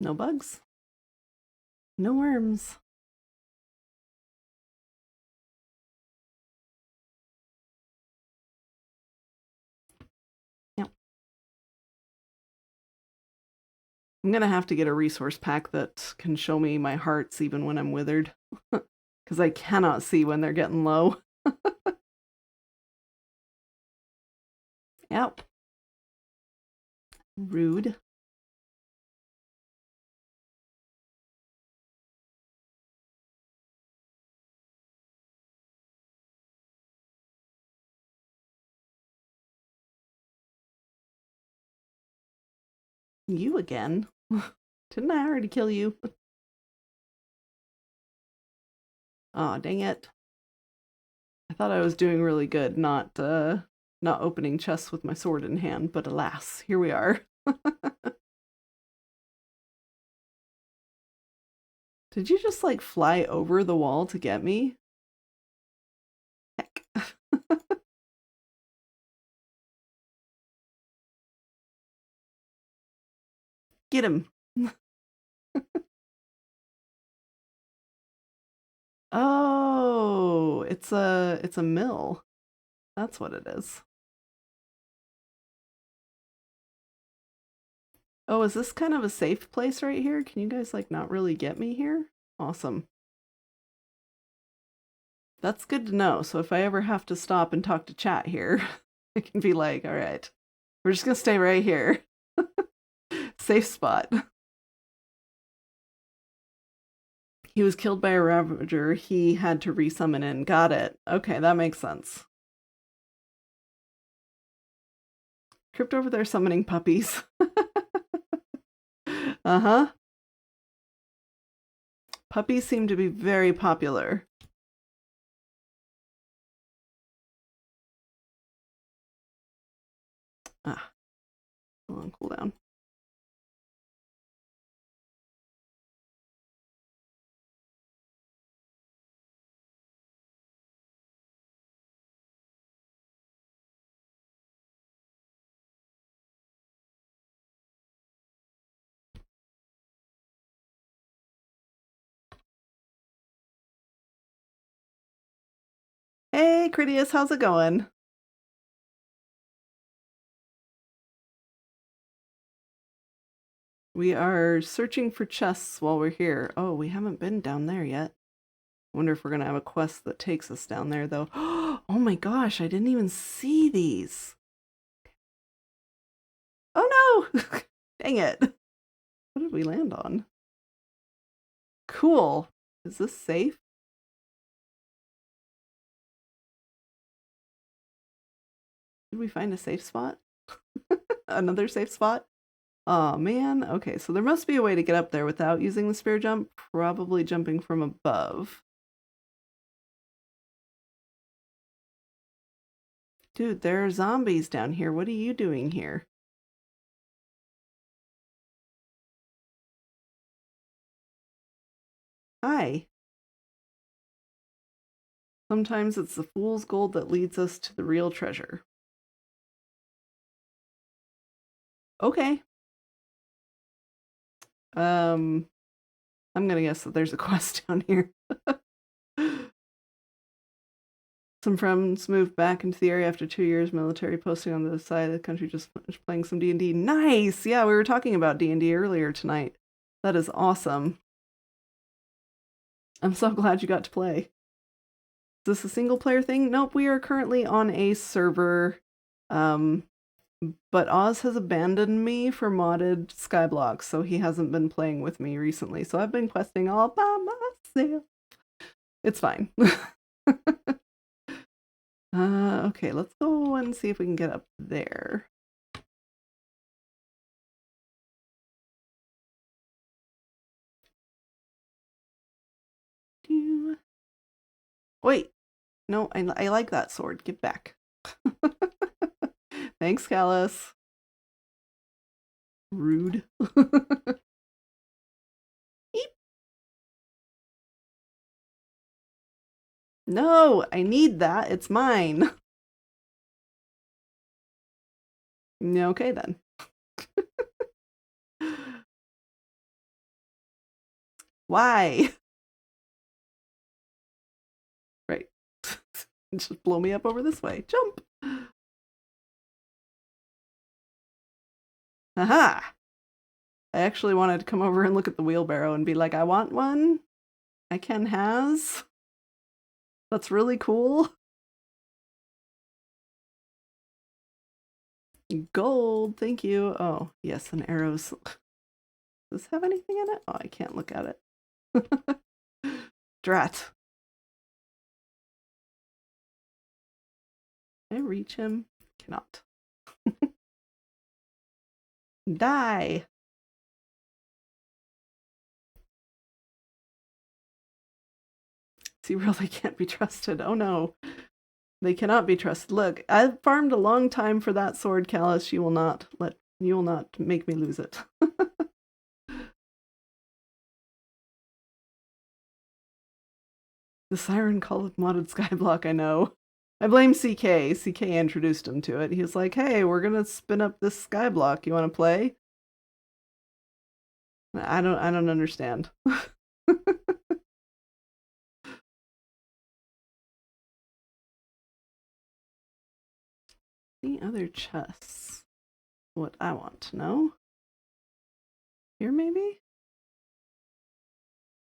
No bugs. No worms. Yep. I'm gonna have to get a resource pack that can show me my hearts even when I'm withered. Because I cannot see when they're getting low. Yep. Rude. You again? Didn't I already kill you? Aw, dang it. I thought I was doing really good, not opening chests with my sword in hand, but alas, here we are. Did you just like fly over the wall to get me? Heck. Get him. Oh, it's a mill. That's what it is. Oh, is this kind of a safe place right here? Can you guys like not really get me here? Awesome. That's good to know. So if I ever have to stop and talk to chat here, I can be like, all right, we're just gonna stay right here. Safe spot. He was killed by a Ravager. He had to resummon in. Got it. Okay, that makes sense. Crypt over there summoning puppies. Uh-huh. Puppies seem to be very popular. Ah, hold on, cool down. Hey, Critias, how's it going? We are searching for chests while we're here. Oh, we haven't been down there yet. Wonder if we're gonna have a quest that takes us down there, though. Oh my gosh, I didn't even see these. Oh no! Dang it. What did we land on? Cool. Is this safe? Did we find a safe spot? Another safe spot? Oh man. Okay, so there must be a way to get up there without using the spear jump. Probably jumping from above. Dude, there are zombies down here. What are you doing here? Hi. Sometimes it's the fool's gold that leads us to the real treasure. Okay. I'm gonna guess that there's a quest down here. Some friends moved back into the area after 2 years military posting on the side of the country, just playing some D&D. Nice! Yeah, we were talking about D&D earlier tonight. That is awesome. I'm so glad you got to play. Is this a single player thing? Nope, we are currently on a server. But Oz has abandoned me for modded Skyblock, so he hasn't been playing with me recently. So I've been questing all by myself. It's fine. Okay, let's go and see if we can get up there. Wait, no, I like that sword. Give back. Thanks, Callus. Rude. Eep. No, I need that. It's mine. Okay, then. Why? Right. Just blow me up over this way. Jump. Aha! I actually wanted to come over and look at the wheelbarrow and be like, I want one. I can has. That's really cool. Gold, thank you. Oh, yes, and arrows. Does this have anything in it? Oh, I can't look at it. Drat. Can I reach him? Cannot. Die. He really can't be trusted. Oh no. They cannot be trusted. Look, I've farmed a long time for that sword, Callus. You will not make me lose it. The Siren Call of modded Skyblock, I know. I blame CK. CK introduced him to it. He was like, hey, we're gonna spin up this Skyblock. You wanna play? I don't understand. Any other chests? What I want to know. Here maybe?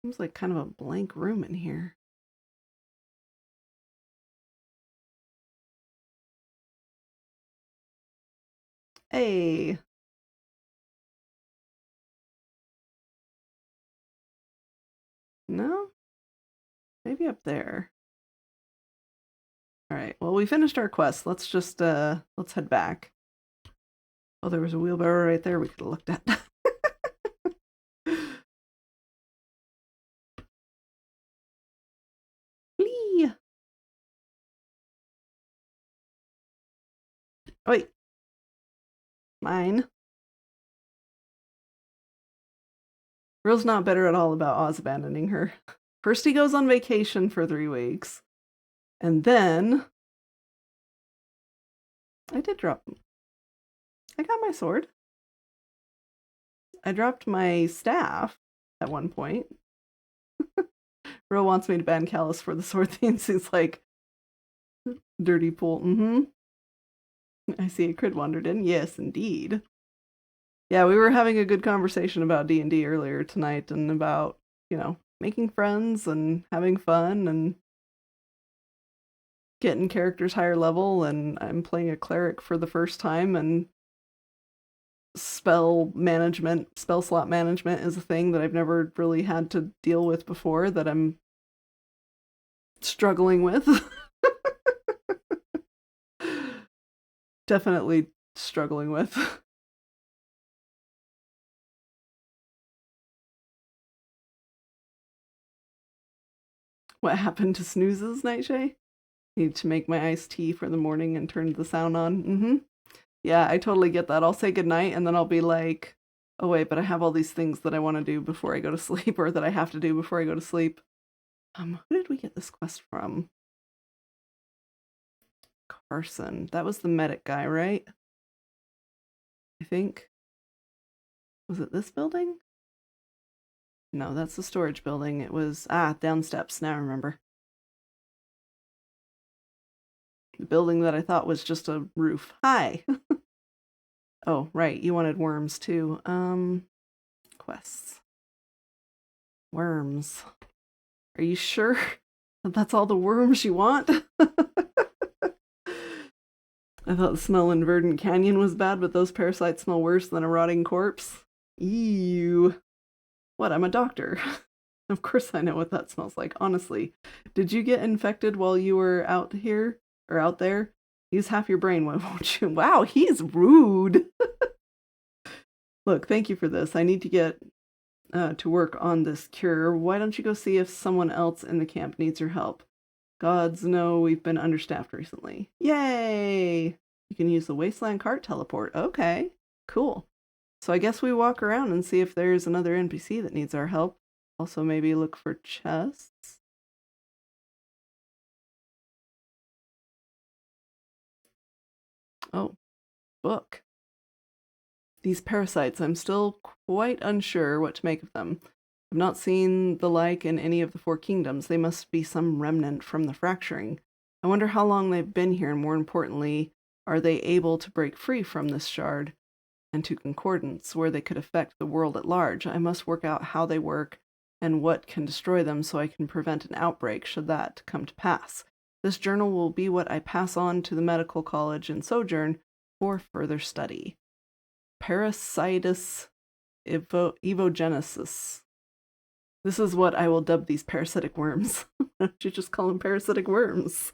Seems like kind of a blank room in here. Hey. No? Maybe up there. Alright, well we finished our quest. Let's just let's head back. Oh, there was a wheelbarrow right there we could have looked at. Flee! Wait. Mine. Rill's not bitter at all about Oz abandoning her. First he goes on vacation for 3 weeks. And then I did drop. I got my sword. I dropped my staff at one point. Rill wants me to ban Callus for the sword things. He's like, Dirty pool. Mm-hmm. I see a crid wandered in. Yes, indeed. Yeah, we were having a good conversation about D&D earlier tonight and about, making friends and having fun and getting characters higher level, and I'm playing a cleric for the first time, and spell slot management is a thing that I've never really had to deal with before that I'm struggling with. Definitely struggling with. What happened to snoozes, Nightshade? Need to make my iced tea for the morning and turn the sound on. Mm-hmm. Yeah, I totally get that. I'll say goodnight and then I'll be like, oh wait, but I have all these things that I want to do before I go to sleep, or that I have to do before I go to sleep. Who did we get this quest from? Carson. That was the medic guy, right? I think. Was it this building? No, that's the storage building. It was, down steps. Now I remember. The building that I thought was just a roof. Hi. Oh, right. You wanted worms too. Quests. Worms. Are you sure that that's all the worms you want? I thought the smell in Verdant Canyon was bad, but those parasites smell worse than a rotting corpse. Ew. What? I'm a doctor. Of course I know what that smells like, honestly. Did you get infected while you were out here? Or out there? Use half your brain, why won't you? Wow, he's rude. Look, thank you for this. I need to get to work on this cure. Why don't you go see if someone else in the camp needs your help? Gods know we've been understaffed recently. Yay! You can use the Wasteland Cart teleport. Okay, cool. So I guess we walk around and see if there's another NPC that needs our help. Also maybe look for chests. Oh, book. These parasites, I'm still quite unsure what to make of them. I've not seen the like in any of the four kingdoms. They must be some remnant from the fracturing. I wonder how long they've been here, and more importantly, are they able to break free from this shard and to concordance, where they could affect the world at large? I must work out how they work and what can destroy them so I can prevent an outbreak should that come to pass. This journal will be what I pass on to the medical college in Sojourn for further study. Parasitus evogenesis. This is what I will dub these parasitic worms. Why don't you just call them parasitic worms?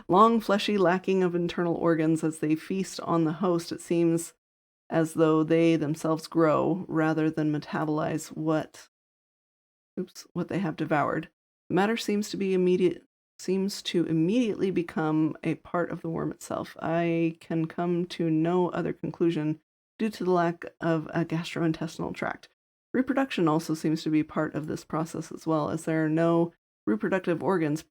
Long, fleshy, lacking of internal organs, as they feast on the host, it seems as though they themselves grow rather than metabolize what they have devoured. The matter seems to immediately become a part of the worm itself. I can come to no other conclusion due to the lack of a gastrointestinal tract. Reproduction also seems to be part of this process as well, as there are no reproductive organs.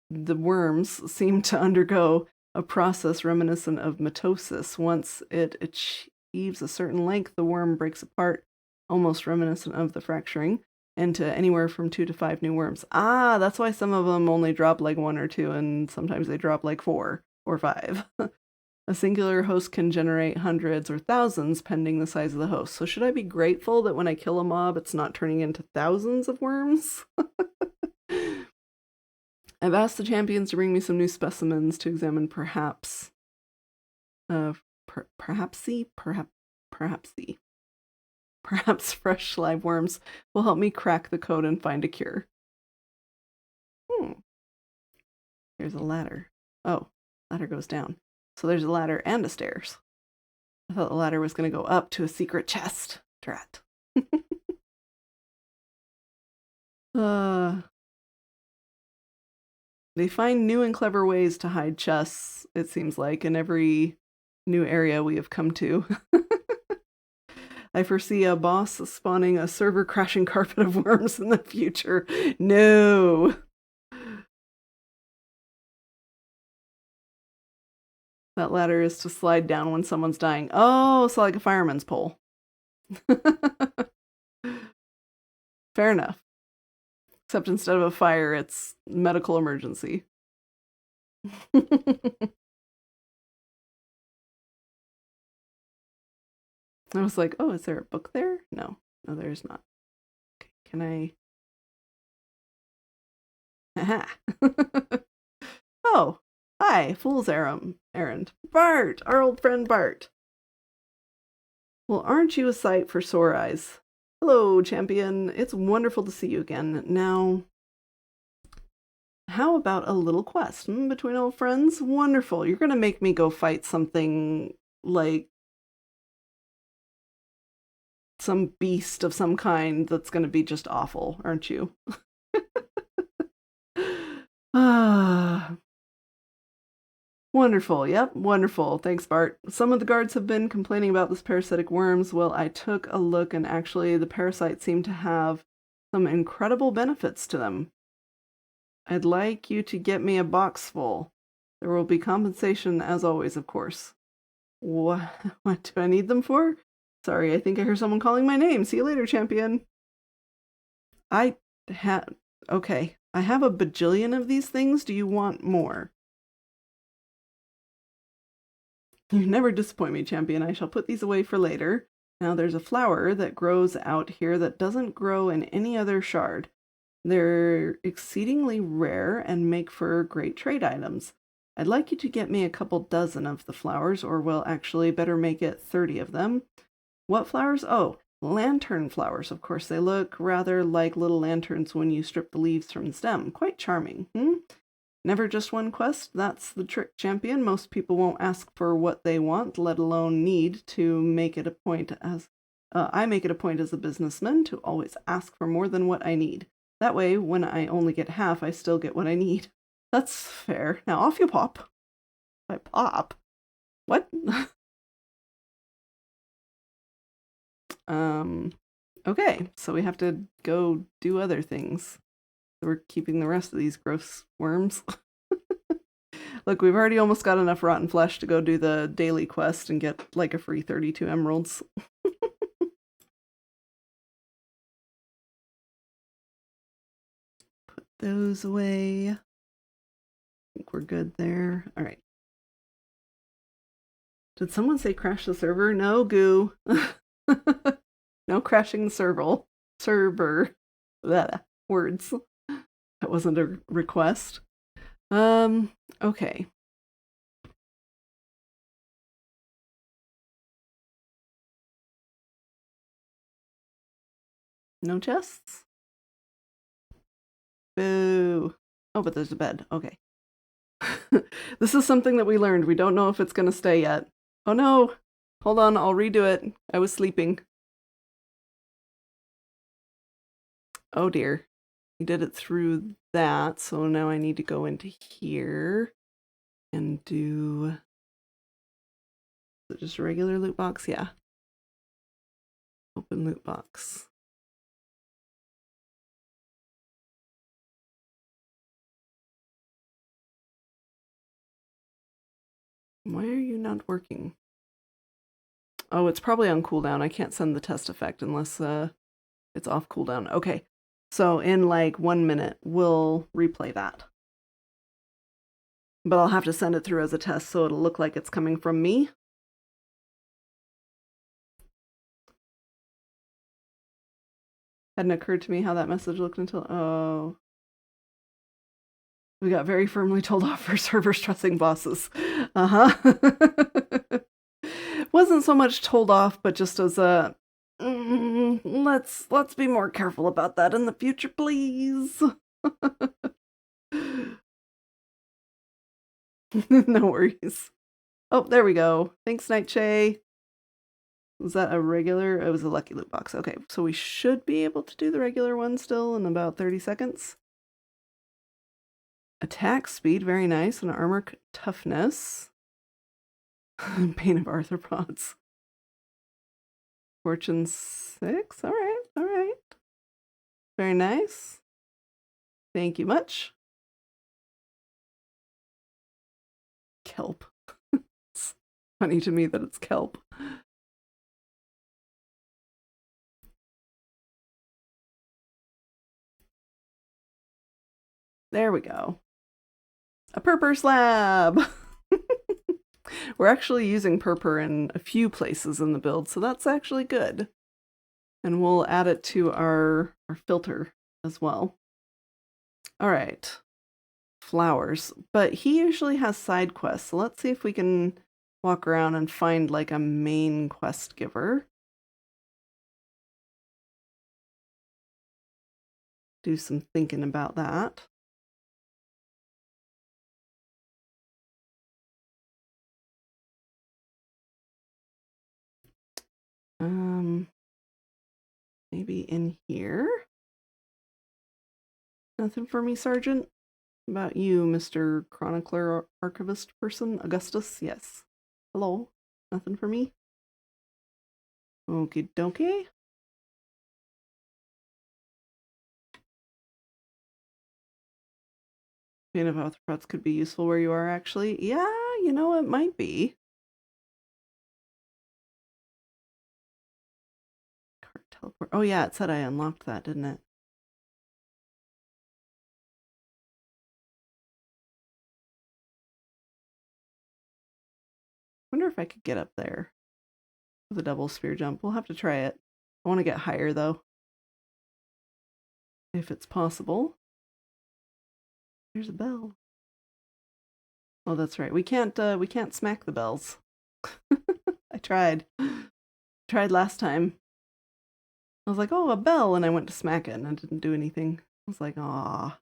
The worms seem to undergo a process reminiscent of mitosis. Once it achieves a certain length, the worm breaks apart, almost reminiscent of the fracturing, into anywhere from 2 to 5 new worms. That's why some of them only drop like 1 or 2, and sometimes they drop like 4 or 5. A singular host can generate hundreds or thousands, pending the size of the host. So should I be grateful that when I kill a mob, it's not turning into thousands of worms? I've asked the champions to bring me some new specimens to examine, perhaps fresh live worms will help me crack the code and find a cure. Here's a ladder. Oh, ladder goes down. So there's a ladder and a stairs. I thought the ladder was going to go up to a secret chest. Drat. They find new and clever ways to hide chests, it seems like, in every new area we have come to. I foresee a boss spawning a server crashing carpet of worms in the future. No! That ladder is to slide down when someone's dying. Oh, so like a fireman's pole. Fair enough. Except instead of a fire, it's medical emergency. I was like, oh, is there a book there? No, no, there's not. Okay, can I? Aha. Oh, hi, Fool's Errand. Bart, our old friend Bart. Well, aren't you a sight for sore eyes? Hello, champion. It's wonderful to see you again. Now, how about a little quest between old friends? Wonderful. You're going to make me go fight something like some beast of some kind that's going to be just awful, aren't you? Ah, wonderful. Yep, wonderful. Thanks, Bart. Some of the guards have been complaining about this parasitic worms. Well, I took a look and actually the parasites seem to have some incredible benefits to them. I'd like you to get me a box full. There will be compensation as always, of course. What do I need them for? Sorry, I think I hear someone calling my name. See you later, champion. I have... Okay, I have a bajillion of these things. Do you want more? You never disappoint me, champion. I shall put these away for later. Now there's a flower that grows out here that doesn't grow in any other shard. They're exceedingly rare and make for great trade items. I'd like you to get me a couple dozen of the flowers, or well, actually, better make it 30 of them. What flowers? Oh, lantern flowers. Of course, they look rather like little lanterns when you strip the leaves from the stem. Quite charming. Never just one quest. That's the trick, champion. Most people won't ask for what they want, let alone need to make it a point as... I make it a point as a businessman to always ask for more than what I need. That way, when I only get half, I still get what I need. That's fair. Now off you pop. I pop? What? Okay, so we have to go do other things. We're keeping the rest of these gross worms. Look, we've already almost got enough rotten flesh to go do the daily quest and get like a free 32 emeralds. Put those away. I think we're good there. All right. Did someone say crash the server? No, goo. No crashing the server. Blah, words. That wasn't a request. Okay. No chests? Boo. Oh, but there's a bed. Okay. This is something that we learned. We don't know if it's going to stay yet. Oh no. Hold on, I'll redo it. I was sleeping. Oh dear. We did it through that, so now I need to go into here and do... Is it just a regular loot box? Yeah. Open loot box. Why are you not working? Oh, it's probably on cooldown. I can't send the test effect unless it's off cooldown. Okay, so in like 1 minute, we'll replay that. But I'll have to send it through as a test so it'll look like it's coming from me. Hadn't occurred to me how that message looked until... Oh. We got very firmly told off for server stressing bosses. Uh-huh. Wasn't so much told off, but just as a... let's be more careful about that in the future, please. No worries. Oh, there we go. Thanks, Nightshade. Was that a regular? It was a lucky loot box. Okay, so we should be able to do the regular one still in about 30 seconds. Attack speed, very nice. And armor toughness. Pain of arthropods. Fortune 6. All right, all right. Very nice. Thank you much. Kelp. It's funny to me that it's kelp. There we go. A purpur slab! We're actually using purpur in a few places in the build, so that's actually good. And we'll add it to our filter as well. All right. Flowers. But he usually has side quests, so let's see if we can walk around and find like a main quest giver. Do some thinking about that. Maybe in here? Nothing for me, Sergeant? About you, Mr. Chronicler Archivist person? Augustus? Yes. Hello? Nothing for me? Okie dokie. Pain of arthropods could be useful where you are, actually. Yeah, you know, it might be. Cart teleport. Oh, yeah, it said I unlocked that, didn't it? Wonder if I could get up there with a double spear jump. We'll have to try it. I want to get higher, though. If it's possible. There's a bell. Oh, that's right. We can't smack the bells. I tried. Tried last time. I was like, oh, a bell, and I went to smack it, and it didn't do anything. I was like, aw.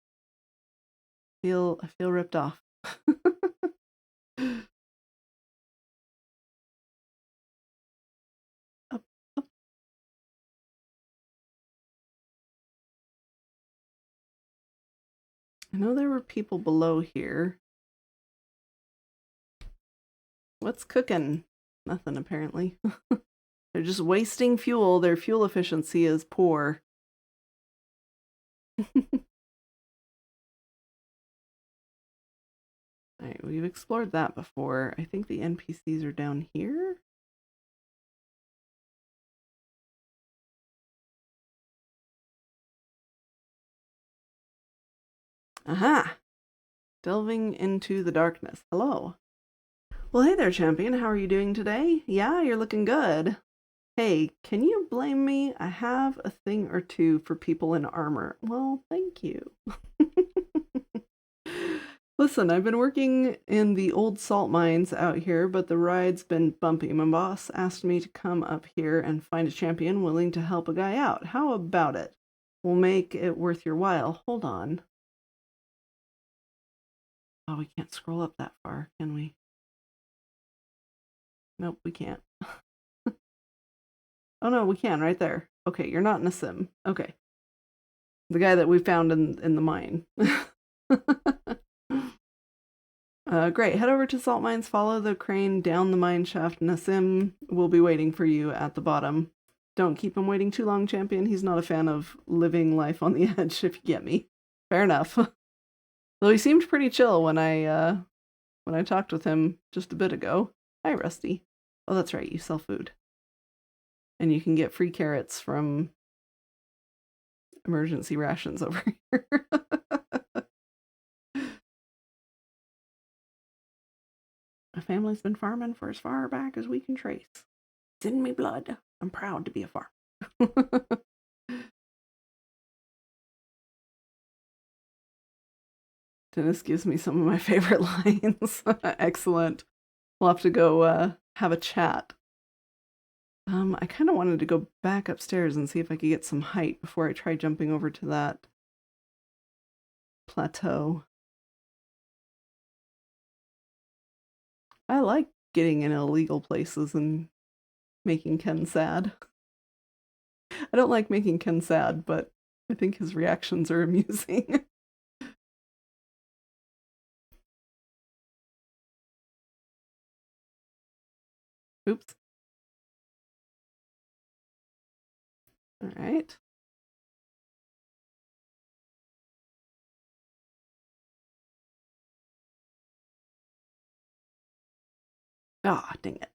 I feel ripped off. Up, up. I know there were people below here. What's cooking? Nothing, apparently. They're just wasting fuel. Their fuel efficiency is poor. Alright, we've explored that before. I think the NPCs are down here. Aha! Delving into the darkness. Hello. Well, hey there, champion. How are you doing today? Yeah, you're looking good. Hey, can you blame me? I have a thing or two for people in armor. Well, thank you. Listen, I've been working in the old salt mines out here, but the ride's been bumpy. My boss asked me to come up here and find a champion willing to help a guy out. How about it? We'll make it worth your while. Hold on. Oh, we can't scroll up that far, can we? Nope, we can't. Oh no, we can, right there. Okay, you're not in a sim. Okay. The guy that we found in the mine. Great. Head over to salt mines, follow the crane down the mine shaft, Nassim will be waiting for you at the bottom. Don't keep him waiting too long, champion. He's not a fan of living life on the edge, if you get me. Fair enough. Though he seemed pretty chill when I talked with him just a bit ago. Hi, Rusty. Oh, that's right, you sell food. And you can get free carrots from emergency rations over here. My family's been farming for as far back as we can trace. It's in me blood. I'm proud to be a farmer. Dennis gives me some of my favorite lines. Excellent. We'll have to go have a chat. I kind of wanted to go back upstairs and see if I could get some height before I try jumping over to that plateau. I like getting in illegal places and making Ken sad. I don't like making Ken sad, but I think his reactions are amusing. Oops. All right. Ah, dang it.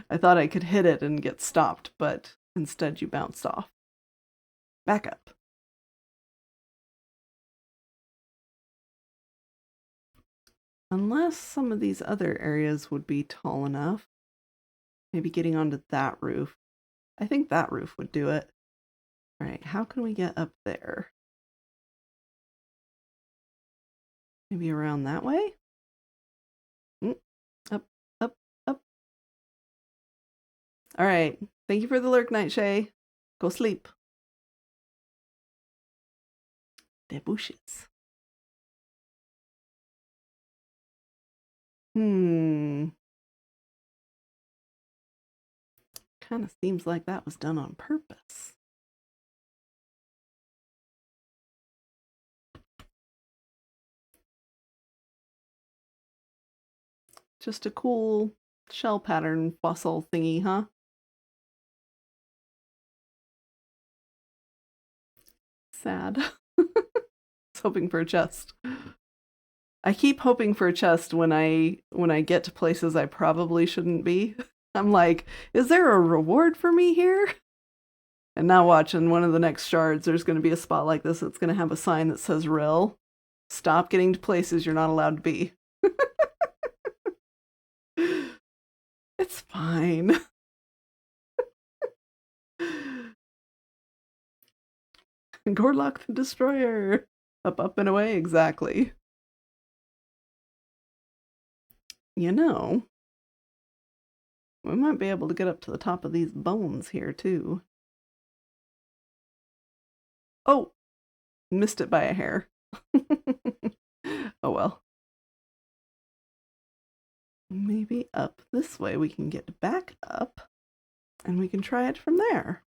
I thought I could hit it and get stopped, but instead you bounced off. Back up. Unless some of these other areas would be tall enough. Maybe getting onto that roof. I think that roof would do it. All right, how can we get up there? Maybe around that way? Up, up, up. All right. Thank you for the lurk, Nightshade. Go sleep. The bushes. Kind of seems like that was done on purpose. Just a cool shell pattern fossil thingy, huh? Sad. I was hoping for a chest. I keep hoping for a chest when I get to places I probably shouldn't be. I'm like, is there a reward for me here? And now watch, in one of the next shards, there's going to be a spot like this that's going to have a sign that says, "Rill, stop getting to places you're not allowed to be." It's fine. Gorlock the Destroyer. Up, up, and away, exactly. You know, we might be able to get up to the top of these bones here, too. Oh, missed it by a hair. Oh well. Maybe up this way we can get back up, and we can try it from there.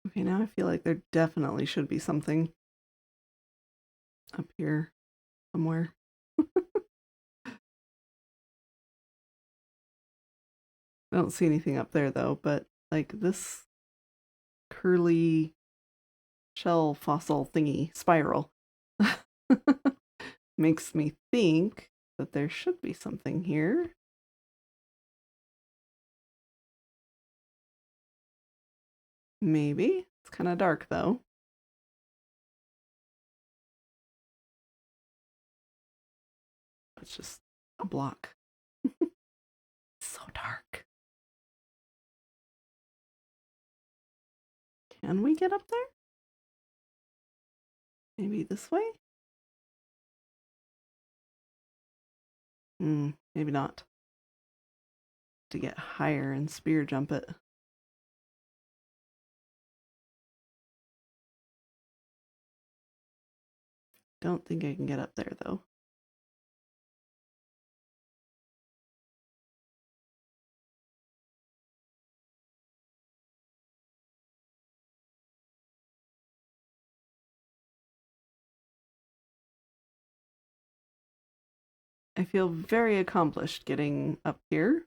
Okay, now I feel like there definitely should be something up here somewhere. I don't see anything up there though, but like this curly shell fossil thingy spiral makes me think that there should be something here. Maybe. It's kind of dark though. It's just a block. So dark. Can we get up there? Maybe this way? Maybe not. To get higher and spear jump it. Don't think I can get up there though. I feel very accomplished getting up here,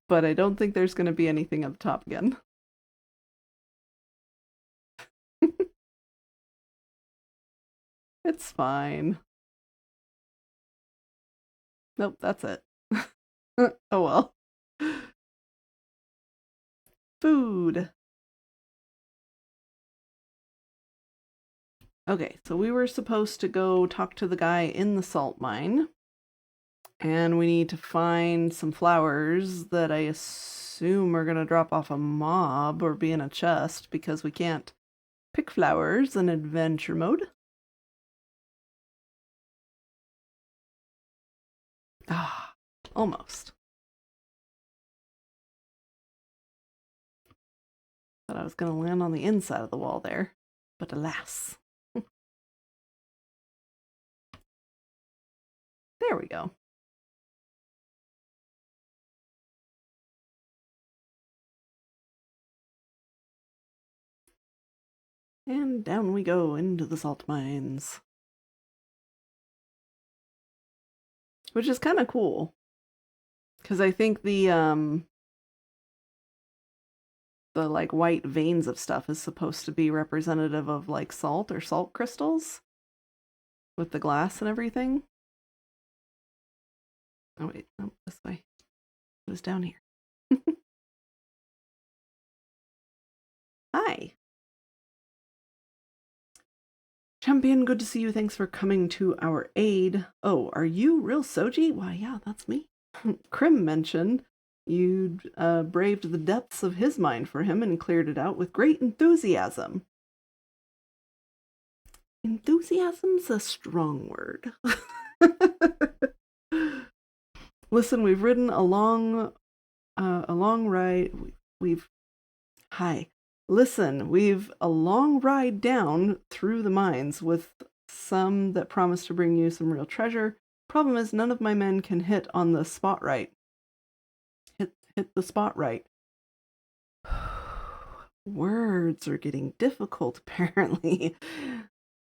but I don't think there's going to be anything at the top again. It's fine. Nope, that's it. Oh well. Food. Okay, so we were supposed to go talk to the guy in the salt mine. And we need to find some flowers that I assume are going to drop off a mob or be in a chest because we can't pick flowers in adventure mode. Ah, almost. Thought I was going to land on the inside of the wall there, but alas. There we go. And down we go into the salt mines. Which is kind of cool. Because I think the like white veins of stuff is supposed to be representative of like salt or salt crystals. with the glass and everything. Oh wait, no, this way. It was down here. Hi. Champion, good to see you. Thanks for coming to our aid. Oh, are you real Soji? Why, yeah, that's me. Krim mentioned you'd braved the depths of his mind for him and cleared it out with great enthusiasm. Enthusiasm's a strong word. Listen, we've ridden a long ride. We've a long ride down through the mines with some that promise to bring you some real treasure. Problem is, none of my men can hit on the spot right. Hit the spot right. Words are getting difficult, apparently.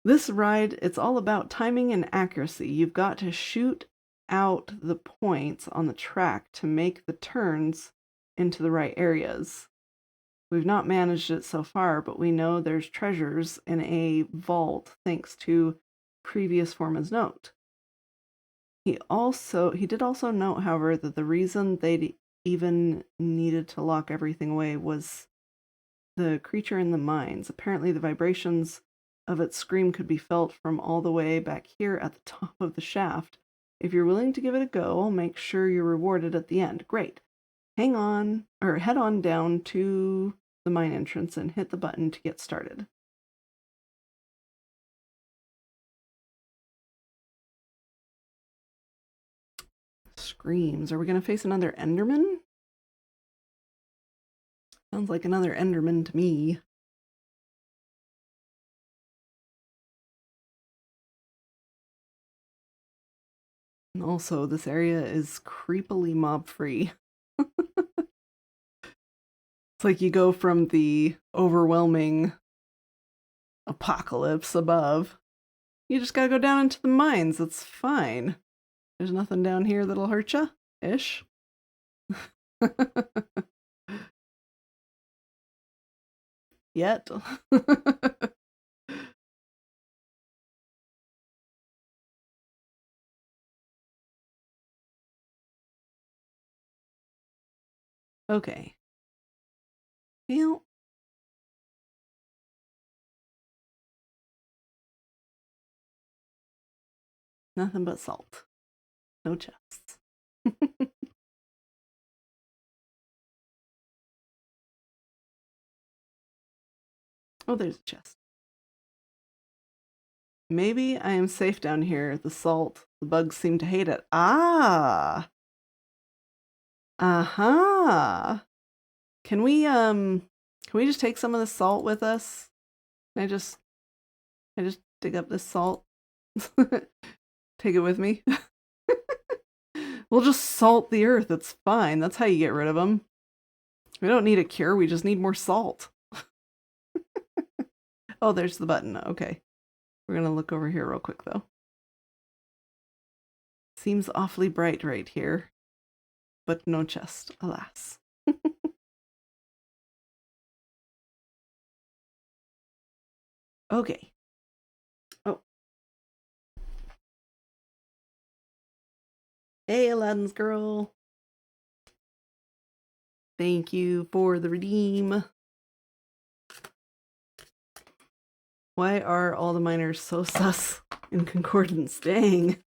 This ride, it's all about timing and accuracy. You've got to shoot out the points on the track to make the turns into the right areas. We've not managed it so far, but we know there's treasures in a vault thanks to previous foreman's note. He did also note, however, that the reason they'd even needed to lock everything away was the creature in the mines. Apparently the vibrations of its scream could be felt from all the way back here at the top of the shaft. If you're willing to give it a go, I'll make sure you're rewarded at the end. Great. Head on down to the mine entrance and hit the button to get started. Screams. Are we going to face another Enderman? Sounds like another Enderman to me. And also, this area is creepily mob-free. It's like you go from the overwhelming apocalypse above. You just gotta go down into the mines. It's fine. There's nothing down here that'll hurt you, ish. Yet. Okay. Well, nothing but salt. No chests. Oh, there's a chest. Maybe I am safe down here. The salt, the bugs seem to hate it. Ah! Uh-huh. Can we just take some of the salt with us? Can I just dig up this salt? Take it with me? We'll just salt the earth. It's fine. That's how you get rid of them. We don't need a cure. We just need more salt. Oh, there's the button. Okay. We're going to look over here real quick, though. Seems awfully bright right here. But no chest, alas. Okay. Oh. Hey, Aladdin's girl. Thank you for the redeem. Why are all the miners so sus in concordance? Dang.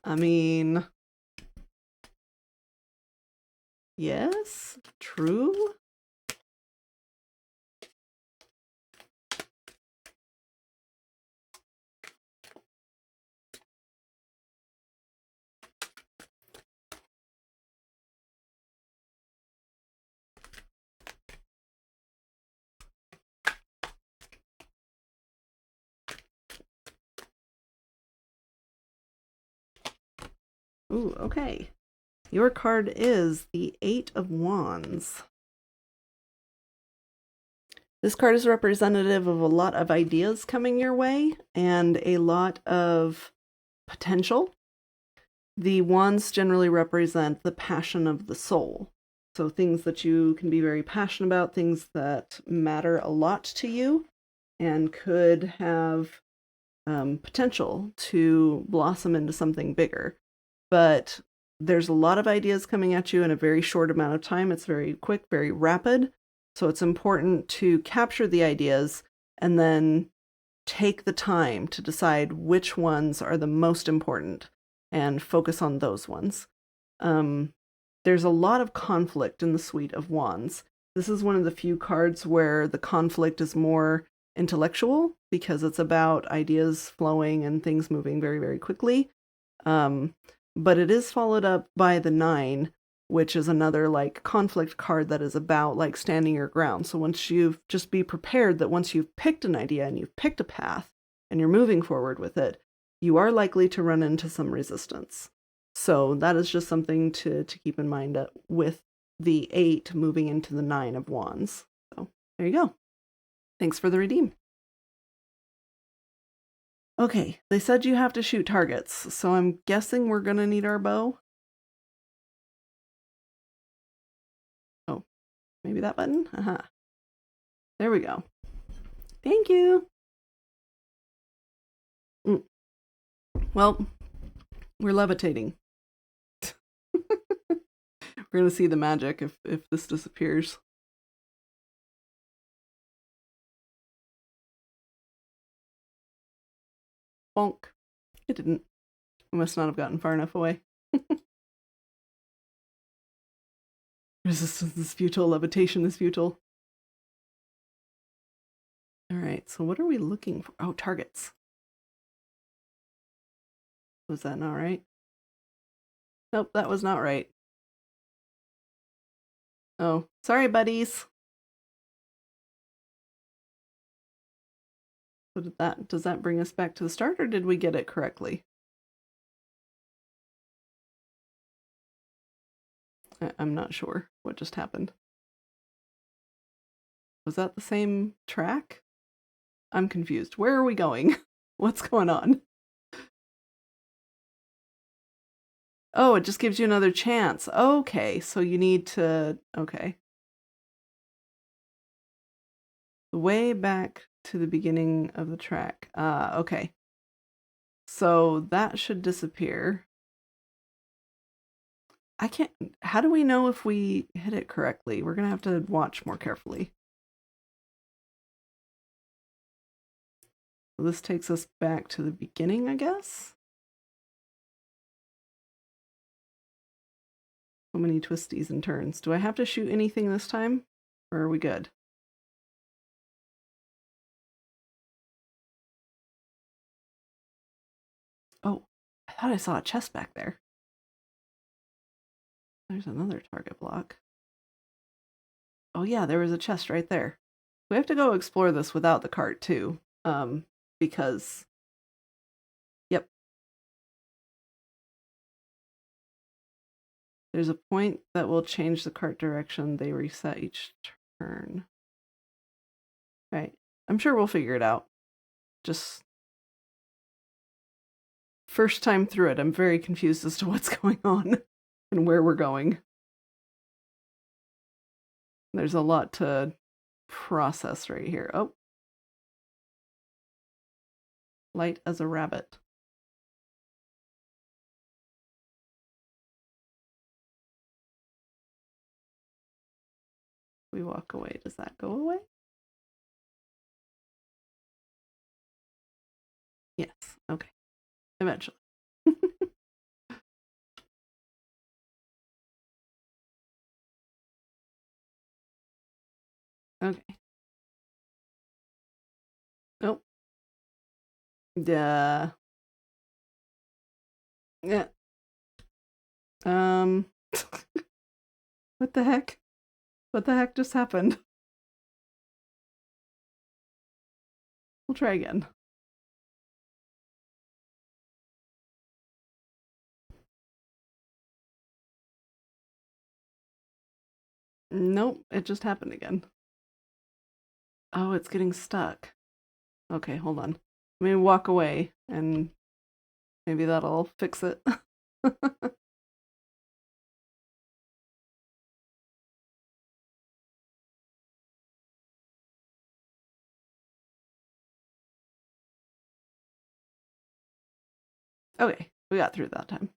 I mean, yes, true. Ooh, okay. Your card is the Eight of Wands. This card is representative of a lot of ideas coming your way and a lot of potential. The wands generally represent the passion of the soul. So things that you can be very passionate about, things that matter a lot to you and could have potential to blossom into something bigger. But there's a lot of ideas coming at you in a very short amount of time. It's very quick, very rapid. So it's important to capture the ideas and then take the time to decide which ones are the most important and focus on those ones. There's a lot of conflict in the Suite of Wands. This is one of the few cards where the conflict is more intellectual because it's about ideas flowing and things moving very, very quickly. But it is followed up by the 9, which is another like conflict card that is about like standing your ground. So once you've just be prepared that once you've picked an idea and you've picked a path and you're moving forward with it, you are likely to run into some resistance. So that is just something to keep in mind with the 8 moving into the 9 of Wands. So there you go. Thanks for the redeem. Okay, they said you have to shoot targets, so I'm guessing we're gonna need our bow. Oh, maybe that button? There we go. Thank you. Well, we're levitating. We're gonna see the magic if this disappears. Bonk. It didn't. We must not have gotten far enough away. Resistance is futile. Levitation is futile. Alright, so what are we looking for? Oh, targets. Was that not right? Nope, that was not right. Oh, sorry, buddies. So does that bring us back to the start, or did we get it correctly? I'm not sure what just happened. Was that the same track? I'm confused. Where are we going? What's going on? Oh, it just gives you another chance. Okay, so you need to... Okay. Way back to the beginning of the track. Okay. So that should disappear. I can't... How do we know if we hit it correctly? We're going to have to watch more carefully. So this takes us back to the beginning, I guess? So many twisties and turns. Do I have to shoot anything this time? Or are we good? Oh, I thought I saw a chest back there. There's another target block. Oh yeah, there was a chest right there. We have to go explore this without the cart too. Because... Yep. There's a point that will change the cart direction. They reset each turn. Right. I'm sure we'll figure it out. Just... First time through it, I'm very confused as to what's going on and where we're going. There's a lot to process right here. Oh. Light as a rabbit. We walk away. Does that go away? Yes. Okay. Eventually. Okay. Nope. Yeah. Yeah. What the heck? What the heck just happened? We'll try again. Nope, it just happened again. Oh, it's getting stuck. Okay, hold on. Let me walk away and maybe that'll fix it. Okay, we got through that time.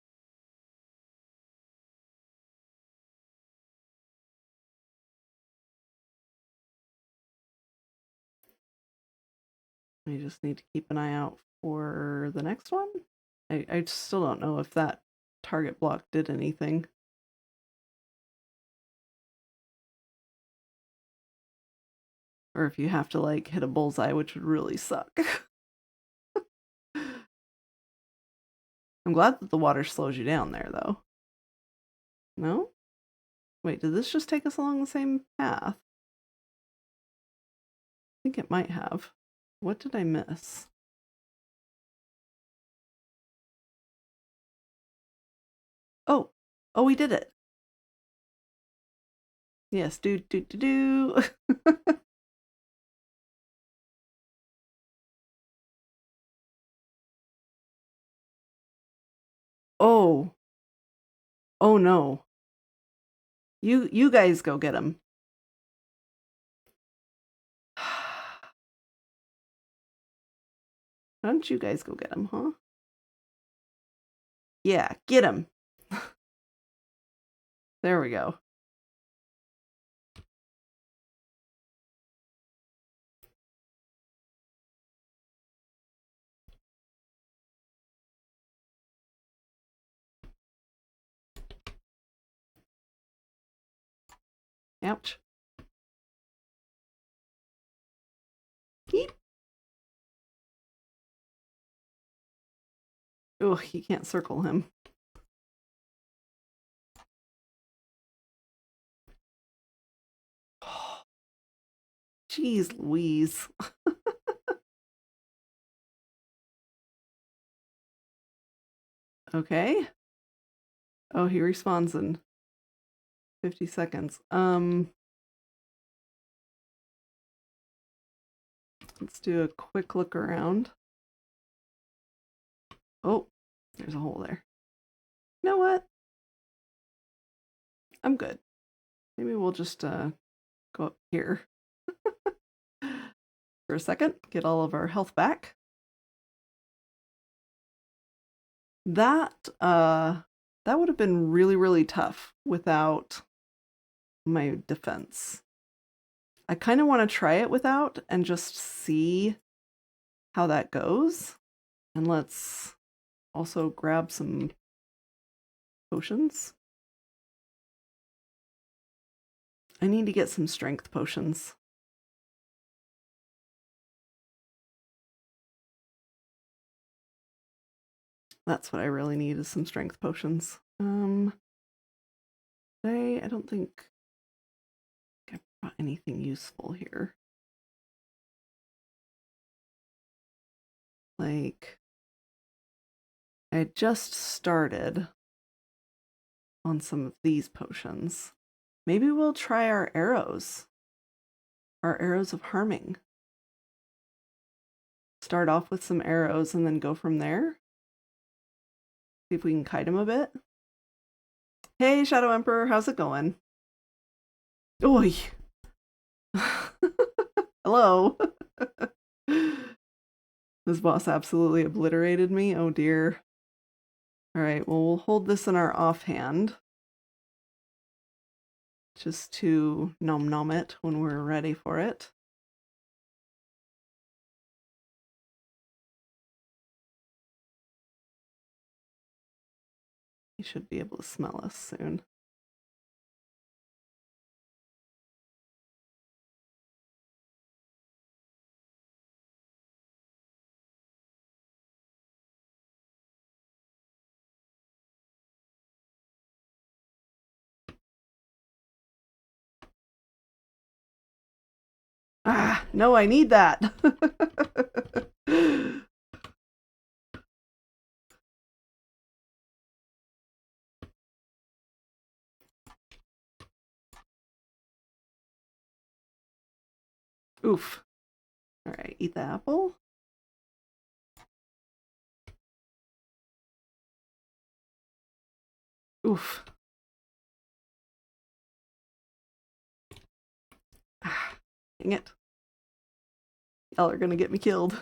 We just need to keep an eye out for the next one. I still don't know if that target block did anything. Or if you have to like hit a bullseye, which would really suck. I'm glad that the water slows you down there, though. No? Wait, did this just take us along the same path? I think it might have. What did I miss? Oh, oh, we did it. Yes, do. Oh, oh no. You guys go get him. Why don't you guys go get him, huh? Yeah, get him. There we go. Ouch. Yeep. Oh, you can't circle him. Jeez Louise. Okay. Oh, he respawns in 50 seconds. Let's do a quick look around. Oh, there's a hole there. You know what? I'm good. Maybe we'll just go up here for a second, get all of our health back. That would have been really, really tough without my defense. I kind of want to try it without and just see how that goes. And let's also grab some potions. I need to get some strength potions. That's what I really need is some strength potions. I don't think I brought anything useful here. Like, I just started on some of these potions. Maybe we'll try our arrows of harming. Start off with some arrows and then go from there. See if we can kite him a bit. Hey, Shadow Emperor, how's it going? Oi! Hello! This boss absolutely obliterated me. Oh dear. Alright, well, we'll hold this in our offhand. Just to nom nom it when we're ready for it. He should be able to smell us soon. Ah, no, I need that. Oof. All right, eat the apple. Oof. Ah, dang it. Y'all are gonna get me killed.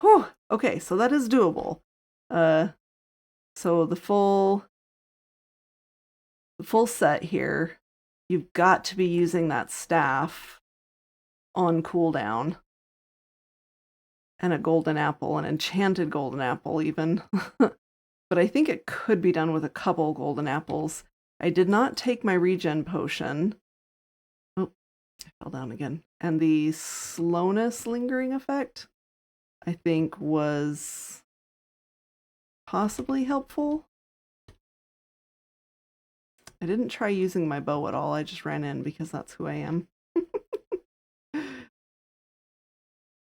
Whew, okay, so that is doable. So the full set here, you've got to be using that staff on cooldown. And a golden apple, an enchanted golden apple even. But I think it could be done with a couple golden apples. I did not take my regen potion. Oh, I fell down again. And the slowness lingering effect, I think, was possibly helpful. I didn't try using my bow at all. I just ran in because that's who I am.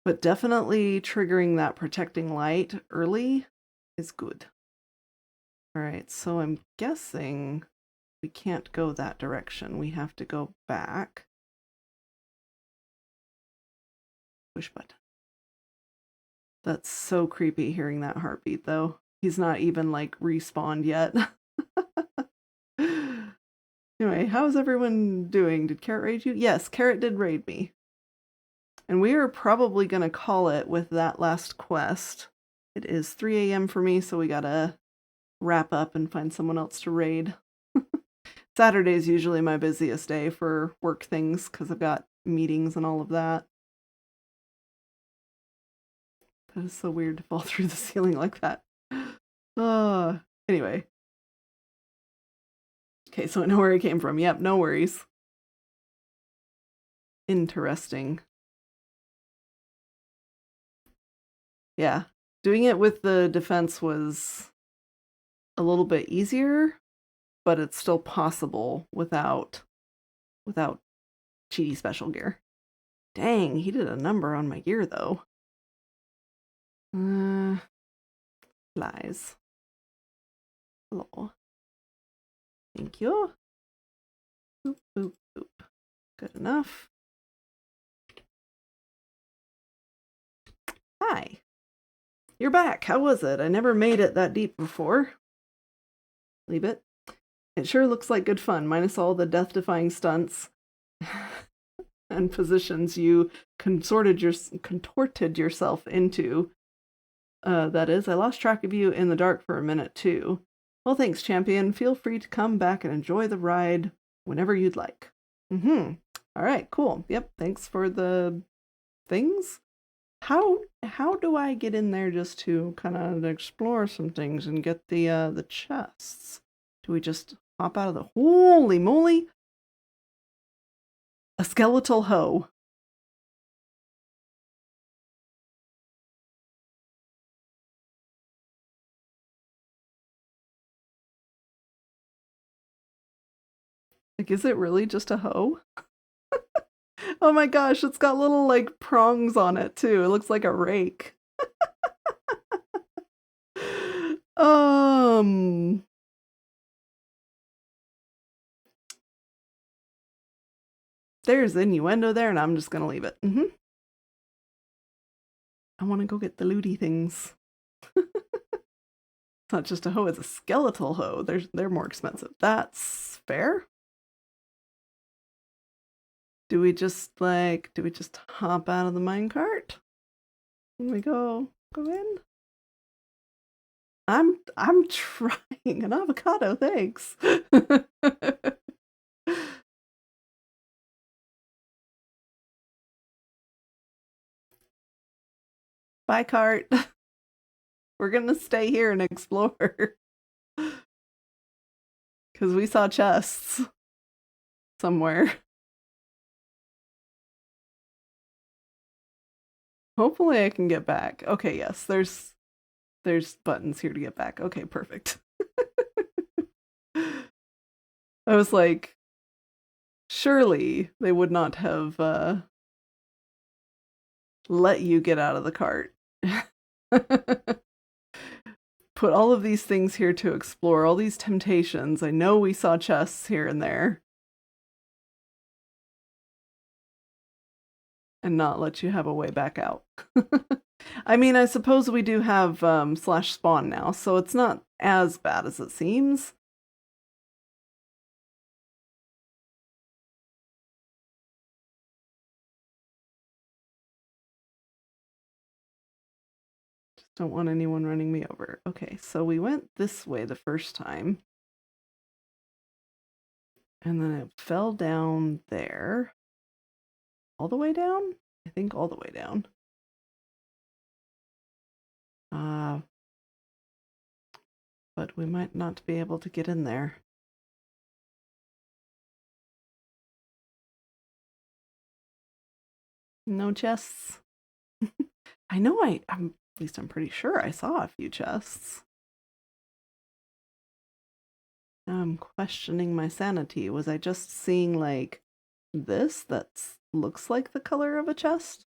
But definitely triggering that protecting light early is good. All right, so I'm guessing we can't go that direction. We have to go back. Push button. That's so creepy hearing that heartbeat, though. He's not even, like, respawned yet. Anyway, how's everyone doing? Did Carrot raid you? Yes, Carrot did raid me. And we are probably going to call it with that last quest. It is 3 a.m. for me, so we gotta wrap up and find someone else to raid. Saturday is usually my busiest day for work things because I've got meetings and all of that. That is so weird to fall through the ceiling like that. Anyway. Okay, so I know where I came from. Yep, no worries. Interesting. Yeah, doing it with the defense was a little bit easier, but it's still possible without cheaty special gear. Dang, he did a number on my gear though. Lies. Hello. Thank you. Boop, boop, boop. Good enough. Hi. You're back. How was it? I never made it that deep before. Leave it. It sure looks like good fun, minus all the death-defying stunts and positions you contorted yourself into. That is, I lost track of you in the dark for a minute, too. Well, thanks, champion. Feel free to come back and enjoy the ride whenever you'd like. All right, cool. Yep, thanks for the things. How do I get in there just to kind of explore some things and get the chests? Do we just hop out of the... Holy moly! A skeletal hoe. Like, is it really just a hoe? Oh my gosh, it's got little, like, prongs on it, too. It looks like a rake. There's innuendo there, and I'm just gonna leave it. I want to go get the looty things. It's not just a hoe, it's a skeletal hoe. They're more expensive. That's fair. Do we just hop out of the minecart? Can we go in? I'm trying an avocado, thanks. Bye, cart. We're gonna stay here and explore. Because we saw chests somewhere. Hopefully I can get back. Okay, yes, there's buttons here to get back. Okay, perfect. I was like, surely they would not have let you get out of the cart. Put all of these things here to explore, all these temptations. I know we saw chests here and there. And not let you have a way back out. I mean, I suppose we do have slash spawn now, so it's not as bad as it seems. Don't want anyone running me over. Okay, so we went this way the first time. And then it fell down there. All the way down? I think all the way down. But we might not be able to get in there. No chests. I know at least I'm pretty sure I saw a few chests. Now I'm questioning my sanity. Was I just seeing like this that looks like the color of a chest?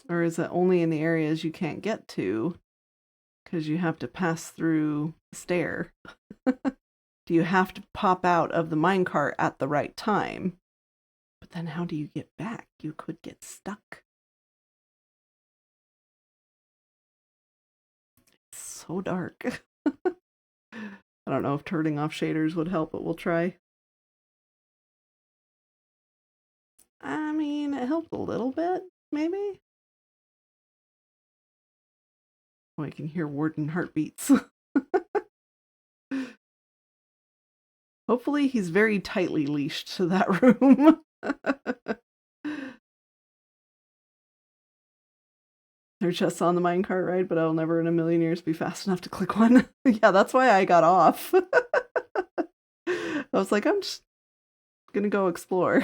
Or is it only in the areas you can't get to because you have to pass through the stair? Do you have to pop out of the minecart at the right time? But then how do you get back? You could get stuck. It's so dark. I don't know if turning off shaders would help, but we'll try. I mean, it helped a little bit, maybe? Oh, I can hear warden heartbeats. Hopefully he's very tightly leashed to that room. They're just on the minecart ride, but I'll never in a million years be fast enough to click one. Yeah, that's why I got off. I was like, I'm just gonna go explore.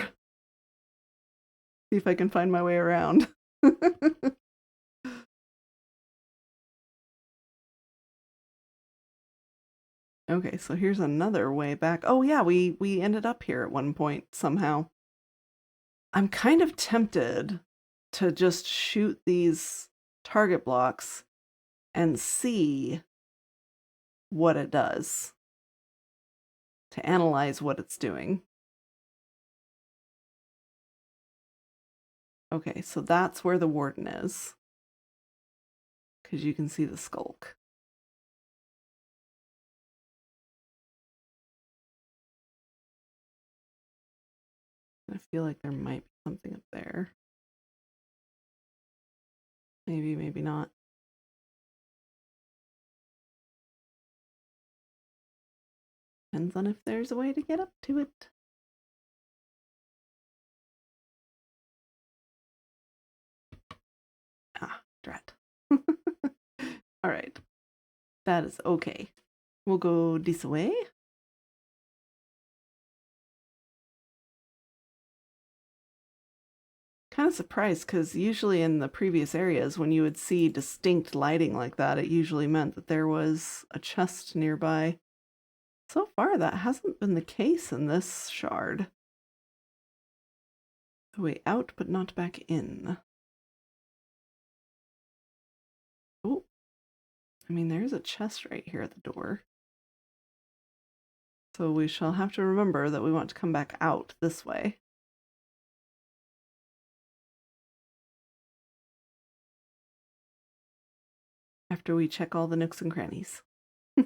See if I can find my way around. Okay, so here's another way back. Oh yeah, we ended up here at one point somehow. I'm kind of tempted to just shoot these target blocks and see what it does, to analyze what it's doing. Okay, so that's where the warden is, because you can see the skulk. I feel like there might be something up there. Maybe, maybe not. Depends on if there's a way to get up to it. Ah, drat. All right. That is okay. We'll go this way. Kind of surprised because usually in the previous areas, when you would see distinct lighting like that, it usually meant that there was a chest nearby. So far, that hasn't been the case in this shard. A way out, but not back in. Oh, I mean, there's a chest right here at the door. So we shall have to remember that we want to come back out this way. After we check all the nooks and crannies. I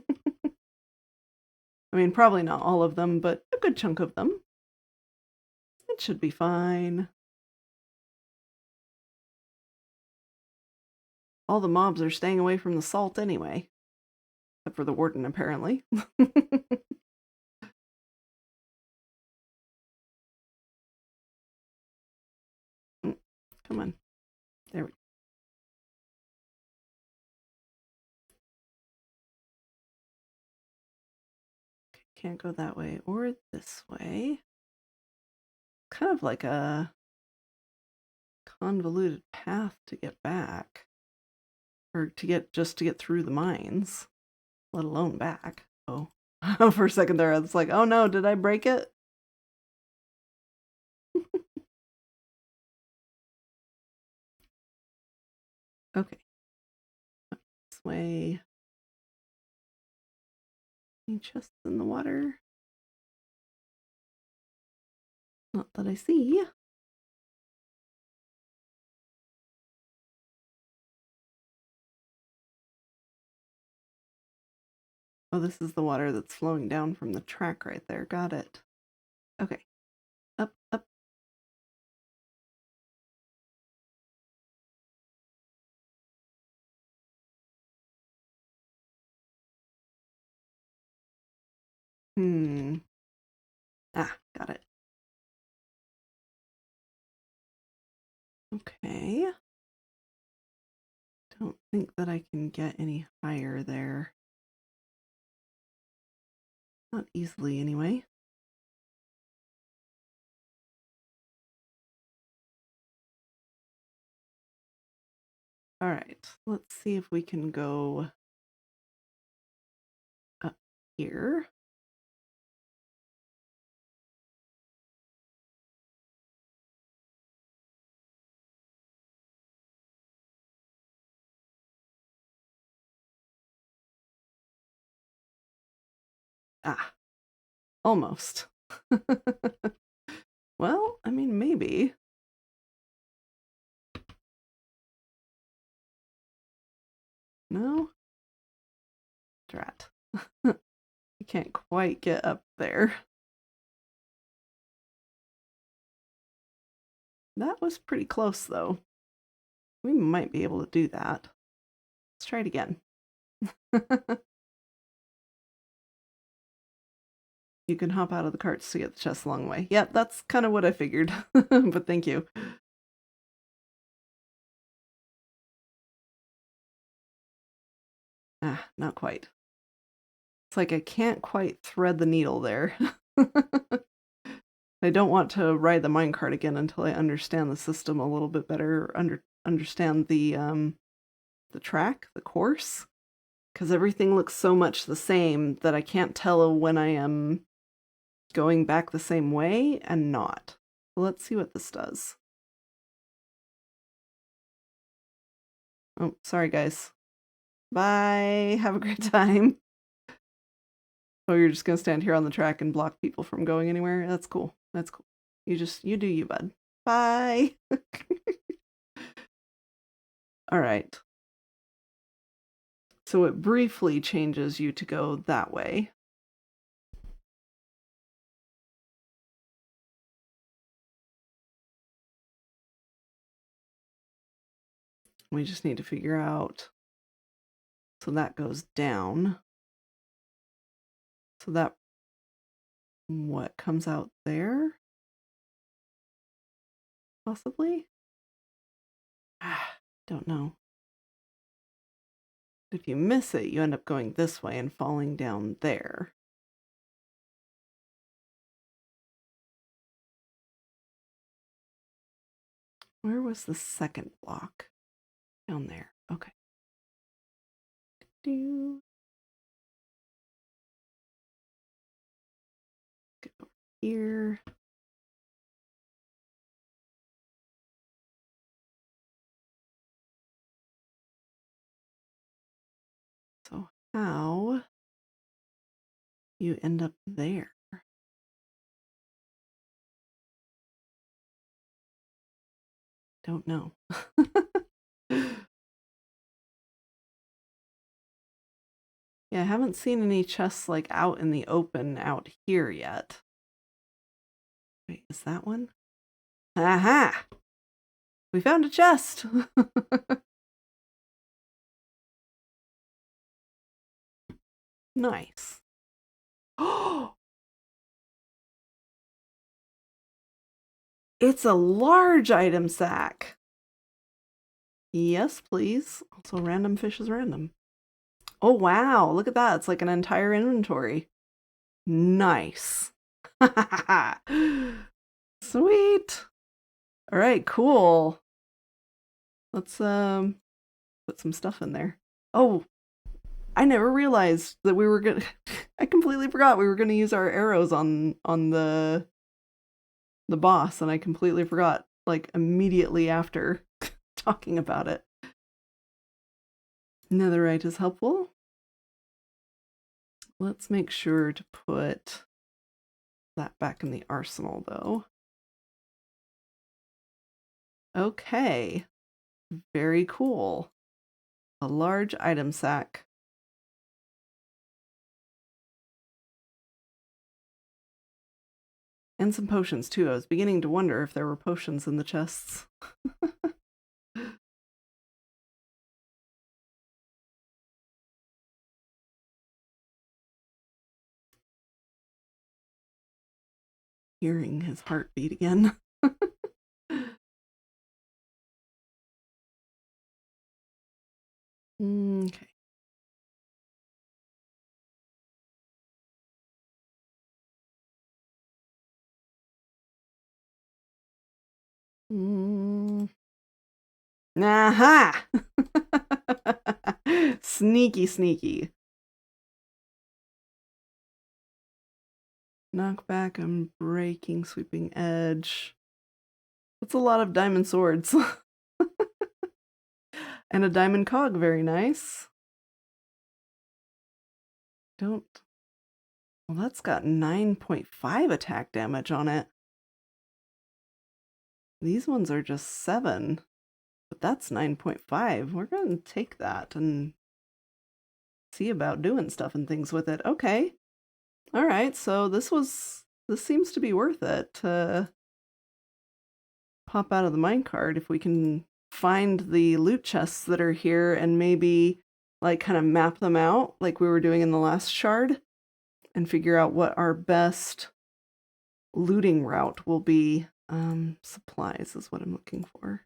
mean, probably not all of them, but a good chunk of them. It should be fine. All the mobs are staying away from the salt anyway. Except for the warden, apparently. Come on. There we go. Can't go that way or this way. Kind of like a convoluted path to get back. Or to get through the mines. Let alone back. Oh. For a second there, I was like, oh no, did I break it? Okay. This way. Any chests in the water? Not that I see. Oh, this is the water that's flowing down from the track right there. Got it. Okay. Up, up. Ah, got it. Okay. Don't think that I can get any higher there. Not easily, anyway. All right, let's see if we can go up here. Ah, almost. Well, I mean, maybe. No? Drat. I can't quite get up there. That was pretty close, though. We might be able to do that. Let's try it again. You can hop out of the carts to get the chest a long way. Yep, that's kind of what I figured. But thank you. Ah, not quite. It's like I can't quite thread the needle there. I don't want to ride the minecart again until I understand the system a little bit better, understand the track, the course, because everything looks so much the same that I can't tell when I am going back the same way and not. Well, let's see what this does. Oh, sorry guys. Bye. Have a great time. Oh, you're just gonna stand here on the track and block people from going anywhere? That's cool. That's cool. You do you, bud. Bye. All right. So it briefly changes you to go that way. We just need to figure out. So that goes down. So that, what comes out there? Possibly? Don't know. If you miss it, you end up going this way and falling down there. Where was the second block? Down there. Okay. Get over here. So how you end up there? Don't know. Yeah, I haven't seen any chests like out in the open out here yet. Wait, is that one? Aha! We found a chest! Nice. Oh! It's a large item sack! Yes, please. Also, random fish is random. Oh, wow. Look at that. It's like an entire inventory. Nice. Sweet. All right, cool. Let's put some stuff in there. Oh, I never realized that we were gonna I completely forgot we were gonna use our arrows on the boss, and I completely forgot like immediately after talking about it. Netherite is helpful. Let's make sure to put that back in the arsenal though. Okay. Very cool. A large item sack. And some potions too. I was beginning to wonder if there were potions in the chests. Hearing his heartbeat again. Okay. Aha! Sneaky, sneaky. Knockback and breaking, sweeping edge. That's a lot of diamond swords. And a diamond cog, very nice. Well, that's got 9.5 attack damage on it. These ones are just 7, but that's 9.5. We're going to take that and see about doing stuff and things with it. Okay. All right, so this seems to be worth it to pop out of the minecart if we can find the loot chests that are here and maybe like kind of map them out like we were doing in the last shard and figure out what our best looting route will be. Supplies is what I'm looking for.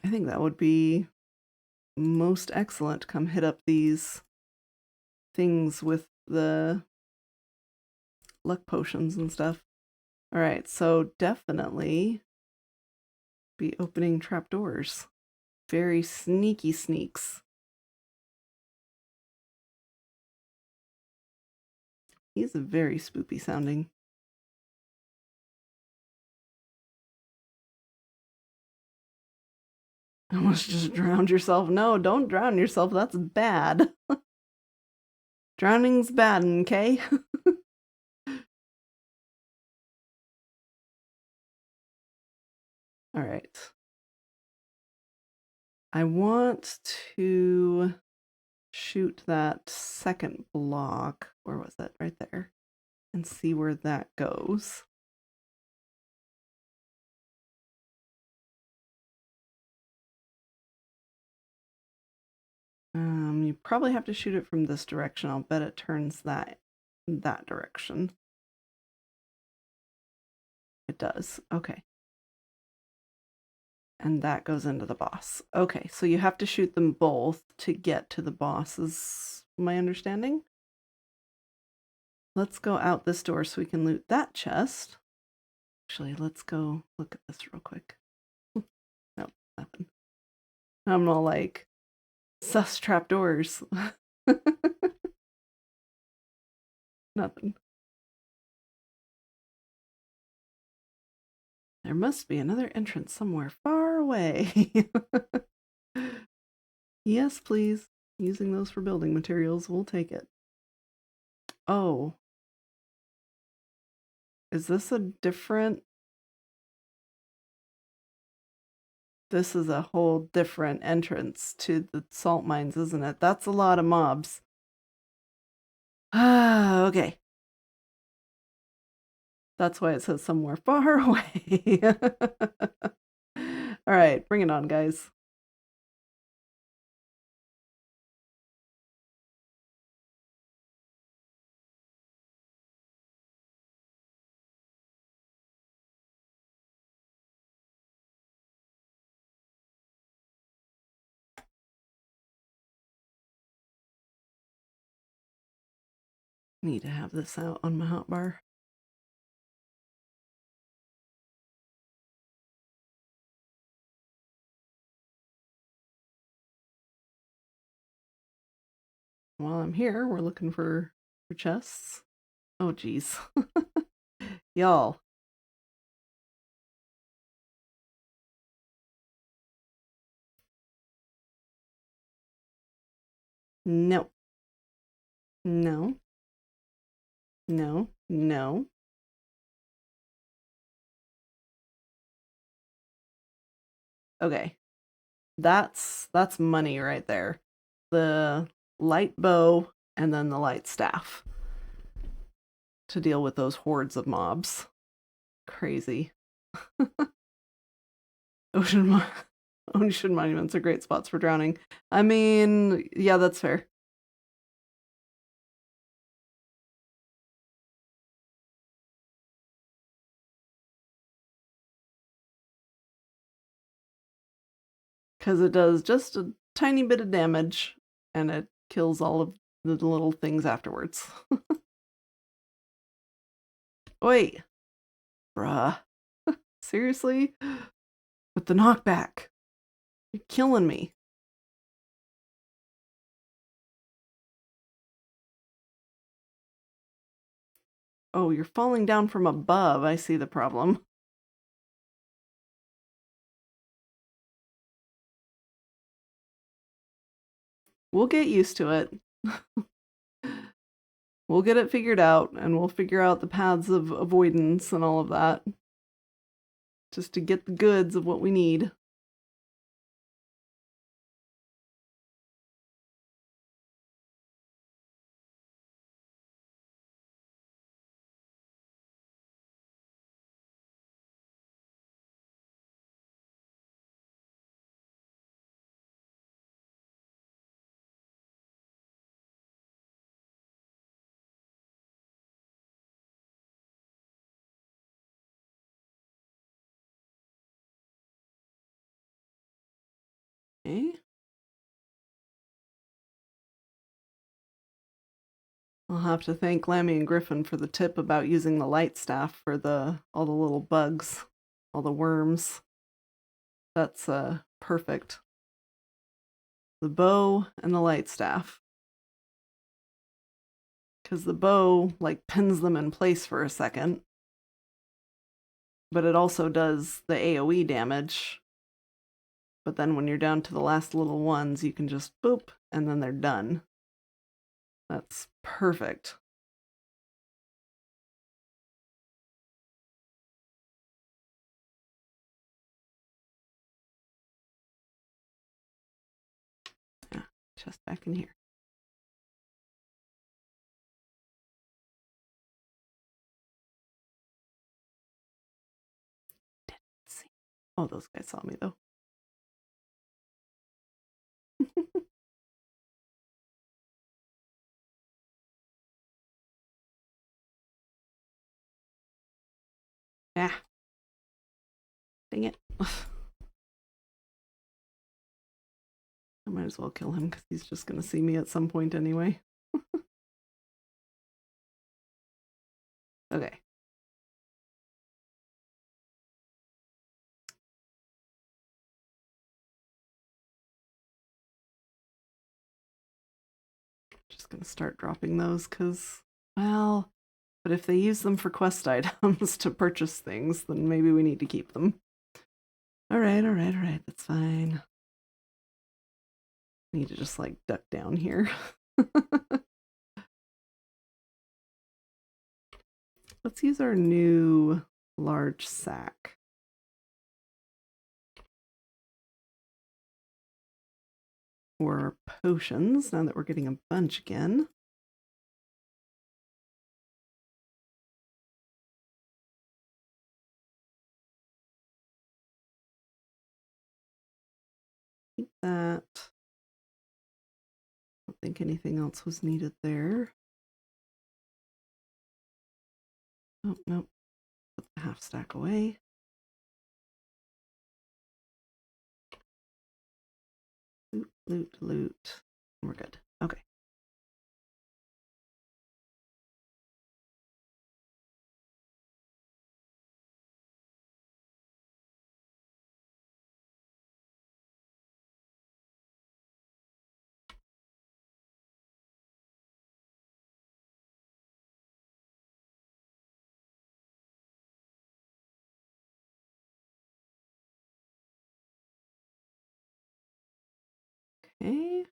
I think that would be most excellent. Come hit up these things with the luck potions and stuff. All right, so definitely be opening trapdoors. Very sneaky sneaks. He's very spoopy sounding. Almost just drowned yourself. No, don't drown yourself. That's bad. Drowning's bad, okay? All right. I want to shoot that second block. Where was it? Right there. And see where that goes. You probably have to shoot it from this direction. I'll bet it turns that direction. It does. Okay. And that goes into the boss. Okay, so you have to shoot them both to get to the boss, is my understanding. Let's go out this door so we can loot that chest. Actually, let's go look at this real quick. Nope, nothing. I'm all like, sus trapdoors. Nothing. There must be another entrance somewhere far away. Yes, please. Using those for building materials, we'll take it. Oh. Is this a different... This is a whole different entrance to the salt mines, isn't it? That's a lot of mobs. Ah, okay. That's why it says somewhere far away. All right, bring it on, guys. Need to have this out on my hotbar. While I'm here, we're looking for chests. Oh, geez. Y'all. No. No. No. No. Okay. That's money right there. The light bow and then the light staff. to deal with those hordes of mobs. Crazy. Ocean monuments are great spots for drowning. I mean, yeah, that's fair. Because it does just a tiny bit of damage, and it kills all of the little things afterwards. Wait. Bruh. Seriously? With the knockback. You're killing me. Oh, you're falling down from above. I see the problem. We'll get used to it. We'll get it figured out, and we'll figure out the paths of avoidance and all of that. Just to get the goods of what we need. Okay. I'll have to thank Lammy and Griffin for the tip about using the light staff for all the little bugs, all the worms. That's perfect. The bow and the light staff. Because the bow like pins them in place for a second, but it also does the AoE damage. But then when you're down to the last little ones, you can just boop, and then they're done. That's perfect. Yeah, just back in here. Didn't see. Oh, those guys saw me though. Yeah. Dang it. I might as well kill him because he's just going to see me at some point anyway. Okay. Just going to start dropping those because, well, but if they use them for quest items to purchase things, then maybe we need to keep them. All right, that's fine. I need to just like duck down here. Let's use our new large sack. Or potions, now that we're getting a bunch again. Keep that. I don't think anything else was needed there. Oh, nope. Put the half stack away. Loot. We're good. Okay. Okay.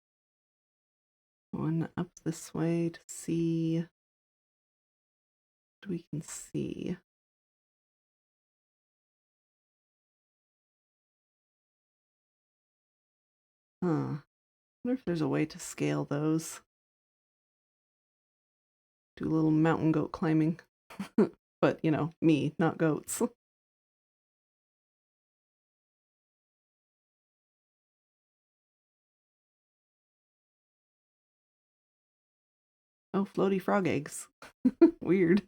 One up this way to see what we can see. Huh. I wonder if there's a way to scale those. Do a little mountain goat climbing. But, you know, me, not goats. Oh, floaty frog eggs. Weird.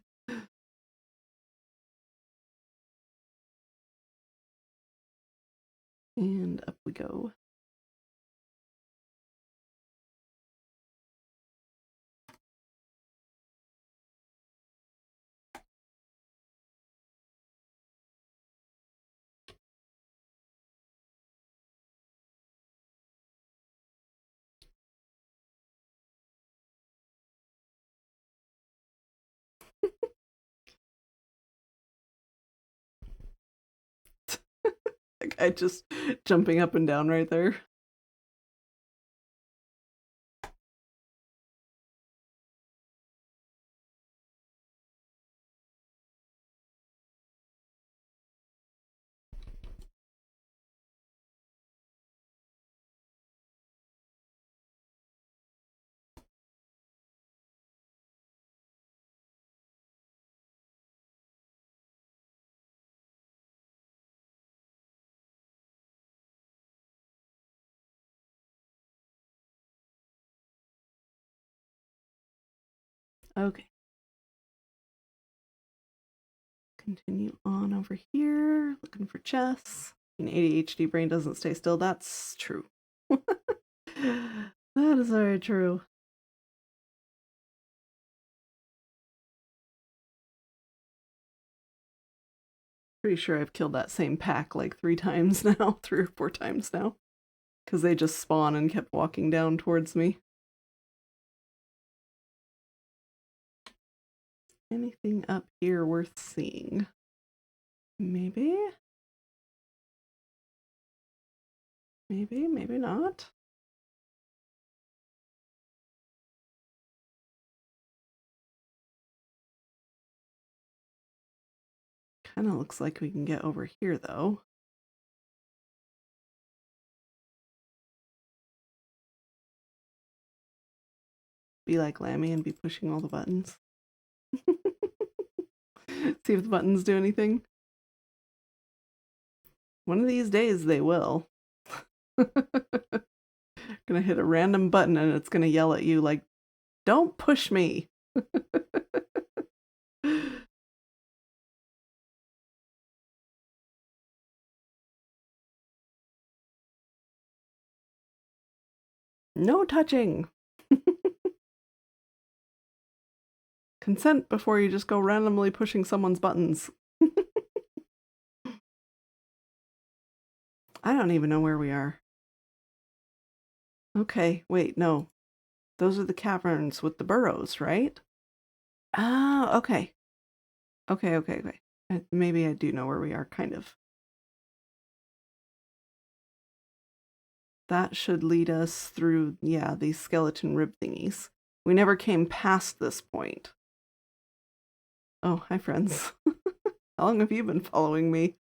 And up we go. That guy just jumping up and down right there. Okay. Continue on over here, looking for chests. An ADHD brain doesn't stay still. That's true. That is very true. Pretty sure I've killed that same pack like 3 times now, 3 or 4 times now. Because they just spawn and kept walking down towards me. Anything up here worth seeing? Maybe? Maybe, maybe not. Kind of looks like we can get over here, though. Be like Lammy and be pushing all the buttons. See if the buttons do anything. One of these days they will. Gonna hit a random button and it's gonna yell at you like, don't push me. No touching. Consent before you just go randomly pushing someone's buttons. I don't even know where we are. Okay, wait, no. Those are the caverns with the burrows, right? Ah, okay. Okay. Maybe I do know where we are, kind of. That should lead us through, yeah, these skeleton rib thingies. We never came past this point. Oh, hi, friends. How long have you been following me?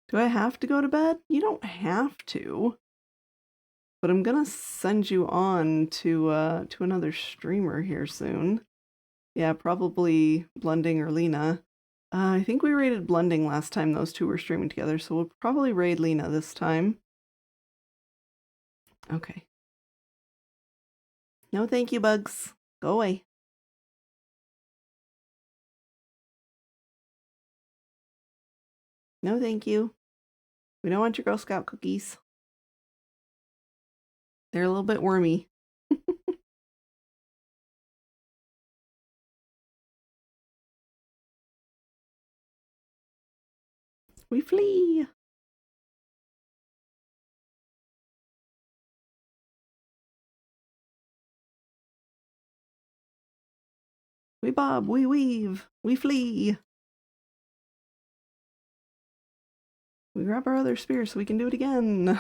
Do I have to go to bed? You don't have to. But I'm gonna send you on to another streamer here soon. Yeah, probably Blending or Lena. I think we raided Blending last time those two were streaming together, so we'll probably raid Lena this time. Okay. No thank you, bugs. Go away. No thank you. We don't want your Girl Scout cookies. They're a little bit wormy. We flee. We bob, we weave, we flee. We grab our other spear so we can do it again.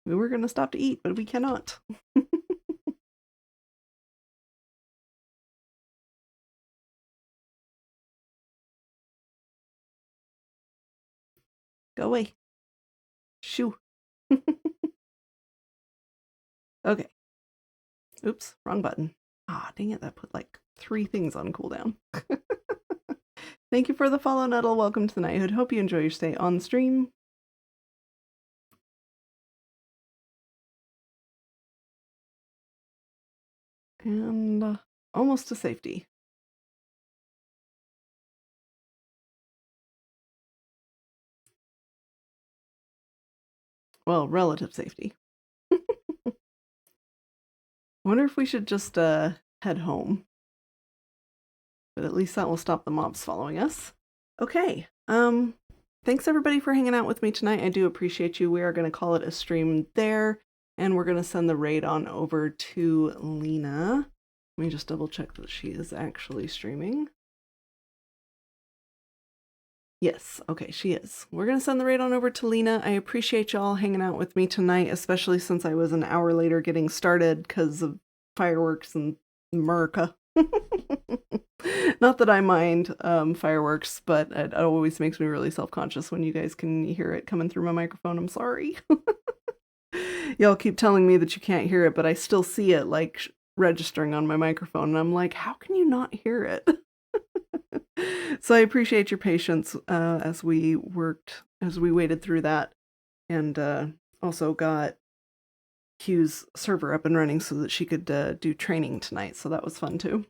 We were going to stop to eat, but we cannot. Go away. Shoo. Okay. Oops, wrong button. Ah, dang it, that put like 3 things on cooldown. Thank you for the follow, Nettle. Welcome to the Knighthood. Hope you enjoy your stay on stream. And almost to safety. Well, relative safety. I wonder if we should just head home. But at least that will stop the mobs following us. Okay. Thanks everybody for hanging out with me tonight. I do appreciate you. We are going to call it a stream there, and we're going to send the raid on over to Lena. Let me just double check that she is actually streaming. Yes, okay, she is. We're going to send the raid on over to Lena. I appreciate y'all hanging out with me tonight, especially since I was an hour later getting started because of fireworks and America. Not that I mind fireworks, but it always makes me really self-conscious when you guys can hear it coming through my microphone. I'm sorry. Y'all keep telling me that you can't hear it, but I still see it like registering on my microphone, and I'm like, how can you not hear it? So I appreciate your patience as we waited through that, and also got Q's server up and running so that she could do training tonight. So that was fun too.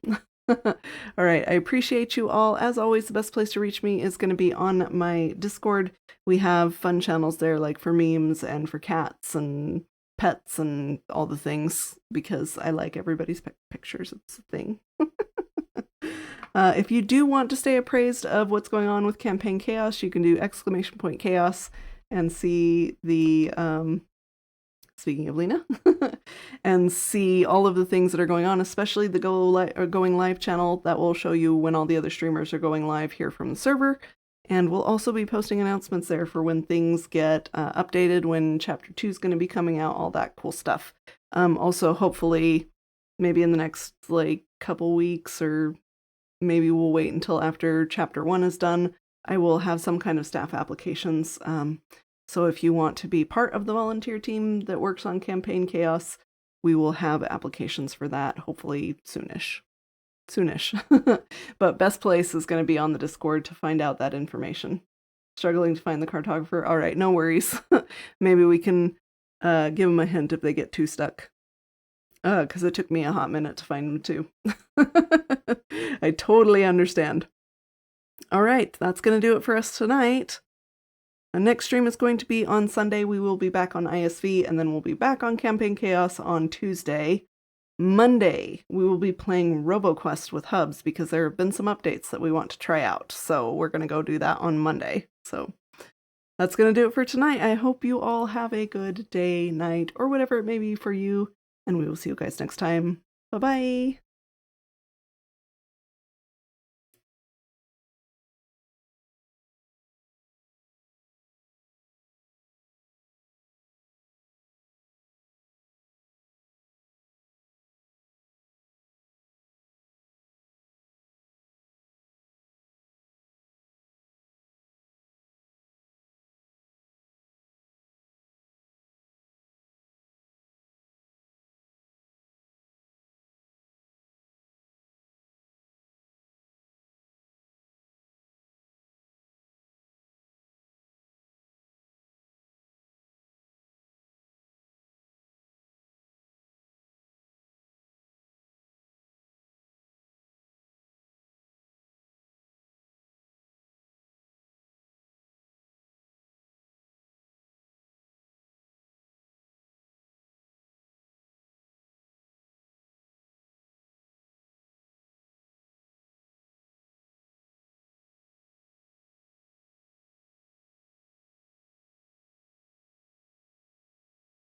All right, I appreciate you all. As always, the best place to reach me is going to be on my Discord. We have fun channels there, like for memes and for cats and pets and all the things, because I like everybody's pictures. It's a thing. If you do want to stay appraised of what's going on with Campaign Chaos, you can do !chaos and see the, speaking of Lena, and see all of the things that are going on, especially the Going Live channel that will show you when all the other streamers are going live here from the server. And we'll also be posting announcements there for when things get updated, when Chapter 2 is going to be coming out, all that cool stuff. Also, hopefully, maybe in the next couple weeks, or maybe we'll wait until after Chapter 1 is done, I will have some kind of staff applications. So if you want to be part of the volunteer team that works on Campaign Chaos, we will have applications for that, hopefully soonish. But best place is going to be on the Discord to find out that information. Struggling to find the cartographer? All right, no worries. Maybe we can give them a hint if they get too stuck. Because it took me a hot minute to find them too. I totally understand. All right, that's going to do it for us tonight. The next stream is going to be on Sunday. We will be back on ISV, and then we'll be back on Campaign Chaos on Tuesday. Monday, we will be playing RoboQuest with Hubs because there have been some updates that we want to try out. So we're going to go do that on Monday. So that's going to do it for tonight. I hope you all have a good day, night, or whatever it may be for you. And we will see you guys next time. Bye-bye.